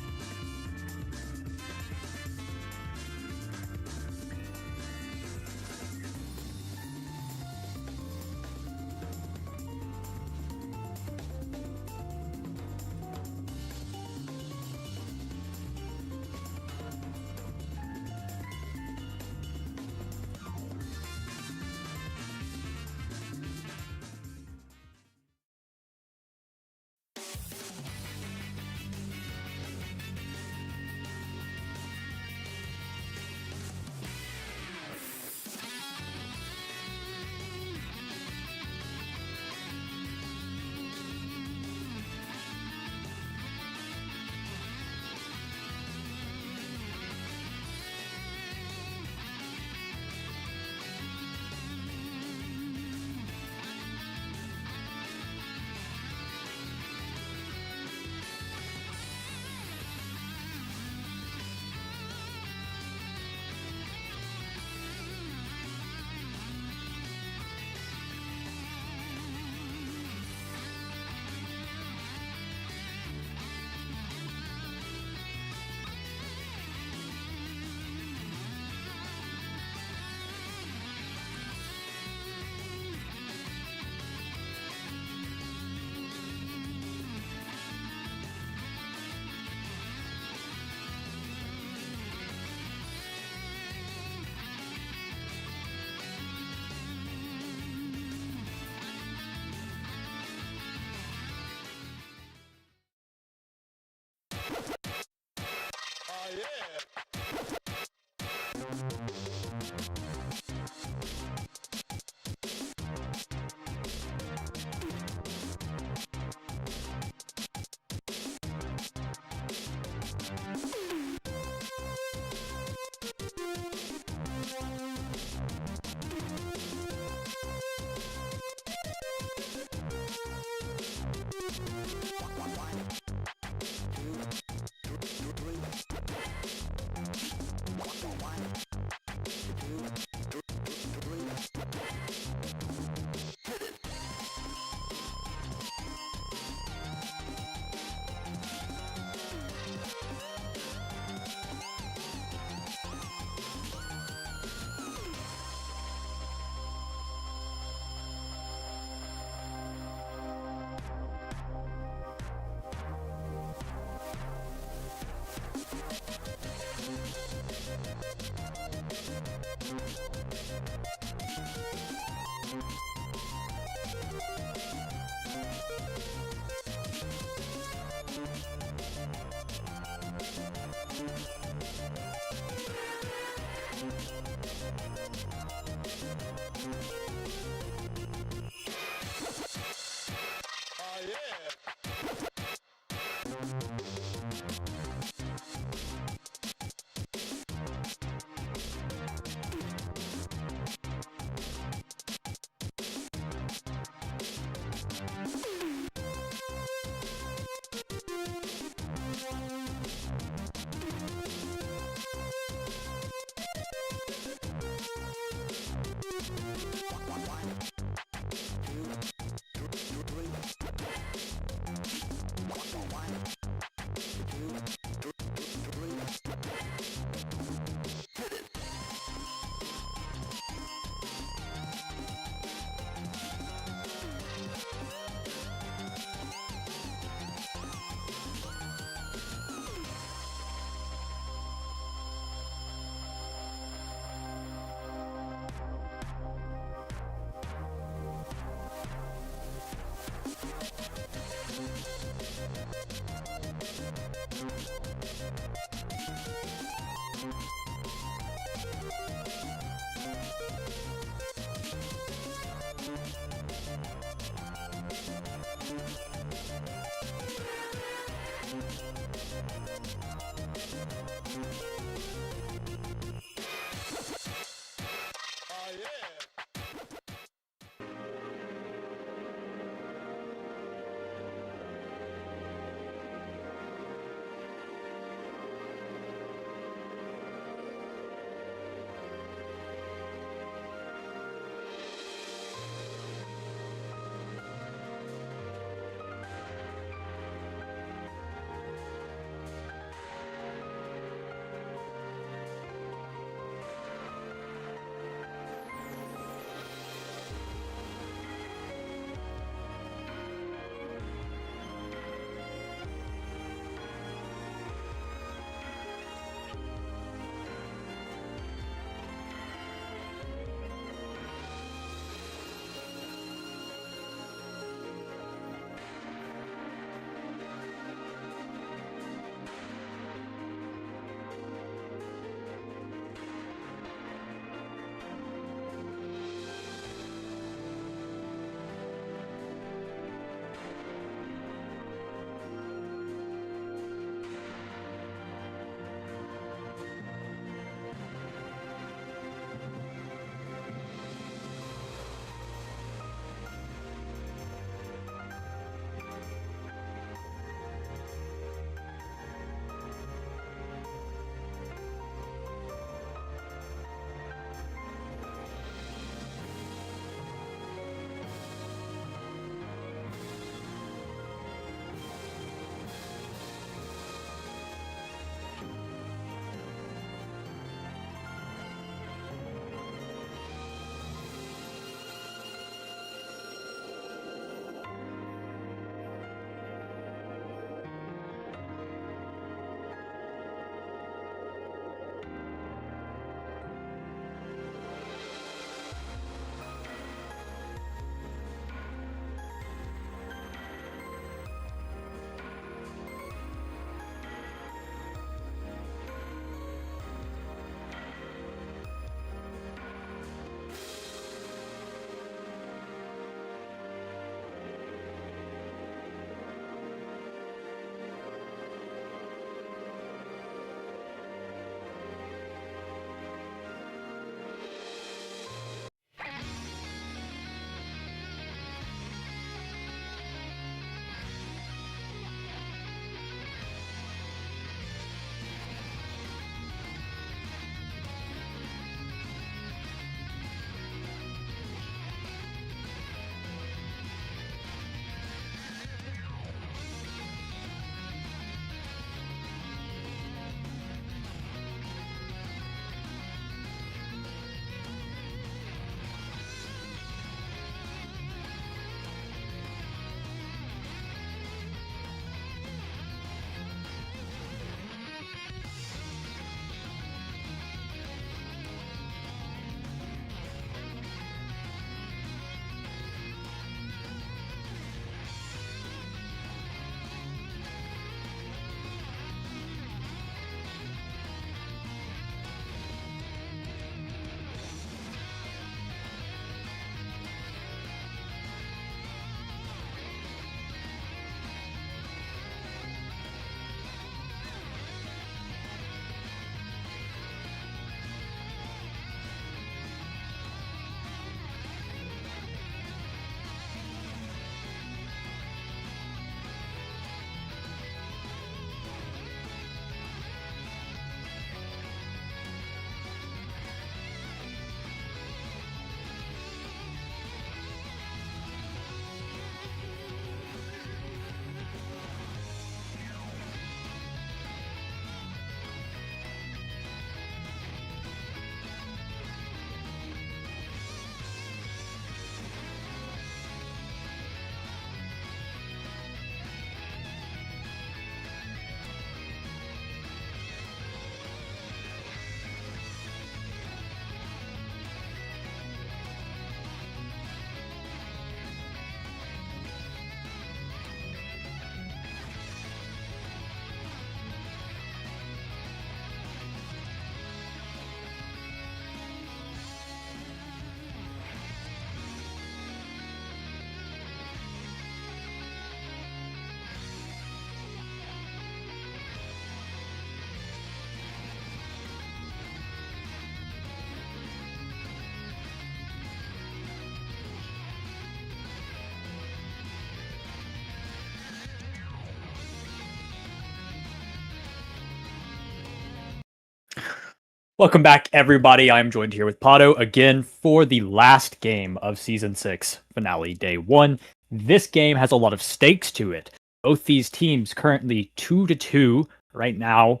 Welcome back, everybody. I'm joined here with Pato again for the last game of Season 6 Finale Day 1. This game has a lot of stakes to it. Both these teams currently 2-2 right now.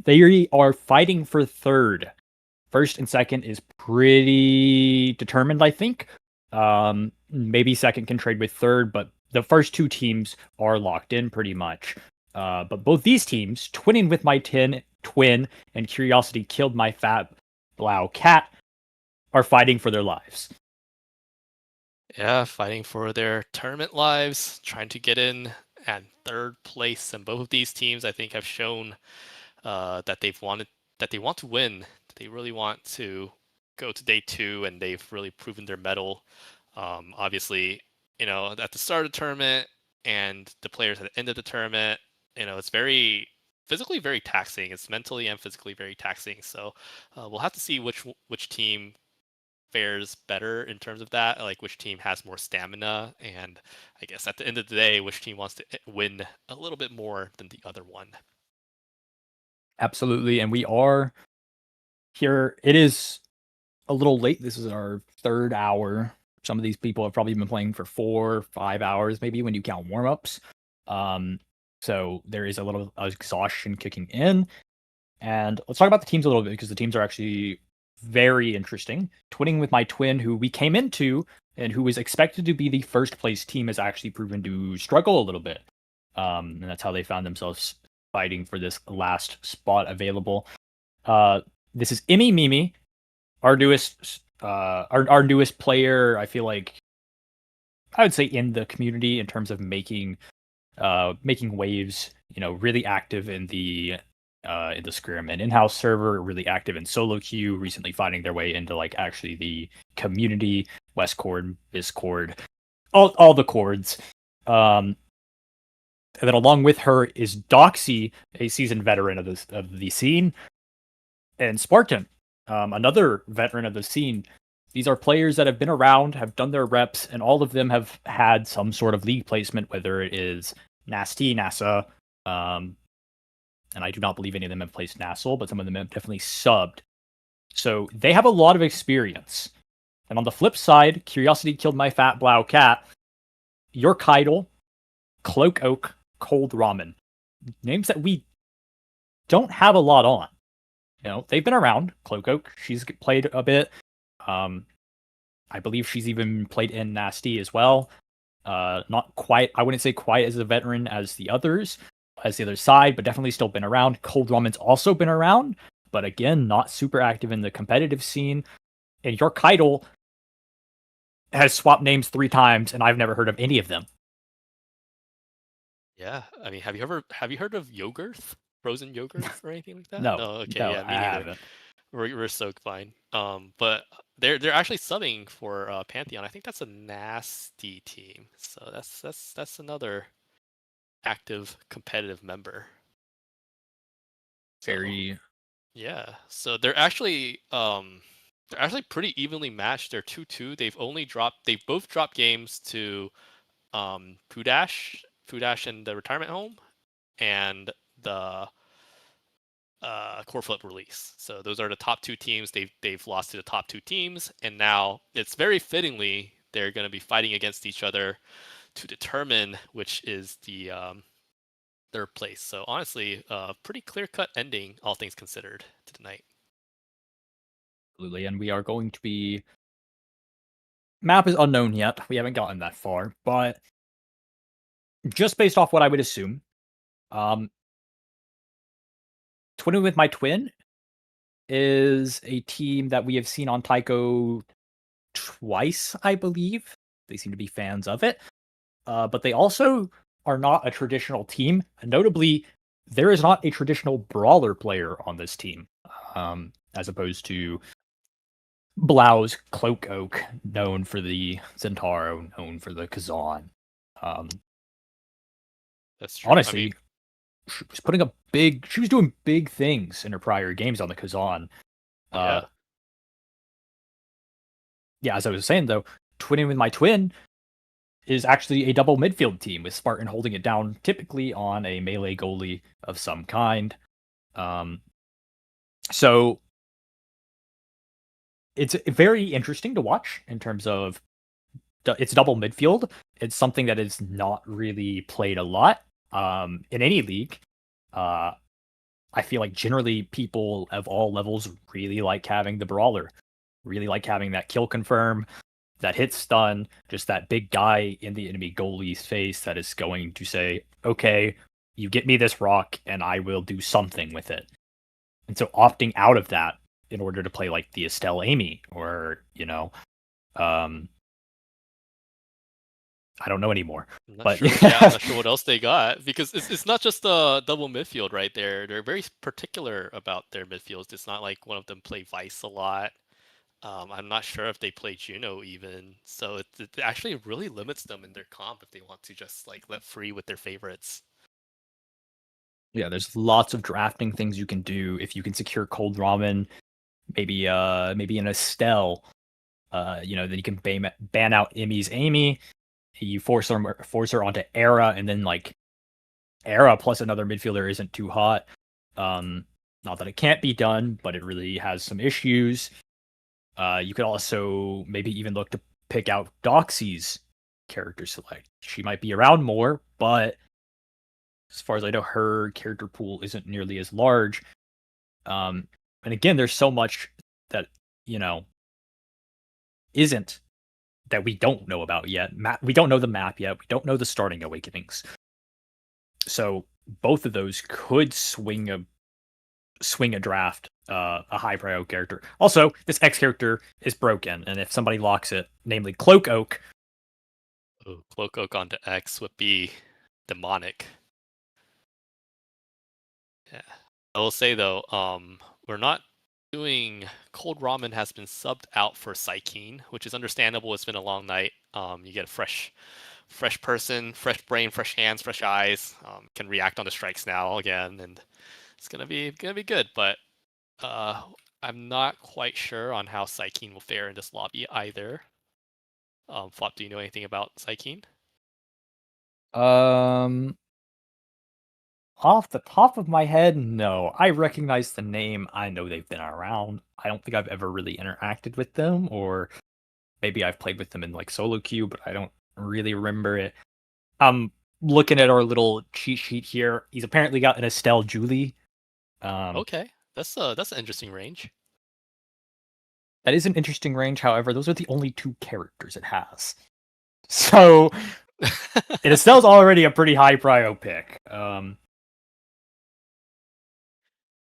They are fighting for third. First and second is pretty determined, I think. Maybe second can trade with third, but the first two teams are locked in pretty much. But both these teams, Twinning with my twin and Curiosity Killed My Fat Blau Cat, are fighting for their lives. Yeah, fighting for their tournament lives, trying to get in at third place. And both of these teams, I think, have shown that they want to win. That they really want to go to day 2, and they've really proven their mettle. Obviously, at the start of the tournament and the players at the end of the tournament, it's very physically very taxing. It's mentally and physically very taxing. So we'll have to see which team fares better in terms of that, like which team has more stamina, and I guess at the end of the day, which team wants to win a little bit more than the other one. Absolutely, and we are here. It is a little late. This is our third hour. Some of these people have probably been playing for 4 or 5 hours, maybe when you count warm-ups. So there is a little exhaustion kicking in. And let's talk about the teams a little bit, because the teams are actually very interesting. Twinning with my twin, who we came into and who was expected to be the first place team, has actually proven to struggle a little bit. And that's how they found themselves fighting for this last spot available. This is Imi Mimi, our newest player. I feel like I would say in the community in terms of making waves. Really active in the Scrim and in-house server, really active in solo queue, recently finding their way into actually the community, Westcord, Discord, all the chords. And then along with her is Doxy, a seasoned veteran of the scene, and Spartan, another veteran of the scene. These are players that have been around, have done their reps, and all of them have had some sort of league placement, whether it is Nasty, NASA, and I do not believe any of them have placed Nassel, but some of them have definitely subbed. So they have a lot of experience. And on the flip side, Curiosity Killed My Fat Blau Cat, Your Kydal, Cloak Oak, Cold Ramen. Names that we don't have a lot on. They've been around. Cloak Oak, she's played a bit. I believe she's even played in Nasty as well. Not quite, I wouldn't say quite as a veteran as the others, as the other side, but definitely still been around. Cold Ramen's also been around, but again, not super active in the competitive scene. And Your Kydal has swapped names 3 times, and I've never heard of any of them. Yeah, I mean, have you heard of Yogurth? Frozen yogurt or anything like that? No, okay, no, yeah, me I neither. haven't. We're so fine. But they're actually subbing for Pantheon. I think that's a nasty team. So that's another active competitive member. Very. Yeah. So they're actually pretty evenly matched. They're 2-2. They've both dropped games to Pudash in the retirement home, and the Core Flip release. So those are the top 2 teams. They've lost to the top 2 teams, and now it's very fittingly they're going to be fighting against each other to determine which is the third place. So honestly, pretty clear-cut ending, all things considered, to tonight. Absolutely, and we are going to be. Map is unknown yet. We haven't gotten that far, but just based off what I would assume, Twinning with my twin is a team that we have seen on Taiko twice, I believe. They seem to be fans of it. But they also are not a traditional team. Notably, there is not a traditional brawler player on this team, as opposed to Blau's Cloak Oak, known for the Zentaro, known for the Kazan. That's true. Honestly, I mean, she was doing big things in her prior games on the Kazan. Yeah. Yeah, as I was saying though, Twinning with my twin is actually a double midfield team, with Spartan holding it down typically on a melee goalie of some kind. So it's very interesting to watch in terms of it's double midfield. It's something that is not really played a lot in any league. I feel like generally people of all levels really like having the brawler, really like having that kill confirm, that hit stun, just that big guy in the enemy goalie's face that is going to say, okay, you get me this rock and I will do something with it. And so opting out of that in order to play like the Estelle Amy or, I don't know anymore. I'm not But sure. Yeah, I'm not sure what else they got because it's not just a double midfield right there. They're very particular about their midfields. It's not like one of them play Vice a lot. I'm not sure if they play Juno even. So it actually really limits them in their comp if they want to just like let free with their favorites. yeah, there's lots of drafting things you can do if you can secure cold ramen, maybe an Estelle. Then you can ban out Emmy's Amy. You force her onto Era, and then like Era plus another midfielder isn't too hot. Not that it can't be done, but it really has some issues. You could also maybe even look to pick out Doxy's character select. She might be around more, but as far as I know, her character pool isn't nearly as large. And again, there's so much that isn't that we don't know about yet. We don't know the map yet. We don't know the starting awakenings. So both of those could swing a draft, a high prio character. Also, this X character is broken, and if somebody locks it, namely Cloak Oak. Oh, Cloak Oak onto X would be demonic. Yeah. I will say though, we're not doing cold ramen has been subbed out for Psykeen, which is understandable. It's been a long night. You get a fresh person, fresh brain, fresh hands, fresh eyes. Can react on the strikes now again, and it's gonna be good. But I'm not quite sure on how Psykeen will fare in this lobby either. Flop, do you know anything about Psykeen? Off the top of my head, no. I recognize the name. I know they've been around. I don't think I've ever really interacted with them, or maybe I've played with them in like solo queue, but I don't really remember it. I'm looking at our little cheat sheet here. He's apparently got an Estelle Julie. Okay, that's an interesting range. That is an interesting range. However, those are the only two characters it has. So, and Estelle's already a pretty high prio pick.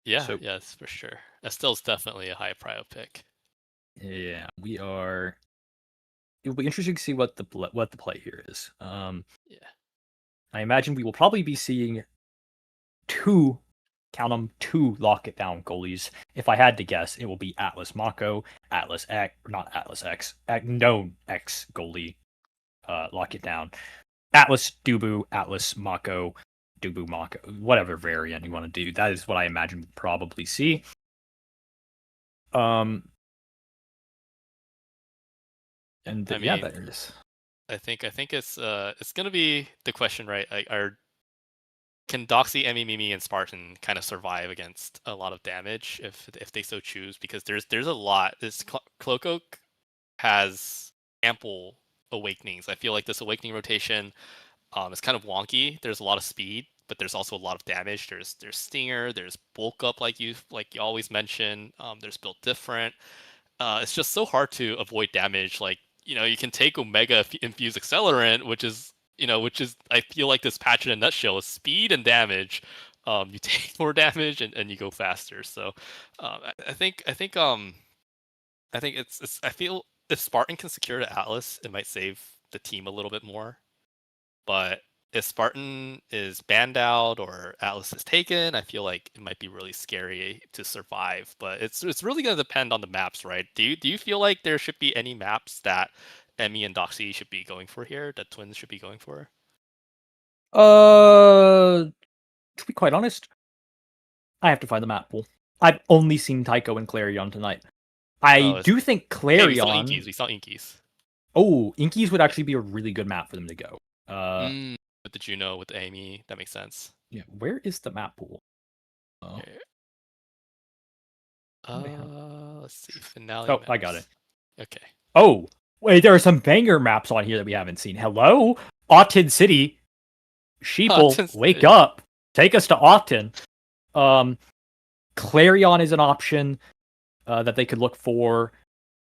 Yes, for sure. Estelle's definitely a high prio pick. Yeah, we are. It'll be interesting to see what the play here is. Yeah. I imagine we will probably be seeing two lock it down goalies. If I had to guess, it will be Atlas Mako, Atlas X, not Atlas X, known X goalie, lock it down. Atlas Dubu, Atlas Mako, Dubu Mako, whatever variant you want to do. That is what I imagine we'll probably see. And I mean, there it is. I think it's gonna be the question, right? Like, can Doxy, Emmy, Mimi, and Spartan kind of survive against a lot of damage if they so choose? Because there's a lot. This Cloak Oak has ample awakenings. I feel like this awakening rotation is kind of wonky. There's a lot of speed, but there's also a lot of damage. There's Stinger, there's bulk up like you always mention. There's built different. It's just so hard to avoid damage. Like, you can take Omega Infuse Accelerant, which is I feel like this patch in a nutshell is speed and damage. You take more damage and you go faster. So I think I feel if Spartan can secure the Atlas, it might save the team a little bit more. But if Spartan is banned out or Atlas is taken, I feel like it might be really scary to survive. But it's really gonna depend on the maps, right? Do you feel like there should be any maps that Emmy and Doxy should be going for here, that Twins should be going for? To be quite honest, I have to find the map pool. I've only seen Tycho and Clarion tonight. I do think Clarion. Hey, we saw Inkies. Oh, Inkies would actually be a really good map for them to go. With the Juno, with the Amy, that makes sense. Yeah, where is the map pool? Let's let's see. Finale. Oh, I got it. Okay. Oh, wait, there are some banger maps on here that we haven't seen. Hello? Auten City. Sheeple, Auten wake City. up. Take us to Auten. Clarion is an option that they could look for.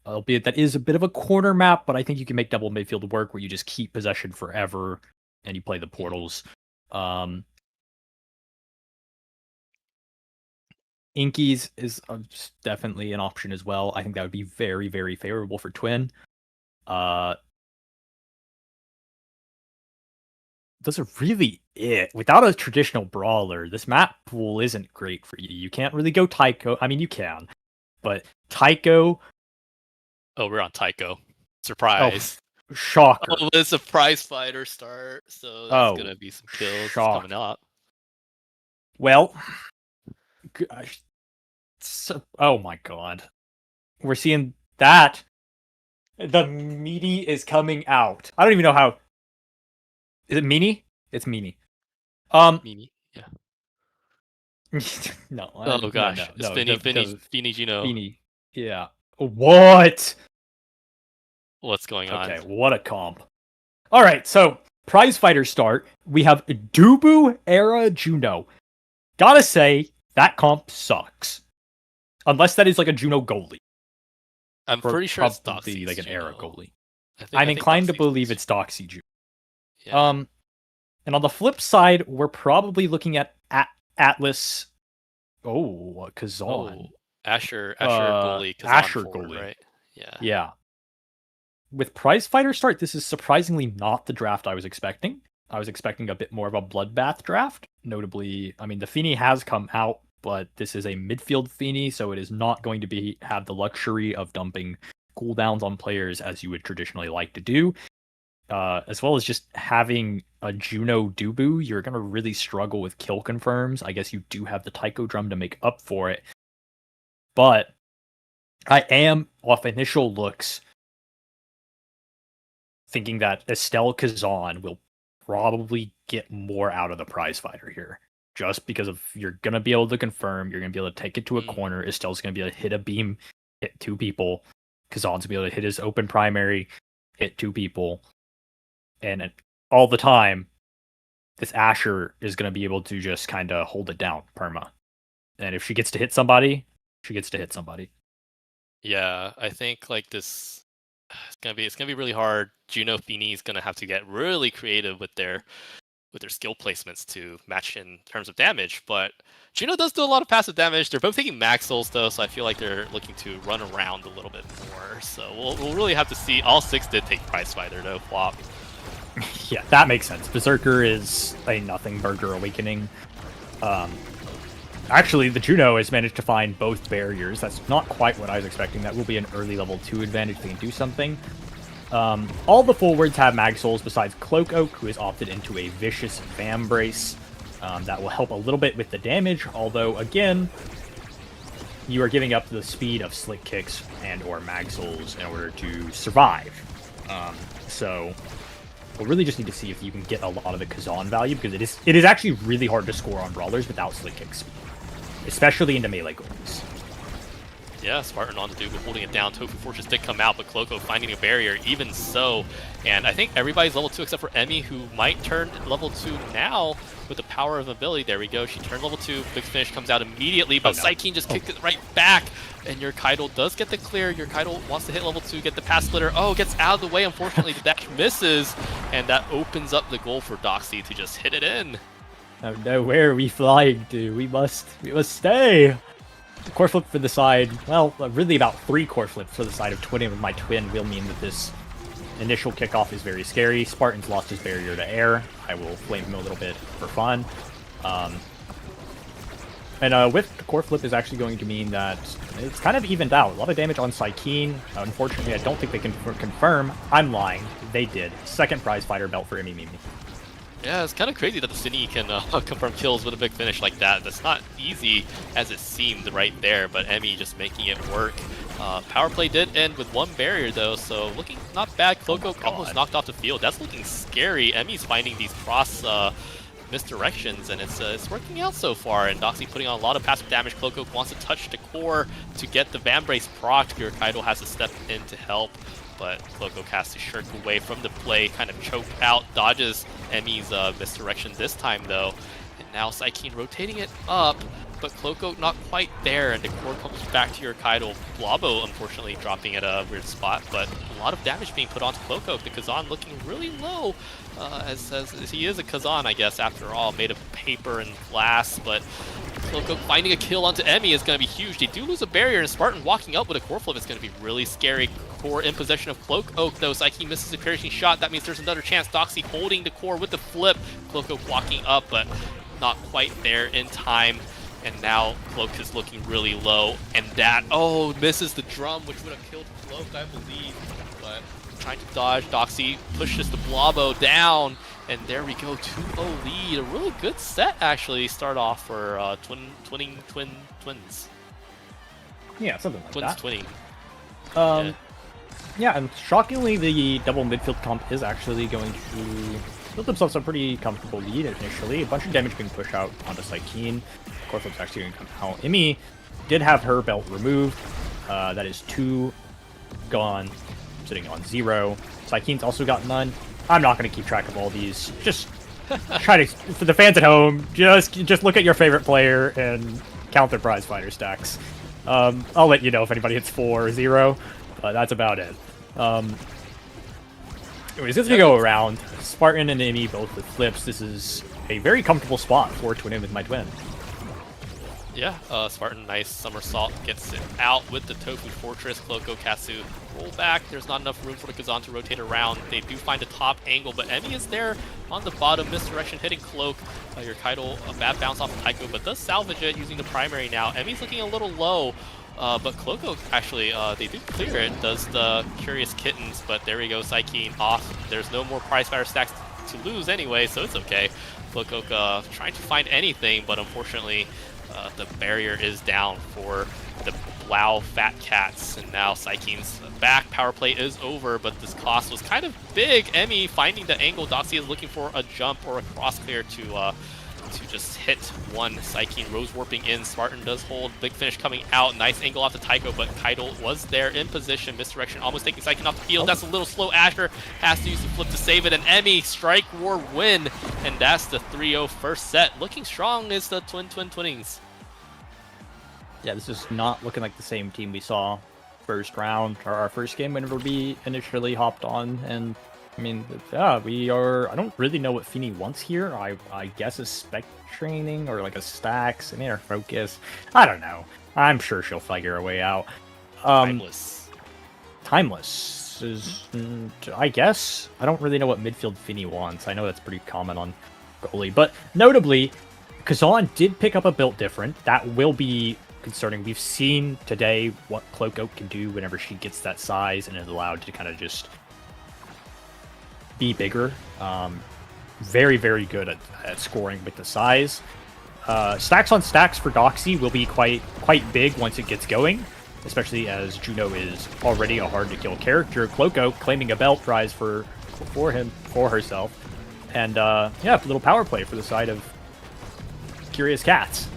Albeit that is a bit of a corner map, but I think you can make double midfield work where you just keep possession forever and you play the portals. Inkies is definitely an option as well. I think that would be very, very favorable for Twin. Those are really it. Without a traditional brawler, this map pool isn't great for you. You can't really go Tycho. I mean, you can, but Tycho. Oh, we're on Tycho. Surprise. Shocker. Oh, it's a prize fighter start, so that's gonna be some kills coming up. Well, oh my god. We're seeing that. The meaty is coming out. I don't even know how. Is it Meanie? It's Meanie. Meanie, yeah. No. Oh gosh, no, it's Finny Gino. Meanie. Yeah. What? What's going on? Okay, what a comp. All right, so prize fighter start. We have Dubu era Juno. Gotta say that comp sucks, unless that is like a Juno goalie. I'm pretty sure it's probably Doxy's like an era Juno. goalie. I'm inclined to believe it's Doxy Juno. Yeah. And on the flip side, we're probably looking at Atlas. Oh, Kazan. Oh, Asher goalie. Kazan Asher forward, goalie. right? Yeah. Yeah. With prize fighter start, this is surprisingly not the draft I was expecting. I was expecting a bit more of a bloodbath draft. Notably, I mean, the Feeny has come out, but this is a midfield Feeny, so it is not going to have the luxury of dumping cooldowns on players as you would traditionally like to do. As well as just having a Juno Dubu, you're going to really struggle with kill confirms. I guess you do have the Tycho Drum to make up for it. But I am, off initial looks, thinking that Estelle Kazan will probably get more out of the prize fighter here. Just because of you're going to be able to confirm, you're going to be able to take it to a corner. Estelle's going to be able to hit a beam, hit two people. Kazan's going to be able to hit his open primary, hit two people. And all the time, this Asher is going to be able to just kind of hold it down, perma. And if she gets to hit somebody, she gets to hit somebody. Yeah, I think like this, it's gonna be really hard. Juno Feeny is gonna have to get really creative with their skill placements to match in terms of damage. But Juno does do a lot of passive damage. They're both taking max souls though, so I feel like they're looking to run around a little bit more. So we'll really have to see. All six did take prize fighter though, flop. Yeah, that makes sense. Berserker is a nothing burger awakening. Actually, the Juno has managed to find both barriers. That's not quite what I was expecting. That will be an early level 2 advantage. They can do something. All the forwards have mag souls besides Cloak Oak, who has opted into a vicious Vam Brace. That will help a little bit with the damage, although, again, you are giving up the speed of Slick Kicks and or mag souls in order to survive. So we'll really just need to see if you can get a lot of the Kazan value, because it is actually really hard to score on brawlers without Slick Kicks, especially into melee goals. Yeah, Spartan on the Dubu holding it down. Tofu Fortress did come out, but Cloco finding a barrier even so. And I think everybody's level 2 except for Emmy, who might turn level 2 now with the power of ability. There we go. She turned level 2. Big Finish comes out immediately, but Psykeen just kicked it right back. And your Kaido does get the clear. Your Kaido wants to hit level 2, get the pass splitter. Oh, gets out of the way. Unfortunately, the dash misses. And that opens up the goal for Doxy to just hit it in. Oh no, where are we flying to? We must stay. The core flip for the side, well, really about 3 core flips for the side of Twinning with my Twin will mean that this initial kickoff is very scary. Spartan's lost his barrier to air. I will flame him a little bit for fun. And with the core flip is actually going to mean that it's kind of evened out. A lot of damage on Psykeen. Unfortunately, I don't think they can confirm. I'm lying. They did. Second prize fighter belt for Imi Mimi. Yeah, it's kind of crazy that the Cine can confirm kills with a big finish like that. That's not easy as it seemed right there, but Emmy just making it work. Power play did end with 1 barrier though, so looking not bad. Cloco almost knocked off the field. That's looking scary. Emmy's finding these cross misdirections, and it's working out so far. And Doxy putting on a lot of passive damage. Cloak wants to touch the core to get the Van Brace proc. Your Kaido has to step in to help, but Cloak has to shirk away from the play, kind of choke out, dodges Emmy's misdirection this time though. And now Psykeen rotating it up, but Cloak not quite there, and the core comes back to your Kaido. Blobbo unfortunately dropping at a weird spot, but a lot of damage being put onto Cloak. The Kazan looking really low, as he is a Kazan, I guess, after all, made of paper and glass, but Cloak finding a kill onto Emmy is going to be huge. They do lose a barrier, and Spartan walking up with a core flip is going to be really scary. Core in possession of Cloak though. Psyche misses a piercing shot. That means there's another chance. Doxy holding the core with the flip. Cloak walking up, but not quite there in time. And now Cloak is looking really low, and that, misses the drum, which would have killed Cloak, I believe. But trying to dodge, Doxy pushes the Blobbo down, and there we go, 2-0 lead. A really good set, actually, start off for Twins. Yeah, something like that. Twinning. Yeah, and shockingly, the double midfield comp is actually going to build themselves a pretty comfortable lead initially. A bunch of damage being pushed out onto Psykeen. Of course, it's actually going to come out. Emmy did have her belt removed. That is 2 gone, sitting on 0. Psykeen's also got none. I'm not going to keep track of all these. Just try to, for the fans at home, just look at your favorite player and count their prize fighter stacks. I'll let you know if anybody hits 4 or 0, but that's about it. Anyways, as we go around, Spartan and Emmy both with flips. This is a very comfortable spot for Twin with my twin. Yeah, Spartan, nice somersault, gets it out with the Tofu Fortress. Cloco, Katsu roll back. There's not enough room for the Kazan to rotate around. They do find a top angle, but Emmy is there on the bottom. Misdirection hitting Cloak. Your Kaido, a bad bounce off of Taiko, but does salvage it using the primary now. Emmy's looking a little low, but Cloco actually, they do clear it. Does the Curious Kittens, but there we go, Psykeen off. There's no more prize fire stacks to lose anyway, so it's okay. Cloco trying to find anything, but unfortunately, the barrier is down for the Blau Fat Cats, and now Psykeen's back power play is over, but this cost was kind of big. Emmy finding the angle. Doxy is looking for a jump or a cross clear to just hit one. Psykeen rose warping in. Spartan does hold. Big finish coming out. Nice angle off the Taiko, but Kaido was there in position. Misdirection almost taking Psykeen off the field. That's a little slow. Asher has to use the flip to save it, and Emmy strike war win, and that's the 3-0 first set. Looking strong is the Twinnings. Yeah, this is not looking like the same team we saw first round, or our first game whenever we initially hopped on. And I mean, yeah, we are, I don't really know what Feeny wants here. I guess a spec training or like a stacks, an inner focus. I don't know. I'm sure she'll figure a way out. Timeless is, I guess. I don't really know what midfield Feeny wants. I know that's pretty common on goalie, but notably, Kazan did pick up a build different. That will be concerning. We've seen today what Cloak Oak can do whenever she gets that size and is allowed to kind of just be bigger. Very, very good at scoring with the size. Stacks on stacks for Doxy will be quite big once it gets going, especially as Juno is already a hard-to-kill character. Cloak Oak claiming a belt prize for herself. And yeah, a little power play for the side of Curious Cats.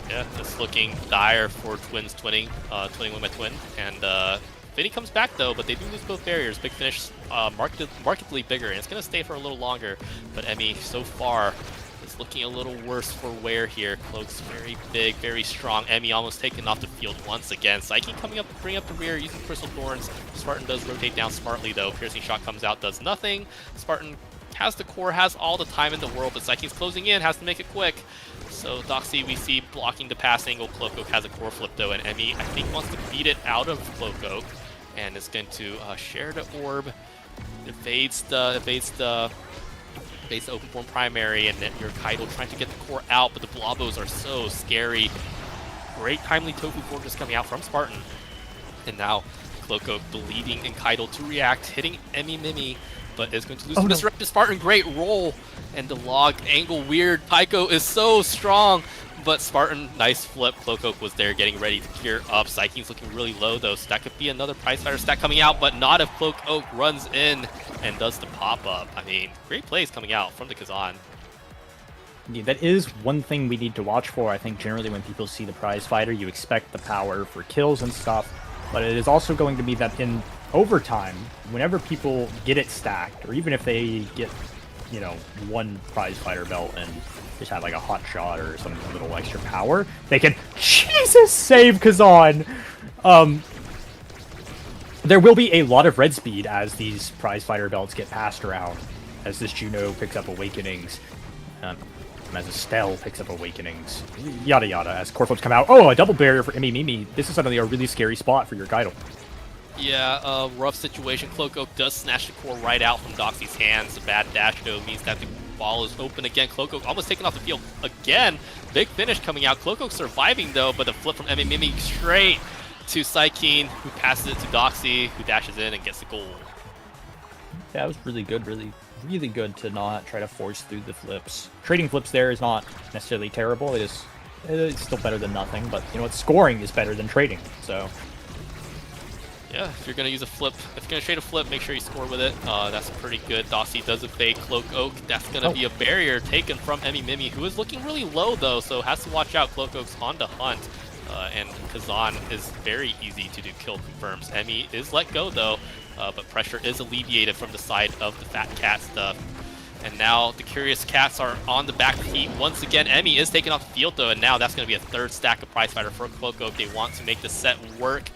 Yeah, just looking dire for Twins twinning with my twin. And Vinny comes back though, but they do lose both barriers. Big finish, markedly bigger, and it's going to stay for a little longer. But Emmy, so far, is looking a little worse for wear here. Cloak's very big, very strong. Emmy almost taken off the field once again. Psyche coming up, bring up the rear using Crystal Thorns. Spartan does rotate down smartly though. Piercing shot comes out, does nothing. Spartan has the core, has all the time in the world, but Psyche's closing in, has to make it quick. So Doxy, we see blocking the pass angle. Cloak Oak has a core flip though, and Emmy, I think, wants to beat it out of Cloak Oak, and is going to share the orb. Evades the open form primary, and then your Kaido trying to get the core out, but the Blobos are so scary. Great timely Tofu Fortress coming out from Spartan, and now Cloak Oak believing in Kaido to react, hitting Emmy Mimi, but is going to lose to Misdirected Spartan. Great roll, and the log angle weird. Taiko is so strong, but Spartan, nice flip. Cloak Oak was there getting ready to gear up. Psyche's looking really low though, so that could be another prize fighter stack coming out, but not if Cloak Oak runs in and does the pop-up. I mean, great plays coming out from the Kazan. Yeah, that is one thing we need to watch for. I think generally when people see the prize fighter, you expect the power for kills and stuff, but it is also going to be that in overtime, whenever people get it stacked, or even if they get, you know, one prize fighter belt and just have like a hot shot or some little extra power, they can Jesus save Kazan. There will be a lot of red speed as these prize fighter belts get passed around, as this Juno picks up Awakenings, as Estelle picks up Awakenings, yada yada, as core flips come out. Oh, a double barrier for Mimi. This is suddenly a really scary spot for your Kaido. Yeah, rough situation. Cloak Oak does snatch the core right out from Doxy's hands. A bad dash, though, means that the ball is open again. Cloak Oak almost taken off the field again. Big finish coming out. Cloak Oak surviving, though, but a flip from Mimi straight to Psykeen, who passes it to Doxy, who dashes in and gets the goal. Yeah, it was really good, really good to not try to force through the flips. Trading flips there is not necessarily terrible. It's still better than nothing, but you know what? Scoring is better than trading, so... Yeah, if you're going to use a flip, if you're going to trade a flip, make sure you score with it. That's pretty good. Doxy does a fake Cloak Oak. That's going to be a barrier taken from Mimi, who is looking really low, though, so has to watch out. Cloak Oak's on the hunt, and Kazan is very easy to do kill confirms. Emmy is let go, though, but pressure is alleviated from the side of the Fat Cat stuff. And now the Curious Cats are on the back feet. Once again, Emmy is taken off the field, though, and now that's going to be a third stack of prize fighter for Cloak Oak. They want to make the set work.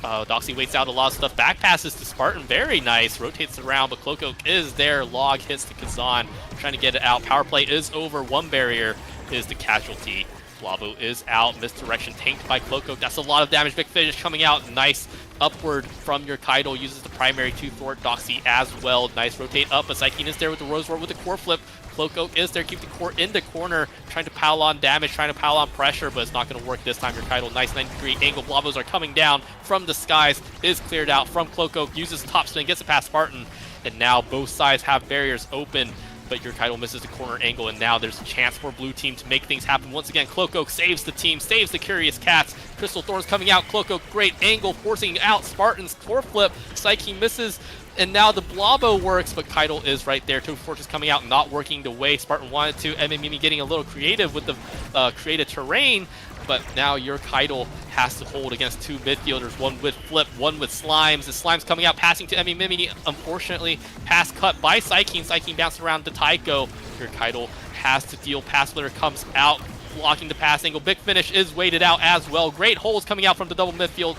Doxy waits out a lot of stuff. Back passes to Spartan. Very nice. Rotates around, but Cloak Oak is there. Log hits to Kazan. Trying to get it out. Power play is over. One barrier is the casualty. Blavo is out. Misdirection tanked by Cloak Oak. That's a lot of damage. Big Finish coming out. Nice upward from your Kaido. Uses the primary to thwart Doxy as well. Nice rotate up. But Psykeen is there with the Rose Ward with the core flip. Cloak Oak is there, keep the core in the corner, trying to pile on damage, trying to pile on pressure, but it's not going to work this time. Your Kaido, nice 90-degree angle. Blavos are coming down from the skies, is cleared out from Cloak Oak, uses top spin, gets it past Spartan, and now both sides have barriers open, but your Kaido misses the corner angle, and now there's a chance for blue team to make things happen. Once again, Cloak Oak saves the team, saves the Curious Cats. Crystal Thorns coming out, Cloak Oak, great angle, forcing out Spartan's core flip. Psyche misses. And now the Blabo works, but Kaido is right there. Two Fortress coming out, not working the way Spartan wanted to. Mimi getting a little creative with the created terrain, but now your Kaido has to hold against two midfielders, one with Flip, one with Slimes. The Slimes coming out, passing to Mimi. Unfortunately, pass cut by Psykeen. Psykeen bouncing around to Taiko. Your Kaido has to deal. Pass splitter comes out, blocking the pass angle. Big Finish is weighted out as well. Great holes coming out from the double midfield.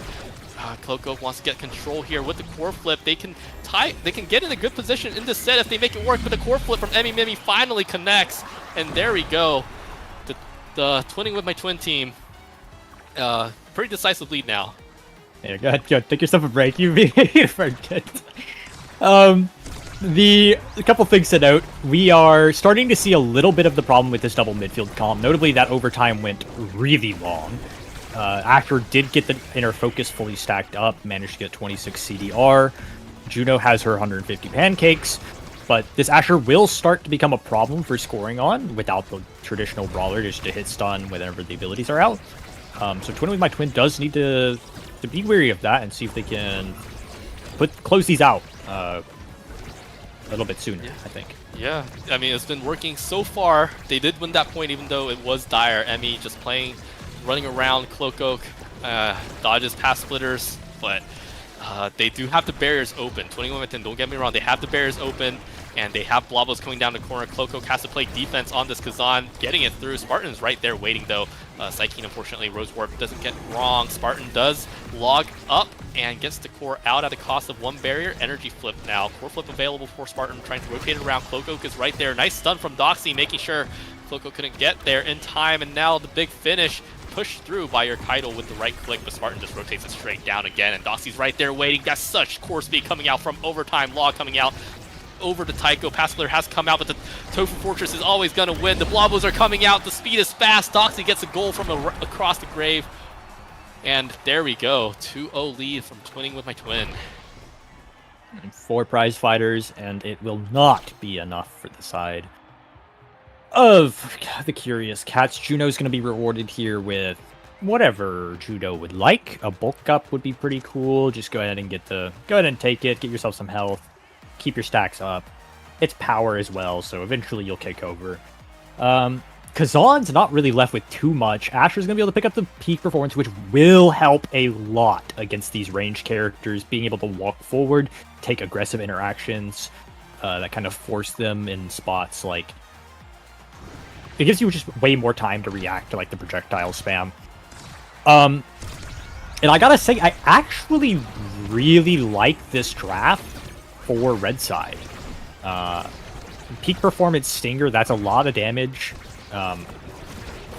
Cloak Oak wants to get control here with the core flip. They can get in a good position in this set if they make it work, but the core flip from Mimi finally connects, and there we go. The twinning with my twin team. Pretty decisive lead now. Yeah, go ahead, take yourself a break. You made it forget. A couple things to note. We are starting to see a little bit of the problem with this double midfield comp. Notably, that overtime went really long. Asher did get the inner focus fully stacked up, managed to get 26 CDR. Juno has her 150 pancakes, but this Asher will start to become a problem for scoring on without the traditional brawler just to hit stun whenever the abilities are out. So Twin with my twin does need to be wary of that and see if they can close these out a little bit sooner, I think. Yeah, I mean, it's been working so far. They did win that point even though it was dire. Emmy just running around Cloak Oak, dodges past splitters, but they do have the barriers open. 21-10, don't get me wrong, they have the barriers open, and they have Blobos coming down the corner. Cloak Oak has to play defense on this Kazan, getting it through. Spartan's right there waiting, though. Psykeen, unfortunately, Rose Warp doesn't get wrong. Spartan does log up and gets the core out at a cost of one barrier. Energy flip now. Core flip available for Spartan, trying to rotate it around. Cloak Oak is right there. Nice stun from Doxy, making sure Cloak Oak couldn't get there in time, and now the big finish pushed through by your Kaido with the right click, but Spartan just rotates it straight down again, and Doxy's right there waiting. That's such core speed coming out from overtime. Log coming out over to Taiko. Passplayer has come out, but the Tofu Fortress is always going to win. The Blobos are coming out. The speed is fast. Doxy gets a goal from across the grave. And there we go. 2-0 lead from Twinning with my twin. 4 prize fighters, and it will not be enough for the side of the Curious Cats. Juno's going to be rewarded here with whatever Juno would like. A bulk up would be pretty cool. Just go ahead and take it. Get yourself some health. Keep your stacks up. It's power as well, so eventually you'll kick over. Kazan's not really left with too much. Asher's going to be able to pick up the peak performance, which will help a lot against these ranged characters, being able to walk forward, take aggressive interactions that kind of force them in spots like... It gives you just way more time to react to like the projectile spam. And I gotta say, I actually really like this draft for red side. Peak performance Stinger, that's a lot of damage.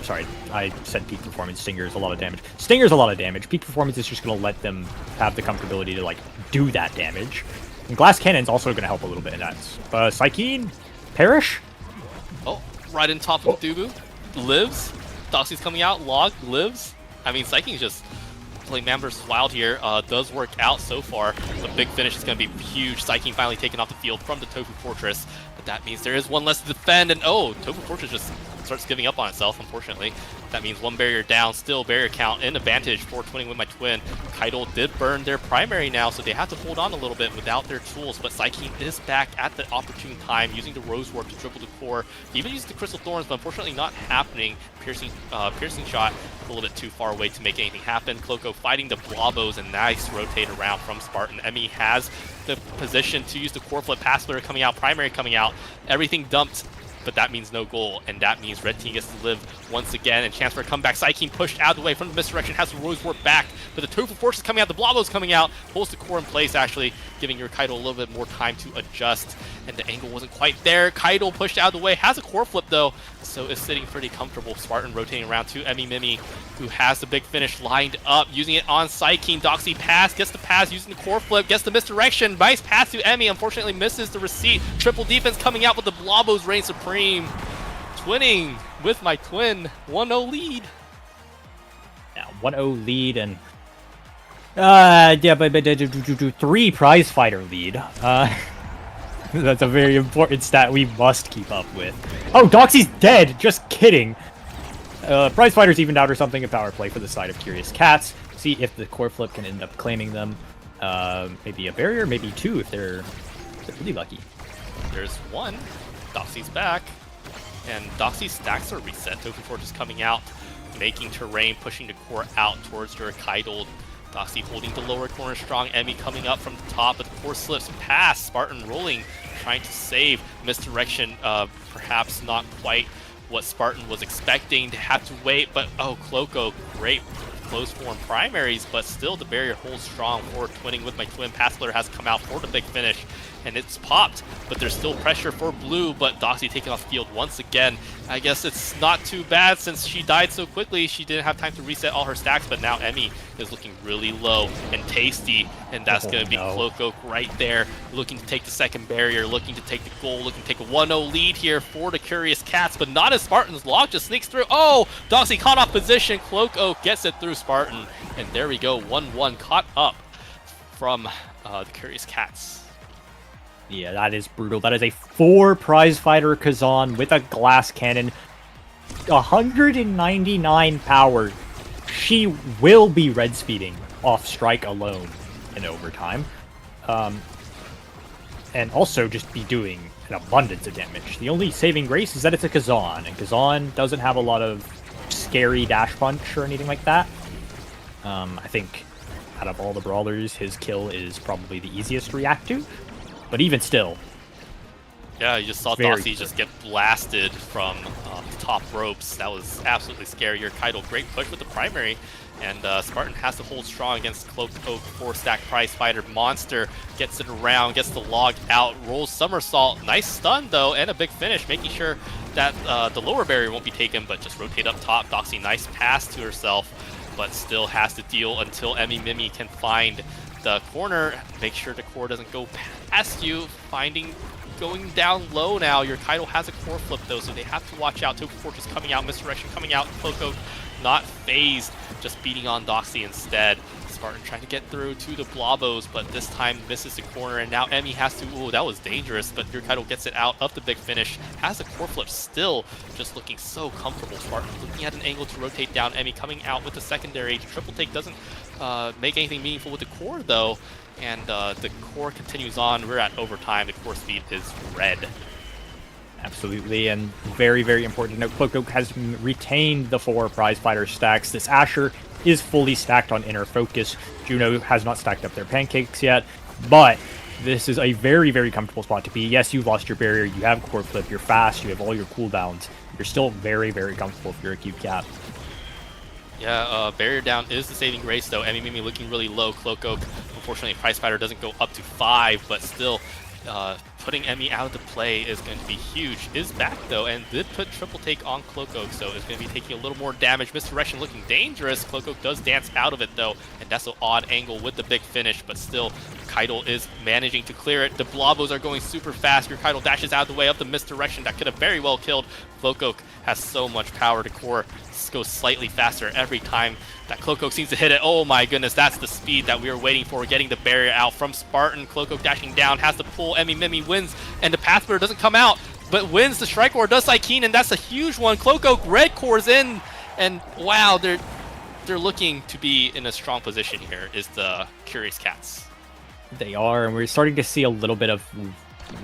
Sorry, I said peak performance. Stinger is a lot of damage. Stinger's a lot of damage. Peak performance is just going to let them have the comfortability to, like, do that damage. And Glass Cannon's also going to help a little bit in that. Psykeen? Perish? Oh, right in top of Dubu. Lives. Doxy's coming out. Log. Lives. I mean, Psykeen's just playing Man vs. Wild here. Does work out so far. The big finish is going to be huge. Psykeen finally taken off the field from the Tofu Fortress. But that means there is one less to defend. And oh, Tofu Fortress just starts giving up on itself, unfortunately. That means one barrier down, still barrier count in advantage for Twinning with my twin. Kaido did burn their primary now, so they have to hold on a little bit without their tools, but Psykeen is back at the opportune time, using the Rose Warp to triple the core. He even used the Crystal Thorns, but unfortunately not happening. Piercing shot a little bit too far away to make anything happen. Cloco fighting the Blobos, and nice rotate around from Spartan. Emmy has the position to use the core flip, pass splitter coming out, primary coming out, everything dumped. But that means no goal, and that means Red Team gets to live once again, and chance for a comeback. Psykeen pushed out of the way from the misdirection, has the Rose Warp back, but the Tofu Force is coming out, the Blobos coming out, holds the core in place, actually, giving your Kaido a little bit more time to adjust, and the angle wasn't quite there. Kaido pushed out of the way, has a core flip though, so is sitting pretty comfortable. Spartan rotating around to Emmy Mimi, who has the big finish lined up, using it on Psykeen. Doxy pass, gets the pass, using the core flip, gets the misdirection, nice pass to Emmy, unfortunately misses the receipt. Triple defense coming out with the Blobos reign supreme. Twinning with my twin, 1-0 lead. Yeah, 1-0 lead, and yeah, but 3 prize fighter lead. That's a very important stat we must keep up with. Oh, Doxy's dead! Just kidding. Prize fighters evened out or something. A power play for the side of Curious Cats. See if the core flip can end up claiming them. Maybe a barrier, maybe 2 if they're really lucky. There's 1. Doxy's back. And Doxy's stacks are reset. Tofu Fortress coming out, making terrain, pushing the core out towards your Kaido. Doxy holding the lower corner strong. Emmy coming up from the top, but the core slips past. Spartan rolling, trying to save. Misdirection, perhaps not quite what Spartan was expecting to have to wait, but oh, Cloco, great close form primaries, but still the barrier holds strong for Twinning with my twin. Passler has come out for the big finish, and it's popped, but there's still pressure for blue, but Doxy taking off field once again. I guess it's not too bad since she died so quickly. She didn't have time to reset all her stacks, but now Emmy is looking really low and tasty, and that's going to be Cloco right there, looking to take the second barrier, looking to take the goal, looking to take a 1-0 lead here for the Curious Cats, but not as Spartan's. Log just sneaks through. Oh, Doxy caught off position. Cloco gets it through Spartan, and there we go, 1-1 caught up from the Curious Cats. Yeah, that is brutal. That is a 4 prize fighter Kazan with a glass cannon. 199 power. She will be red speeding off strike alone in overtime. And also just be doing an abundance of damage. The only saving grace is that it's a Kazan, and Kazan doesn't have a lot of scary dash punch or anything like that. I think out of all the brawlers, his kill is probably the easiest to react to. But even still. Yeah, you just saw Doxy just get blasted from the top ropes. That was absolutely scary. Your Kaido, great push with the primary. And Spartan has to hold strong against Cloaked Oak, 4-stack prize fighter. Monster gets it around, gets the log out, rolls somersault. Nice stun though, and a big finish, making sure that the lower barrier won't be taken, but just rotate up top. Doxy, nice pass to herself, but still has to deal until Emmy Mimi can find the corner. Make sure the core doesn't go past you. Going down low now. Your Kaido has a core flip though, so they have to watch out. Tofu Fortress coming out, misdirection coming out. Cloco not phased, just beating on Doxy instead. Spartan trying to get through to the Blobos, but this time misses the corner, and now Emmy has to, ooh, that was dangerous, but your Kaido gets it out of the big finish. Has a core flip still, just looking so comfortable. Spartan looking at an angle to rotate down. Emmy coming out with the secondary. Triple take doesn't make anything meaningful with the core though, and the core continues on. We're at overtime. The core speed is red. Absolutely, and very, very important to note, Cloak has retained the 4 prize fighter stacks. This Asher is fully stacked on Inner Focus. Juno has not stacked up their pancakes yet, but this is a very, very comfortable spot to be. Yes, you've lost your barrier, you have core flip, you're fast, you have all your cooldowns. You're still very, very comfortable if you're a cute cat. Yeah, barrier down is the saving grace though. Mimi looking really low. Cloak Oak, unfortunately, prize fighter doesn't go up to 5, but still putting Emmy out of the play is going to be huge. Is back though, and did put triple take on Cloak Oak, so it's going to be taking a little more damage. Misdirection looking dangerous. Cloak Oak does dance out of it though, and that's an odd angle with the big finish, but still, Keitel is managing to clear it. The Blobos are going super fast. Your Keitel dashes out of the way of the misdirection that could have very well killed. Cloak Oak has so much power to core. Goes slightly faster every time that Cloak Oak seems to hit it. Oh my goodness, that's the speed that we were waiting for, getting the barrier out from Spartan. Cloak Oak dashing down, has to pull. Mimi wins, and the Pathfinder doesn't come out, but wins the Strike Core, does Psykeen, and that's a huge one. Cloak Oak red cores in, and wow, they're looking to be in a strong position here, is the Curious Cats. They are, and we're starting to see a little bit of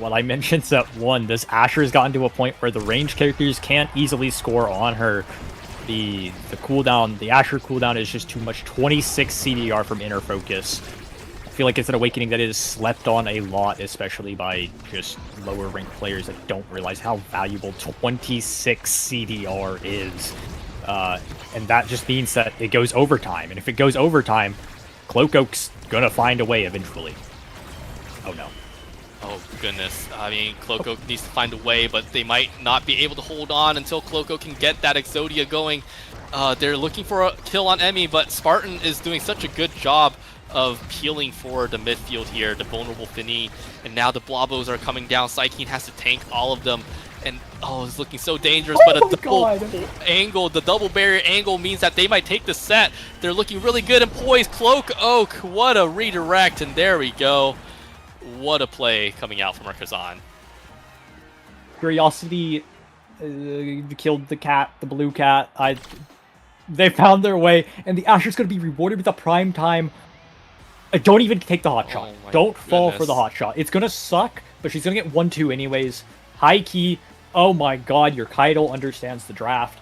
what I mentioned. That one, this Asher's gotten to a point where the ranged characters can't easily score on her. The cooldown, the Asher cooldown is just too much. 26 CDR from Inner Focus. I feel like it's an awakening that is slept on a lot, especially by just lower ranked players that don't realize how valuable 26 CDR is. And that just means that it goes overtime. And if it goes overtime, Cloak Oak's gonna find a way eventually. Oh no. Oh goodness, I mean, Cloak Oak needs to find a way, but they might not be able to hold on until Cloak Oak can get that Exodia going. They're looking for a kill on Emmy, but Spartan is doing such a good job of peeling for the midfield here, the vulnerable Finny, and now the Blobos are coming down. Psykeen has to tank all of them, and oh, it's looking so dangerous, but a double angle, the double barrier angle means that they might take the set. They're looking really good and poised. Cloak Oak, what a redirect, and there we go. What a play coming out from our Kazan. Curiosity killed the cat, the blue cat. They found their way, and the Asher's going to be rewarded with a prime time. Don't even take the hot shot. Don't fall for the hot shot. It's going to suck, but she's going to get 1-2 anyways. High key. Oh my god, your Keitel understands the draft.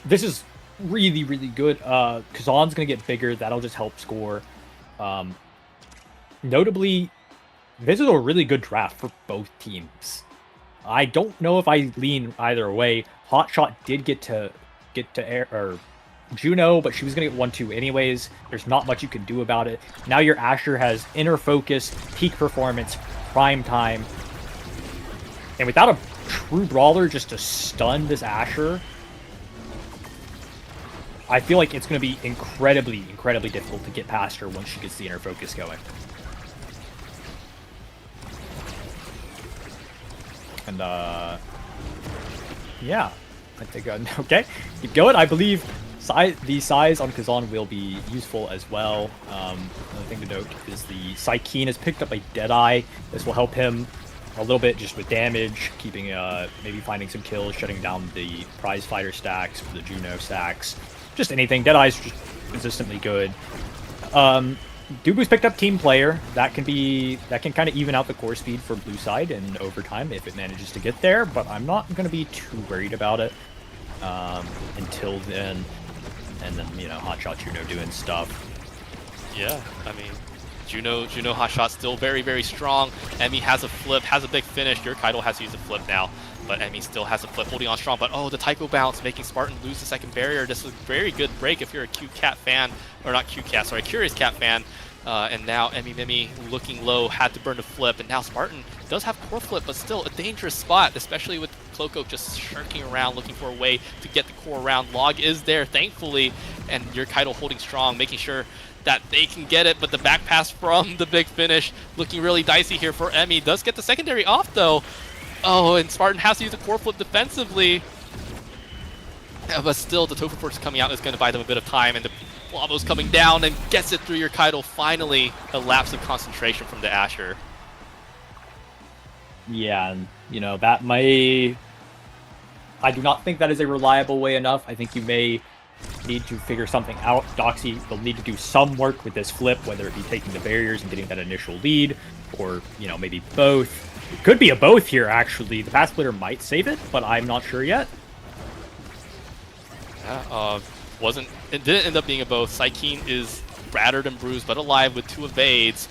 This is really, really good. Kazan's going to get bigger. That'll just help score. Notably, this is a really good draft for both teams. I don't know if I lean either way. Hotshot did get to air, or Juno, but she was gonna get 1-2 anyways. There's not much you can do about it. Now your Asher has Inner Focus, peak performance, prime time, and without a true brawler just to stun this Asher, I feel like it's gonna be incredibly, incredibly difficult to get past her once she gets the Inner Focus going. And, yeah, I think, okay, keep going. I believe the size on Kazan will be useful as well. Another thing to note is the Psykeen has picked up a Deadeye. This will help him a little bit just with damage, keeping, maybe finding some kills, shutting down the prize fighter stacks, for the Juno stacks, just anything. Deadeye's just consistently good. Dubu's picked up Team Player. That can kind of even out the core speed for blue side in overtime if it manages to get there, but I'm not going to be too worried about it until then. And then, you know, Hotshot Juno doing stuff. Yeah, I mean, Juno Hotshot still very, very strong. Emmy has a flip, has a big finish. Your Keitel has to use a flip now, but Emmy still has a flip, holding on strong. But oh, the Tycho bounce, making Spartan lose the second barrier. This is a very good break if you're a cute cat fan, or not cute cat, sorry, Curious Cat fan. And now Mimi looking low, had to burn the flip, and now Spartan does have core flip, but still a dangerous spot, especially with Cloak Oak just shirking around, looking for a way to get the core around. Log is there, thankfully, and your Keitel holding strong, making sure that they can get it, but the back pass from the big finish looking really dicey here for Emmy. Does get the secondary off, though. Oh, and Spartan has to use a core flip defensively. But still, the Tofu Force coming out is going to buy them a bit of time, and the Blobos coming down and gets it through your Keitel. Finally, a lapse of concentration from the Asher. Yeah, and, you know, that may... I do not think that is a reliable way enough. I think you may need to figure something out. Doxy will need to do some work with this flip, whether it be taking the barriers and getting that initial lead, or, you know, maybe both. It could be a both here, actually. The pass splitter might save it, but I'm not sure yet. Yeah, it didn't end up being a both. Psykeen is battered and bruised, but alive with 2 evades.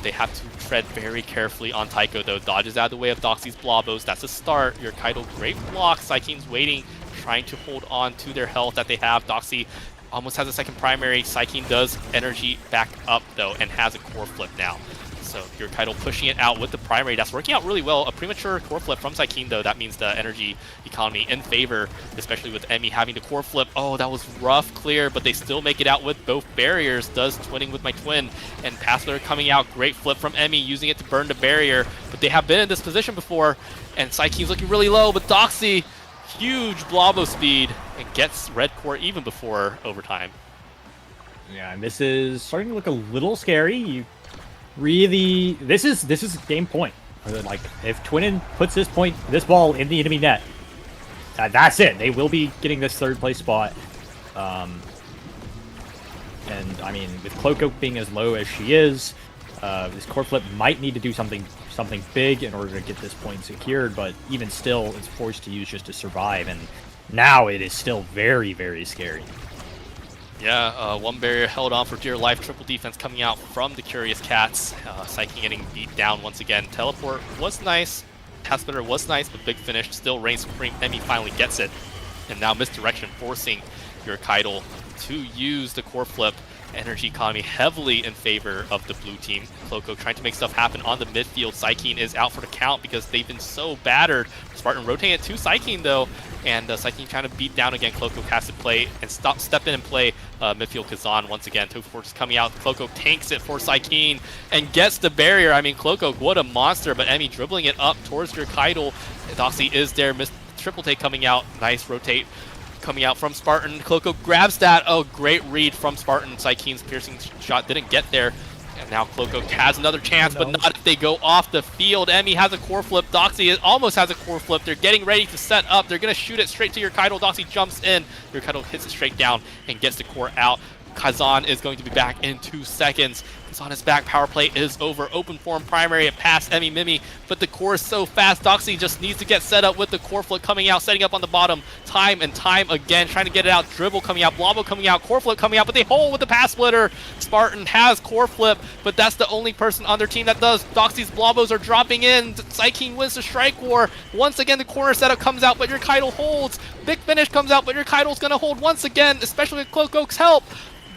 They have to tread very carefully on Tycho, though. Dodges out of the way of Doxy's Blobos. That's a start. Your Kaido, great block. Psykeen's waiting, trying to hold on to their health that they have. Doxy almost has a second primary. Psykeen does energy back up, though, and has a core flip now. So your Kaido pushing it out with the primary. That's working out really well. A premature core flip from Psykeen, though. That means the energy economy in favor, especially with Emmy having the core flip. Oh, that was rough clear, but they still make it out with both barriers. Does twinning with my twin. And Passler coming out. Great flip from Emmy, using it to burn the barrier. But they have been in this position before, and Psykeen's looking really low, but Doxy, huge Blobo speed, and gets red core even before overtime. Yeah, and this is starting to look a little scary. You really, this is game point. Like, if Twinin puts this ball in the enemy net, that's it. They will be getting this 3rd place spot. And I mean, with Cloco being as low as she is, this core flip might need to do something big in order to get this point secured. But even still, it's forced to use just to survive. And now it is still very, very scary. Yeah, 1 barrier held on for dear life. Triple defense coming out from the Curious Cats. Psyche getting beat down once again. Teleport was nice. Pass splitter was nice, but big finish still reigns supreme. Emmy finally gets it. And now misdirection forcing your Kaido to use the core flip. Energy economy heavily in favor of the blue team. Cloco trying to make stuff happen on the midfield. Psykeen is out for the count because they've been so battered. Spartan rotating it to Psykeen, though, and Psykeen trying to beat down again. Cloco has to play and step in and play midfield Kazan once again. Tofu Fortress coming out. Cloco tanks it for Psykeen and gets the barrier. I mean, Cloco, what a monster, but Emmy dribbling it up towards your Kaido. Doxy is there. Triple take coming out. Nice rotate coming out from Spartan. Cloco grabs that. Oh, great read from Spartan. Psykeen's piercing shot didn't get there. And now Cloco has another chance, but not if they go off the field. Emmy has a core flip. Doxy almost has a core flip. They're getting ready to set up. They're going to shoot it straight to your Kaido. Doxy jumps in. Your Kaido hits it straight down and gets the core out. Kazan is going to be back in 2 seconds. Kazan is back. Power play is over. Open form primary. It passed Emmy Mimi, but the core is so fast. Doxy just needs to get set up with the core flip coming out, setting up on the bottom time and time again, trying to get it out. Dribble coming out. Blobo coming out. Core flip coming out, but they hold with the pass splitter. Spartan has core flip, but that's the only person on their team that does. Doxy's Blobos are dropping in. Psykeen wins the strike war. Once again, the corner setup comes out, but your Kaido holds. Big finish comes out, but your Kaido's going to hold once again, especially with Cloco's help.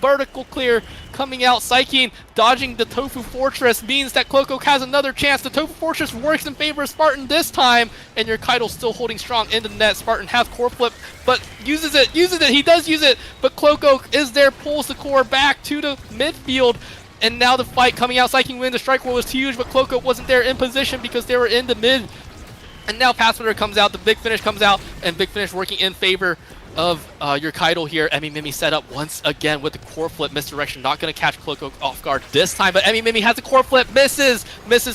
Vertical clear coming out. Psykeen dodging the Tofu Fortress means that Cloco has another chance. The Tofu Fortress works in favor of Spartan this time, and your Kaido still holding strong in the net. Spartan has core flip, but uses it. He does use it, but Cloco is there, pulls the core back to the midfield. And now the fight coming out. Psykeen win. The strike roll was huge, but Cloco wasn't there in position because they were in the mid. And now Password comes out. The big finish comes out, and big finish working in favor of your Kaido here. Emmy Mimi set up once again with the core flip. Misdirection, not going to catch Cloco off guard this time, but Emmy Mimi has a core flip, misses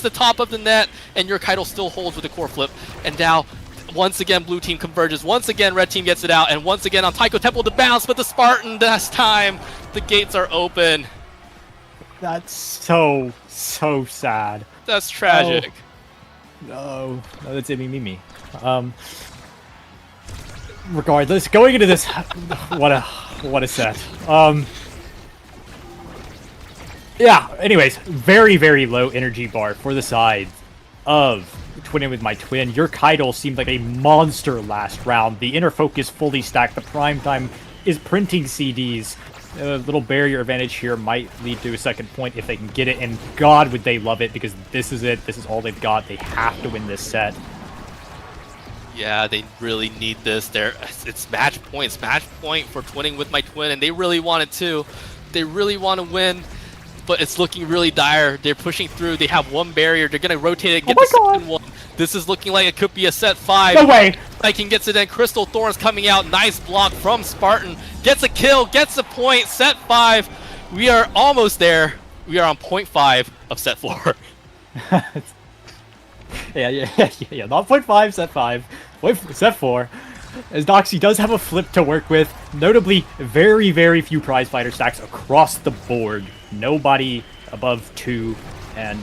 the top of the net, and your Kaido still holds with the core flip. And now, once again, blue team converges. Once again, red team gets it out, and once again on Taiko Temple to bounce, but the Spartan this time, the gates are open. That's so sad. That's tragic. No, that's Emmy Mimi. Regardless, going into this, what a set. Yeah, anyways, very low energy bar for the side of Twinning with my twin. Your Kaido seemed like a monster last round. The inner focus fully stacked. The prime time is printing CDs. A little barrier advantage here might lead to a second point if they can get it, and God would they love it, because this is it. This is all they've got. They have to win this set. Yeah, they really need this. It's match point for Twinning with my twin, and they really want it too. They really want to win, but it's looking really dire. They're pushing through. They have 1 barrier. They're going to rotate it and get the second one. This is looking like it could be a set 5. No way! Viking gets it in. Crystal Thorns coming out. Nice block from Spartan. Gets a kill, gets a point. Set 5. We are almost there. We are on point 5 of set 4. Yeah, not point 5, set 5. Set 4. as Doxy does have a flip to work with. Notably, very, very few prize fighter stacks across the board. Nobody above 2. And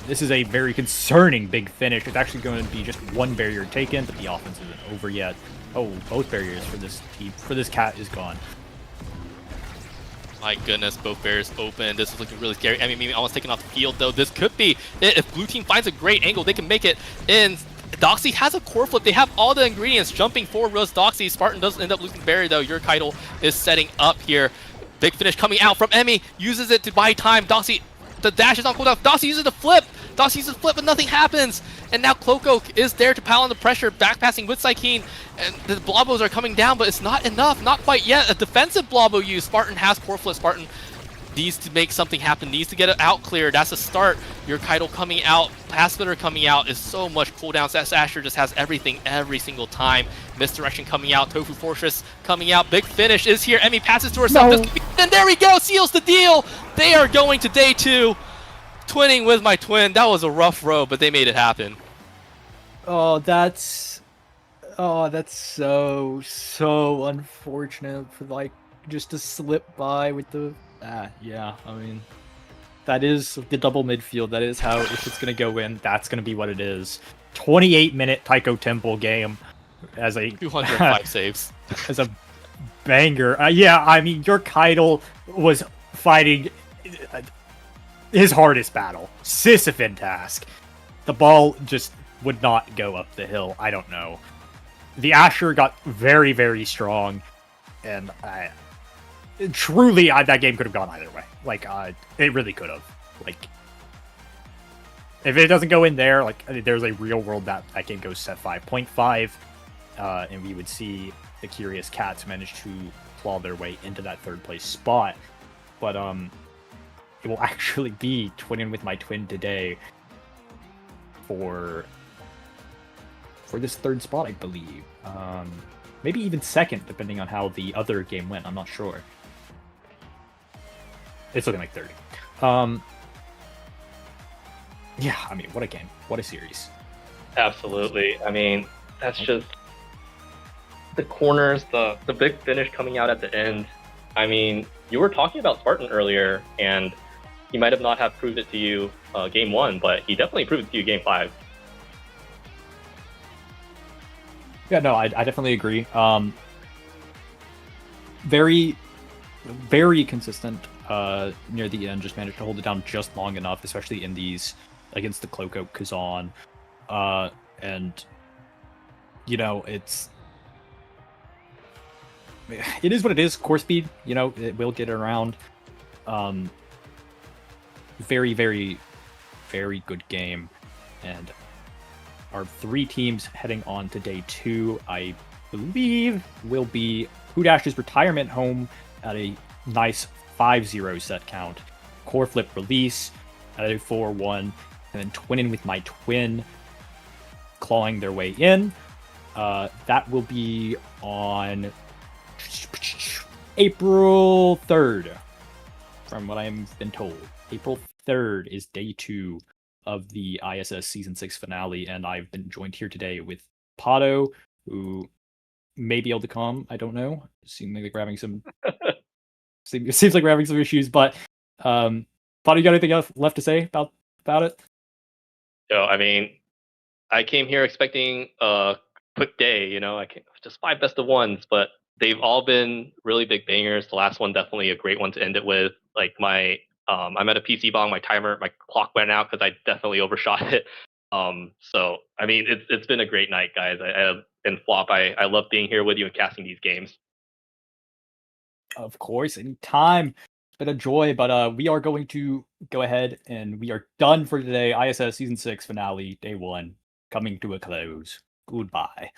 this is a very concerning big finish. It's actually going to be just one barrier taken, but the offense isn't over yet. Oh, both barriers for this team, for this cat is gone. My goodness, both barriers open. This is looking really scary. I mean, almost taken off the field, though. This could be it. If blue team finds a great angle, they can make it in. Doxy has a core flip. They have all the ingredients. Jumping forward was Doxy. Spartan does end up losing barrier, though. Your Keitel is setting up here. Big finish coming out from Emmy. Uses it to buy time. Doxy, the dash is on cooldown. Doxy uses the flip. Doxy uses the flip, but nothing happens. And now Cloco is there to pile on the pressure, backpassing with Psykeen. And the Blobos are coming down, but it's not enough. Not quite yet. A defensive Blobo use. Spartan has core flip. Spartan needs to make something happen, needs to get it out cleared. That's a start. Your Keitel coming out, Pass Splitter coming out is so much cooldowns. That Asher just has everything every single time. Misdirection coming out, Tofu Fortress coming out. Big finish is here. Emmy passes to herself. No. And there we go, seals the deal. They are going to day 2. Twinning with my twin. That was a rough road, but they made it happen. Oh, that's so unfortunate for like just to slip by with the yeah, I mean that is the double midfield. That is how, if it's gonna go in, that's gonna be what it is. 28-minute Taiko Temple game as a 205 saves. As a banger. Yeah, I mean your Keitel was fighting his hardest battle. Sisyphant task. The ball just would not go up the hill. I don't know. The Asher got very, very strong, and truly, that game could have gone either way. Like, it really could have. Like, if it doesn't go in there, like, there's a real world that game goes set 5.5, and we would see the Curious Cats manage to claw their way into that third place spot. But it will actually be twinning with my twin today for this third spot, I believe. Maybe even second, depending on how the other game went. I'm not sure. It's looking like third. Yeah, I mean, what a game. What a series. Absolutely. I mean, that's just the corners, the big finish coming out at the end. I mean, you were talking about Spartan earlier, and he might have not have proved it to you game 1, but he definitely proved it to you game 5. Yeah, no, I definitely agree. Very, very consistent near the end. Just managed to hold it down just long enough, especially in these against the Cloco Kazan. And, you know, it is what it is. Core speed, you know, it will get around. Very, very, very good game. And our 3 teams heading on to day 2, I believe, will be Pudash's retirement home at a nice 5-0 set count. Core flip release at a 4-1, and then twinning with my twin, clawing their way in. That will be on April 3rd, from what I've been told. April 3rd is day 2 of the ISS Season 6 finale, and I've been joined here today with Pato, who may be able to come. I don't know. Seems like we're having some seems like we're having some issues, but Pato, you got anything else left to say about it? So, I mean, I came here expecting a quick day, you know, just 5 best of ones, but they've all been really big bangers. The last one definitely a great one to end it with. Like I'm at a PC bong, my clock went out because I definitely overshot it. So I mean, it's been a great night, guys. And Flop, I love being here with you and casting these games. Of course, anytime. It's been a joy, but we are going to go ahead and we are done for today. ISS Season 6 finale, day 1, coming to a close. Goodbye.